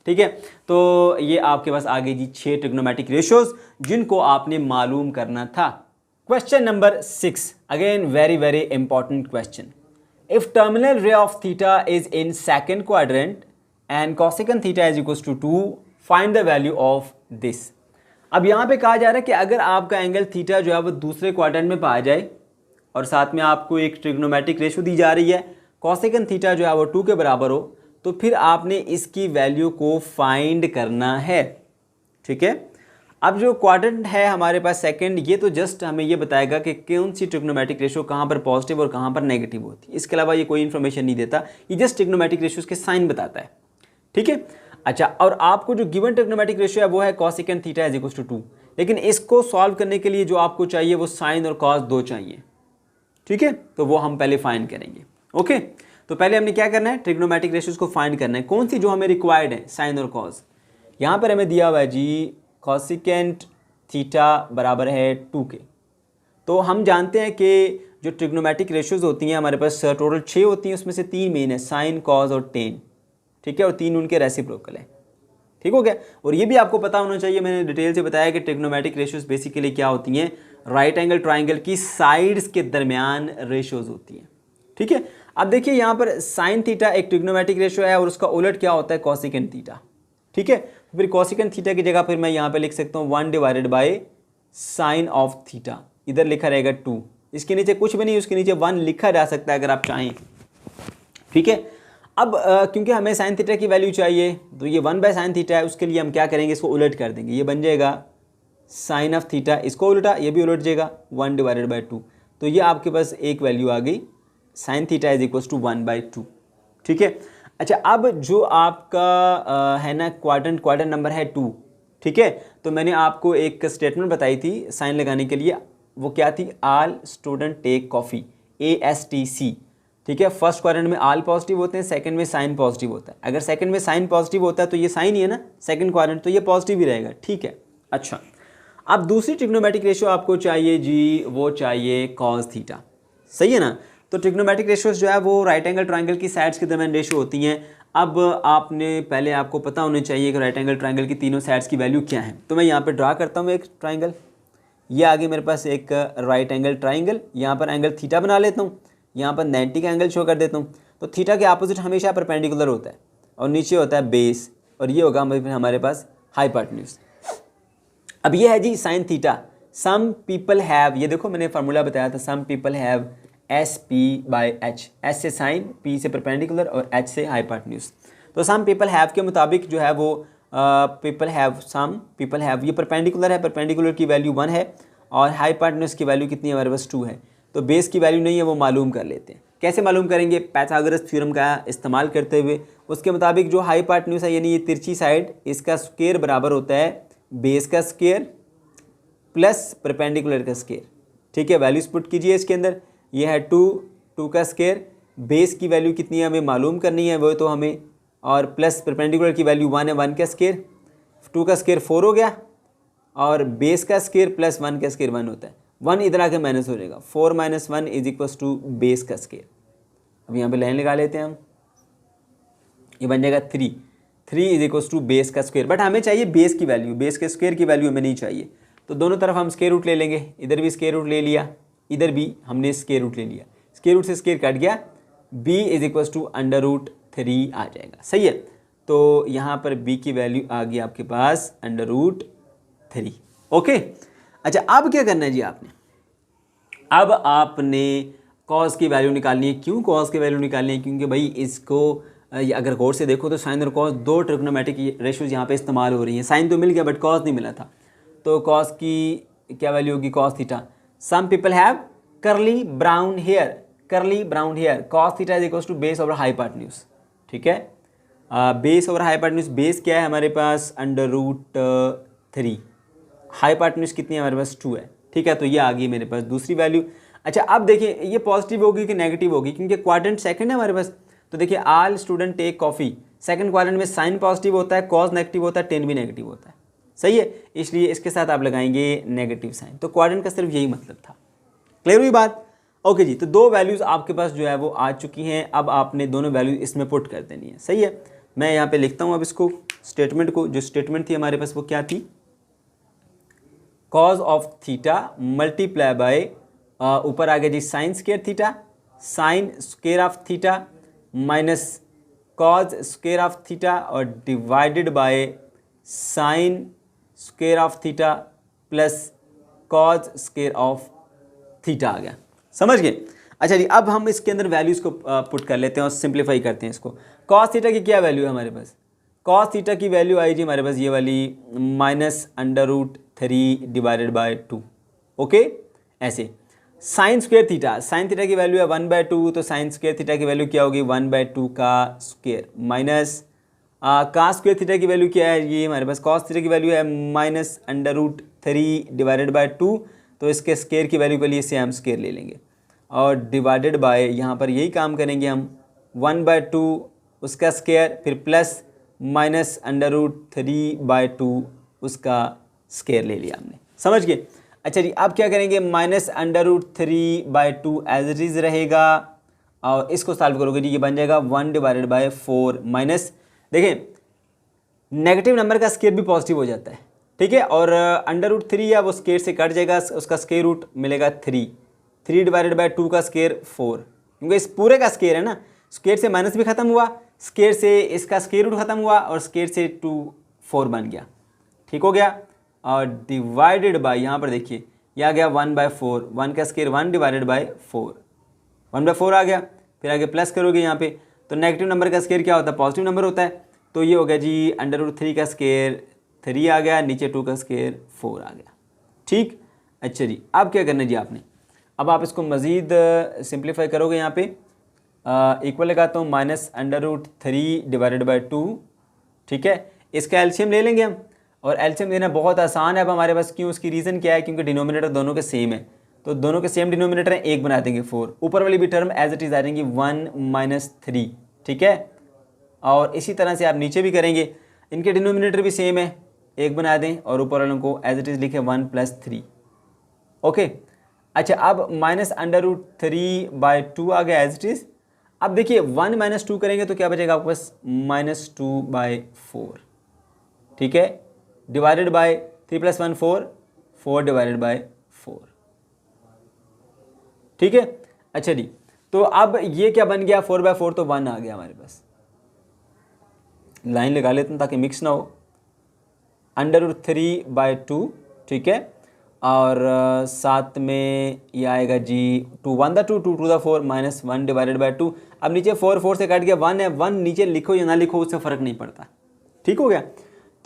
ठीक है। तो ये आपके पास आ गई जी 6 ट्रिग्नोमेट्रिक रेशियोज जिनको आपने मालूम करना था। Question number 6, again very very important question. If terminal ray of theta is in second quadrant and cosecant theta is equal to 2, find the value of this. अब यहाँ पे कहा जा रहा है कि अगर आपका एंगल थीटा जो है वो दूसरे क्वाड्रेंट में पाया जाए और साथ में आपको एक ट्रिग्नोमेट्रिक रेशियो दी जा रही है कोसेकेंट थीटा जो है वो 2 के बराबर हो, तो फिर आपने इसकी वैल्यू को फाइंड करना है, ठीक है। अब जो क्वाड्रेंट है हमारे पास सेकंड, ये तो जस्ट हमें ये बताएगा कि कौन सी ट्रिग्नोमेट्रिक रेशियो कहाँ पर पॉजिटिव और कहाँ पर नेगेटिव होती है। इसके अलावा ये कोई इन्फॉर्मेशन नहीं देता, ये जस्ट ट्रिग्नोमेट्रिक रेशियोज के साइन बताता है, ठीक है। अच्छा, और आपको जो गिवन ट्रिग्नोमेट्रिक रेशियो है वो है cosecant theta is equal to 2, लेकिन इसको सॉल्व करने के लिए जो आपको चाहिए वो साइन और कॉस 2 चाहिए, ठीक है। तो वो हम पहले फाइंड करेंगे, ओके। तो पहले हमने क्या करना है, ट्रिग्नोमेट्रिक रेशियोज को फाइंड करना है, कौन सी जो हमें रिक्वायर्ड है, साइन और कॉस। यहाँ पर हमें दिया हुआ है जी कोसेकेंट थीटा बराबर है 2 के। तो हम जानते हैं कि जो ट्रिग्नोमेट्रिक रेशियोज होती हैं हमारे पास टोटल 6 होती हैं, उसमें से 3 मेन है, साइन कॉस और टेन, ठीक है, और 3 उनके रेसिप्रोकल है, ठीक हो गया। और ये भी आपको पता होना चाहिए, मैंने डिटेल से बताया कि ट्रिग्नोमेट्रिक रेशियोज बेसिकली क्या होती हैं, राइट एंगल ट्राइंगल की साइड्स के दरमियान रेशियोज होती हैं, ठीक है। अब देखिए यहाँ पर साइन थीटा एक ट्रिग्नोमेट्रिक रेशियो है और उसका उलट क्या होता है कोसेकेंट थीटा, ठीक है। तो फिर कोसेकेंट थीटा की जगह फिर मैं यहाँ पे लिख सकता हूँ 1 divided by sign of theta, इधर लिखा रहेगा 2, इसके नीचे कुछ भी नहीं, उसके नीचे 1 लिखा जा सकता है अगर आप चाहें, ठीक है। अब क्योंकि हमें साइन थीटा की वैल्यू चाहिए तो ये 1/sin थीटा है, उसके लिए हम क्या करेंगे, इसको उलट कर देंगे, ये बन जाएगा साइन ऑफ थीटा, इसको उल्टा ये भी उलट जाएगा 1/2, तो ये आपके पास एक वैल्यू आ गई sine theta is equal to 1/2। ठीक है। अच्छा, अब जो आपका है ना क्वाड्रेंट नंबर है 2। ठीक है, तो मैंने आपको एक स्टेटमेंट बताई थी साइन लगाने के लिए, वो क्या थी, all student take coffee, ASTC। ठीक है, फर्स्ट क्वाड्रेंट में ऑल पॉजिटिव होते हैं, सेकंड में साइन पॉजिटिव होता है। अगर सेकंड में साइन पॉजिटिव होता है तो ये साइन ही है ना सेकंड क्वाड्रेंट, तो ये पॉजिटिव ही रहेगा। ठीक है। अच्छा, अब दूसरी ट्रिग्नोमेट्रिक रेशियो आपको चाहिए जी, वो चाहिए कॉस थीटा। सही है ना। तो ट्रिग्नोमेट्रिक रेशियोज जो है वो राइट एंगल ट्रायंगल की साइड्स के दरमियान रेशियो होती हैं। अब आपको पता होना चाहिए कि राइट एंगल ट्रायंगल की तीनों साइड्स की वैल्यू क्या है। तो मैं यहाँ पे ड्रा करता हूँ एक ट्रायंगल, ये आगे मेरे पास एक राइट एंगल ट्रायंगल, यहाँ पर एंगल थीटा बना लेता हूँ, यहाँ पर 90 का एंगल शो कर देता हूँ। तो थीटा के अपोजिट हमेशा परपेंडिकुलर होता है और नीचे होता है बेस, और ये होगा हमारे पास हाइपोटेन्यूज। अब ये है जी sine theta. Some people have, ये देखो मैंने फार्मूला बताया था, some people have SP/H, S से साइन, P से परपेंडिकुलर और H से हाइपोटेन्यूज। तो सम पीपल हैव के मुताबिक जो है वो सम पीपल हैव, ये परपेंडिकुलर है, परपेंडिकुलर की वैल्यू 1 है और हाइपोटेन्यूज की वैल्यू कितनी है हमारे पास 2 है। तो बेस की वैल्यू नहीं है, वो मालूम कर लेते हैं। कैसे मालूम करेंगे, पाइथागोरस थ्योरम का इस्तेमाल करते हुए। उसके मुताबिक जो हाइपोटेन्यूज है यानी ये तिरछी साइड, इसका स्क्वायर बराबर होता है बेस का स्क्वायर प्लस परपेंडिकुलर का स्क्वायर। ठीक है, वैल्यूज पुट कीजिए इसके अंदर, ये है 2 का स्क्वायर, बेस की वैल्यू कितनी है हमें मालूम करनी है वो तो हमें, और प्लस परपेंडिकुलर की वैल्यू 1 है, 1 का स्क्वायर, 2 का स्क्वायर 4 हो गया, और बेस का स्क्वायर प्लस 1 का स्क्वायर 1 होता है। 1 इधर आके माइनस हो जाएगा, 4 - 1 इज इक्वल टू बेस का स्क्वायर। अब यहाँ पे लाइन लगा लेते हैं हम, ये बन जाएगा 3 इज इक्वल टू बेस का स्क्वायर। बट हमें चाहिए बेस की वैल्यू, बेस के स्क्वायर की वैल्यू हमें नहीं चाहिए। तो दोनों तरफ हम स्क्वायर रूट ले लेंगे, इधर भी स्क्वायर रूट ले लिया, इधर भी हमने स्क्वायर रूट ले लिया, स्क्वायर रूट से स्क्वायर कट गया, b इज इक्वल टू √3 आ जाएगा। सही है, तो यहाँ पर b की वैल्यू आ गई आपके पास √3। ओके। अच्छा, अब क्या करना है जी आपने, अब आपने कॉस की वैल्यू निकालनी है। क्यों कॉस की वैल्यू निकालनी है, क्योंकि भाई इसको अगर गौर से देखो तो साइन और कॉस दो ट्रिग्नोमेट्रिक रेशियोज यहाँ पे इस्तेमाल हो रही हैं। साइन तो मिल गया बट कॉस नहीं मिला था, तो कॉस की क्या वैल्यू होगी, cos theta. Some people have curly brown hair, cos theta is equal to base over hypotenuse. ठीक है, बेस ओवर हाइपोटेन्यूज, बेस क्या है हमारे पास √3, हाइपोटेन्यूज कितनी है हमारे पास 2 है। ठीक है, तो ये आ गई मेरे पास दूसरी वैल्यू। अच्छा, अब देखिए ये पॉजिटिव होगी कि नेगेटिव होगी, क्योंकि क्वाड्रेंट सेकंड है हमारे पास। तो देखिए all student take coffee, second quadrant में साइन पॉजिटिव होता है, कॉस नेगेटिव होता है, टेन भी नेगेटिव होता है। सही है, इसलिए इसके साथ आप लगाएंगे नेगेटिव साइन। तो क्वाड्रेंट का सिर्फ यही मतलब था। क्लियर हुई बात। ओके जी, तो दो वैल्यूज़ आपके पास जो है वो आ चुकी हैं। अब आपने दोनों वैल्यूज इसमें पुट कर देनी है। सही है, मैं यहाँ पे लिखता हूँ अब इसको, स्टेटमेंट को। जो स्टेटमेंट थी हमारे पास वो क्या थी, cos of theta multiply by, ऊपर आ गया जी sine square theta, sine square of theta minus cos square of theta और divided by sine square of theta plus cos square of theta आ गया। समझ गए। अच्छा जी, अब हम इसके अंदर वैल्यूज़ को पुट कर लेते हैं और सिंप्लीफाई करते हैं इसको। कॉस थीटा की क्या वैल्यू है हमारे पास, कॉस थीटा की वैल्यू आई जी हमारे पास ये वाली -√3 डिवाइडेड बाय 2। ओके, ऐसे। Sign square theta, sine theta की वैल्यू है 1/2, तो साइन स्क्वायर थीटा की वैल्यू क्या होगी 1/2 का square minus cos square theta की वैल्यू क्या है, ये हमारे पास कॉस थीटा की वैल्यू है -√3 डिवाइडेड बाय 2, तो इसके स्क्वायर की वैल्यू के लिए इसे हम स्क्वायर ले लेंगे और डिवाइडेड बाय, यहाँ पर यही काम करेंगे हम, 1/2 उसका स्क्वायर फिर प्लस -√3/2 उसका स्क्वायर ले लिया हमने। समझ गए। अच्छा जी, अब क्या करेंगे, -√3/2 एज इट इज़ रहेगा और इसको सॉल्व करोगे जी, ये बन जाएगा 1/4 माइनस, देखें नेगेटिव नंबर का स्क्वायर भी पॉजिटिव हो जाता है। ठीक है, और √3 है वो स्क्वायर से कट जाएगा, उसका स्क्वायर रूट मिलेगा 3 डिवाइडेड बाय 2 का स्क्वायर 4, क्योंकि इस पूरे का स्क्वायर है ना, स्क्वायर से माइनस भी खत्म हुआ, स्क्वायर से इसका स्क्वायर रूट खत्म हुआ और स्क्वायर से 4 बन गया। ठीक हो गया, और डिवाइडेड बाय, यहाँ पर देखिए ये आ गया 1/4, 1 का स्क्वायर 1 डिवाइडेड बाय 4, 1/4 आ गया। फिर आगे प्लस करोगे यहाँ पे, तो नेगेटिव नंबर का स्क्वायर क्या होता है, पॉजिटिव नंबर होता है। तो ये हो गया जी √3 का स्क्वायर 3 आ गया, नीचे 2 का स्क्वायर 4 आ गया। ठीक, अच्छा जी, अब क्या करना है जी आपने, अब आप इसको मज़ीद सिंप्लीफाई करोगे। यहाँ पे इक्वल लगाता हूँ -√3/2। ठीक है, इसका एलसीएम ले लेंगे हम, और एलसीएम लेना बहुत आसान है अब हमारे पास। क्यों, उसकी रीज़न क्या है, क्योंकि डिनोमिनेटर दोनों के सेम है, तो दोनों के सेम डिनोमिनेटर हैं, एक बना देंगे 4, ऊपर वाली भी टर्म एज इट इज़ आ जाएंगी 1 - 3। ठीक है, और इसी तरह से आप नीचे भी करेंगे, इनके डिनोमिनेटर भी सेम है, एक बना दें और ऊपर वालों को एज इट इज़ लिखे 1 + 3। ओके, अच्छा, अब -√3/2 आ गया एज इट इज़। अब देखिए 1 - 2 करेंगे तो क्या बचेगा आपके पास, -2/4। ठीक है, डिवाइडेड बाय 3 + 1 4, 4/4। ठीक है, अच्छा जी, तो अब ये क्या बन गया, 4/4 तो 1 आ गया हमारे पास। लाइन लगा लेते हैं ताकि मिक्स ना हो। √3/2, ठीक है, और साथ में ये आएगा जी 2 1 2 2 2 4 -1/2। अब नीचे 4 4 से कट गया, 1 है, 1 नीचे लिखो या ना लिखो उससे फ़र्क नहीं पड़ता। ठीक हो गया,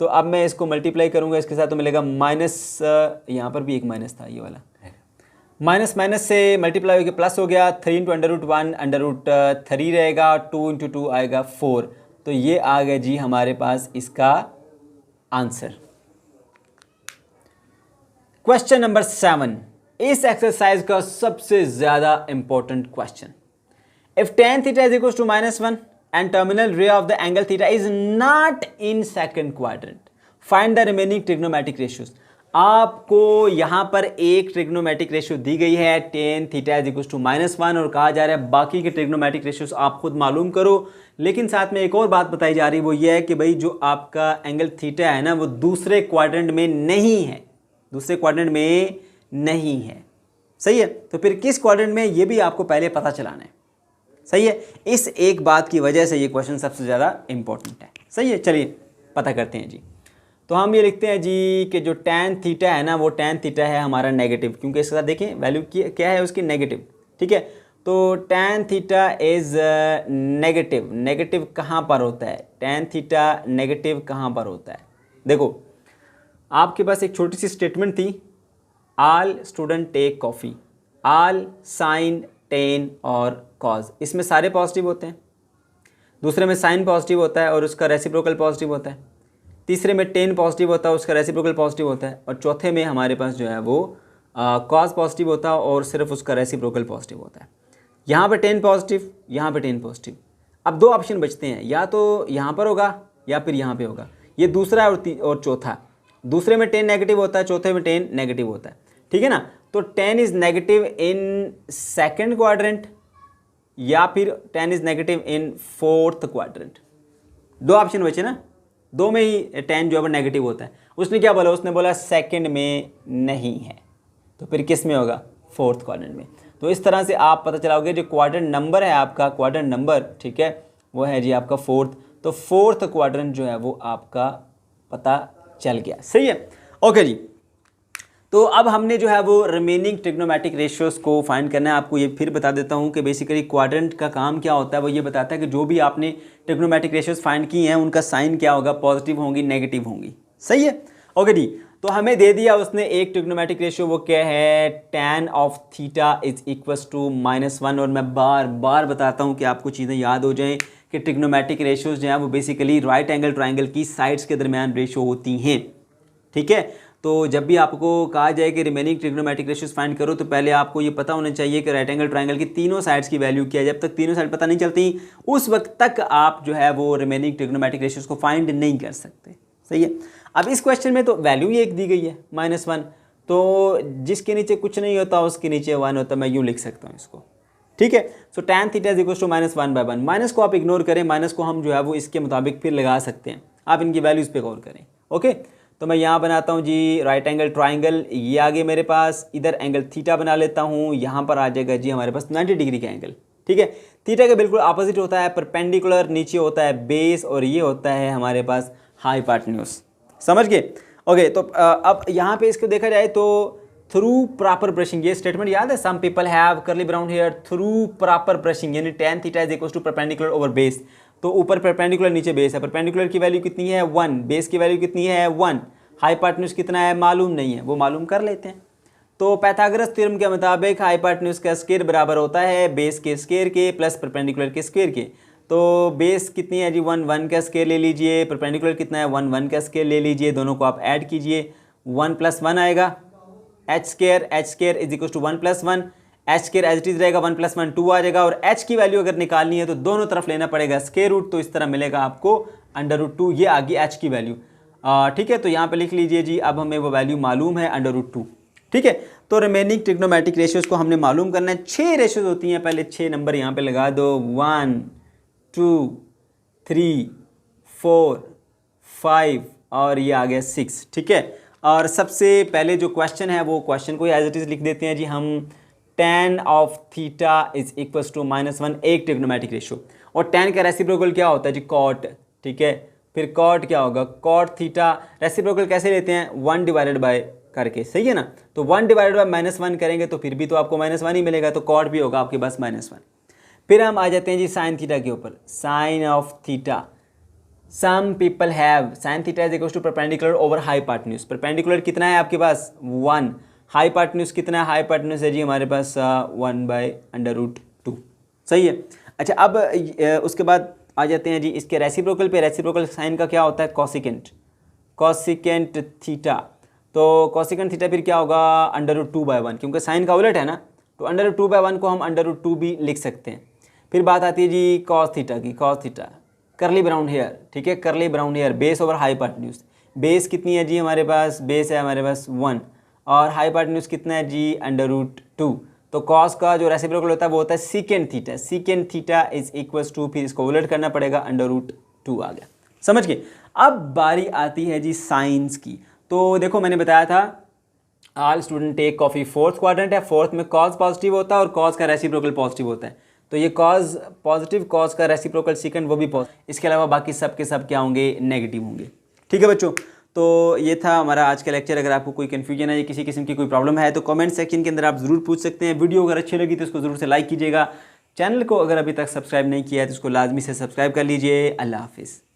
तो अब मैं इसको मल्टीप्लाई करूँगा इसके साथ, तो मिलेगा माइनस, यहाँ पर भी एक माइनस था, ये वाला माइनस माइनस से मल्टीप्लाई होकर प्लस हो गया, 3 × √1 √3 रहेगा, 2 × 2 आएगा 4। तो ये आ गया जी हमारे पास इसका आंसर। क्वेश्चन नंबर 7, इस एक्सरसाइज का सबसे ज्यादा important question. If tan theta is equal to -1 and terminal ray of the angle theta is not in second quadrant, find the remaining trigonometric ratios. आपको यहां पर एक ट्रिग्नोमेट्रिक रेशियो दी गई है tan theta is equal to -1, और कहा जा रहा है बाकी के ट्रिग्नोमेट्रिक रेशियोज आप खुद मालूम करो। लेकिन साथ में एक और बात बताई जा रही है, वो ये है कि भाई जो आपका एंगल थीटा है ना, वो दूसरे क्वाड्रेंट में नहीं है, दूसरे क्वाड्रेंट में नहीं है। सही है, तो फिर किस क्वाड्रेंट में, ये भी आपको पहले पता चलाना है। सही है, इस एक बात की वजह से ये क्वेश्चन सबसे ज़्यादा इंपॉर्टेंट है। सही है, चलिए पता करते हैं जी। तो हम ये लिखते हैं जी कि जो tan थीटा है ना, वो tan थीटा है हमारा नेगेटिव, क्योंकि इसके साथ देखें वैल्यू क्या है उसकी, नेगेटिव। ठीक है, तो tan theta is negative. Negative कहाँ पर होता है, tan थीटा नेगेटिव कहाँ पर होता है। देखो आपके पास एक छोटी सी स्टेटमेंट थी, all student take coffee, all sine tan और कॉज, इसमें सारे पॉजिटिव होते हैं। दूसरे में साइन पॉजिटिव होता है और उसका रेसिप्रोकल पॉजिटिव होता है। तीसरे में टेन पॉजिटिव होता है, उसका रेसिप्रोकल पॉजिटिव होता है। और चौथे में हमारे पास जो है वो कॉज पॉजिटिव होता है और सिर्फ उसका रेसिप्रोकल पॉजिटिव होता है। यहाँ पे 10 पॉजिटिव, यहाँ पे 10 पॉजिटिव। अब दो ऑप्शन बचते हैं, या तो यहाँ पर होगा या फिर यहाँ पे होगा। ये दूसरा और चौथा। दूसरे में 10 नेगेटिव होता है, चौथे में 10 नेगेटिव होता है। ठीक है ना, तो 10 is negative in second quadrant या फिर 10 is negative in fourth quadrant. दो ऑप्शन बचे ना, दो में ही 10 जो है नेगेटिव होता है। उसने क्या बोला, उसने बोला सेकंड में नहीं है, तो फिर किस में होगा, फोर्थ क्वाड्रेंट में। तो इस तरह से आप पता चलाओगे जो क्वाड्रेंट नंबर है आपका, क्वाड्रेंट नंबर, ठीक है, वो है जी आपका फोर्थ। तो फोर्थ क्वाड्रेंट जो है वो आपका पता चल गया। सही है, ओके जी। तो अब हमने जो है वो रिमेनिंग ट्रिग्नोमेट्रिक रेशियोज़ को फाइंड करना है। आपको ये फिर बता देता हूँ कि बेसिकली क्वाड्रेंट का काम क्या होता है। वो ये बताता है कि जो भी आपने ट्रिग्नोमेट्रिक रेशियोज़ फाइंड की हैं उनका साइन क्या होगा, पॉजिटिव होंगी, नेगेटिव होंगी। सही है, ओके जी। तो हमें दे दिया उसने एक ट्रिग्नोमेट्रिक रेशियो, वो क्या है, tan of theta is equals to -1। और मैं बार बार बताता हूँ कि आपको चीज़ें याद हो जाएँ कि ट्रिग्नोमेट्रिक रेशियोज़ जो हैं वो बेसिकली राइट एंगल ट्राइंगल की साइड्स के दरमियान रेशियो होती हैं। ठीक है, तो जब भी आपको कहा जाए कि रिमेनिंग ट्रिग्नोमेट्रिक रेशियोज़ फाइंड करो, तो पहले आपको ये पता होना चाहिए कि राइट एंगल ट्राइंगल की तीनों साइड्स की वैल्यू क्या है। जब तक तीनों साइड पता नहीं चलती, उस वक्त तक आप जो है वो रिमेनिंग ट्रिग्नोमेट्रिक रेशियोज़ को फाइंड नहीं कर सकते। सही है, अब इस क्वेश्चन में तो वैल्यू ही एक दी गई है -1, तो जिसके नीचे कुछ नहीं होता उसके नीचे 1 होता। मैं यूँ लिख सकता हूँ इसको। ठीक है, so tan theta is equal to -1/1। Minus को आप इग्नोर करें, माइनस को हम जो है वो इसके मुताबिक फिर लगा सकते हैं। आप इनकी वैल्यूज़ पे गौर करें। ओके, तो मैं यहाँ बनाता हूँ जी राइट एंगल ट्राइंगल, ये आगे मेरे पास, इधर एंगल थीटा बना लेता हूँ, यहाँ पर आ जाएगा जी हमारे पास 90 डिग्री का एंगल। ठीक है, थीटा के बिल्कुल अपोजिट होता है परपेंडिकुलर, नीचे होता है बेस, और ये होता है हमारे पास हाइपोटेन्यूज। समझ गए, ओके। तो अब यहाँ पे इसको देखा जाए तो थ्रू प्रॉपर ब्रशिंग, ये स्टेटमेंट याद है, some people have curly brown hair through proper brushing, यानी tan theta is equal to perpendicular over base. तो ऊपर परपेंडिकुलर नीचे बेस है, परपेंडिकुलर की वैल्यू कितनी है 1, बेस की वैल्यू कितनी है 1, हाइपोटेन्यूज कितना है मालूम नहीं है, वो मालूम कर लेते हैं। तो पाइथागोरस थ्योरम के मुताबिक हाइपोटेन्यूज का स्क्वायर बराबर होता है बेस के स्क्वायर के प्लस परपेंडिकुलर के स्क्वायर के। तो बेस कितनी है जी 1, 1 का स्क्वायर ले लीजिए, परपेंडिकुलर कितना है 1, 1 का स्क्वायर ले लीजिए, दोनों को आप ऐड कीजिए, 1 + 1 आएगा, h square is equal to 1 + 1, h square as it is रहेगा, 1 + 1 2 आ जाएगा, और h की वैल्यू अगर निकालनी है तो दोनों तरफ लेना पड़ेगा स्क्वायर रूट, तो इस तरह मिलेगा आपको √2, ये आ गई h की वैल्यू। ठीक है, तो यहाँ पे लिख लीजिए जी, अब हमें वो वैल्यू मालूम है √2। ठीक है, तो रिमेनिंग ट्रिग्नोमेट्रिक रेशियोज को हमने मालूम करना है। 6 रेशियोज होती हैं, पहले 6 नंबर यहाँ पे लगा दो, 1 2 3 4 5 और ये आ गया 6। ठीक है, और सबसे पहले जो क्वेश्चन है वो क्वेश्चन को एज इट इज लिख देते हैं जी हम, tan of theta is equal to -1, एक ट्रिग्नोमेट्रिक रेशियो, और tan का रेसिप्रोकल क्या होता है जी cot। ठीक है, फिर cot क्या होगा, cot थीटा, रेसिप्रोकल कैसे लेते हैं 1 डिवाइडेड बाय करके, सही है ना, तो 1 डिवाइडेड बाय -1 करेंगे तो फिर भी तो आपको -1 ही मिलेगा, तो cot भी होगा आपके पास -1। फिर हम आ जाते हैं जी साइन थीटा के ऊपर, sine of theta, some people have sine theta is equal to perpendicular over hypotenuse, perpendicular कितना है आपके पास 1, हाइपोटेन्यूज कितना है, हाइपोटेन्यूज है जी हमारे पास 1/√2, सही है। अच्छा, अब उसके बाद आ जाते हैं जी इसके रेसिप्रोकल पे, रेसिप्रोकल साइन का क्या होता है कोसिकेंट, कोसिकेंट थीटा, तो कोसिकेंट थीटा फिर क्या होगा √2/1, क्योंकि साइन का उलट है ना, तो √2/1 को हम √2 भी लिख सकते हैं। फिर बात आती है जी कॉस थीटा की, cos theta, curly brown hair, ठीक है, curly brown hair, base over hypotenuse, base कितनी है जी हमारे पास, बेस है हमारे पास 1, और हाइपोटेन्यूज कितना है जी √2, तो कॉस का जो रेसिप्रोकल होता है वो होता है secant theta, secant theta is equal to, फिर इसको उलट करना पड़ेगा √2 आ गया, समझ गए। अब बारी आती है जी साइंस की, तो देखो मैंने बताया था all student take coffee, fourth quadrant है, फोर्थ में कॉज पॉजिटिव होता है और कॉज का रेसिप्रोकल पॉजिटिव होता है, तो ये कॉज पॉजिटिव, कॉज का रेसिप्रोकल सेकंड वो भी पॉजिटिव, इसके अलावा बाकी सब के सब क्या होंगे, नेगेटिव होंगे। ठीक है बच्चों, तो ये था हमारा आज का लेक्चर। अगर आपको कोई कन्फ्यूजन है या किसी किस्म की कोई प्रॉब्लम है तो कमेंट सेक्शन के अंदर आप ज़रूर पूछ सकते हैं। वीडियो अगर अच्छी लगी तो इसको ज़रूर से लाइक कीजिएगा, चैनल को अगर अभी तक सब्सक्राइब नहीं किया है तो इसको लाजमी से सब्सक्राइब कर लीजिए। अल्लाह हाफिज़।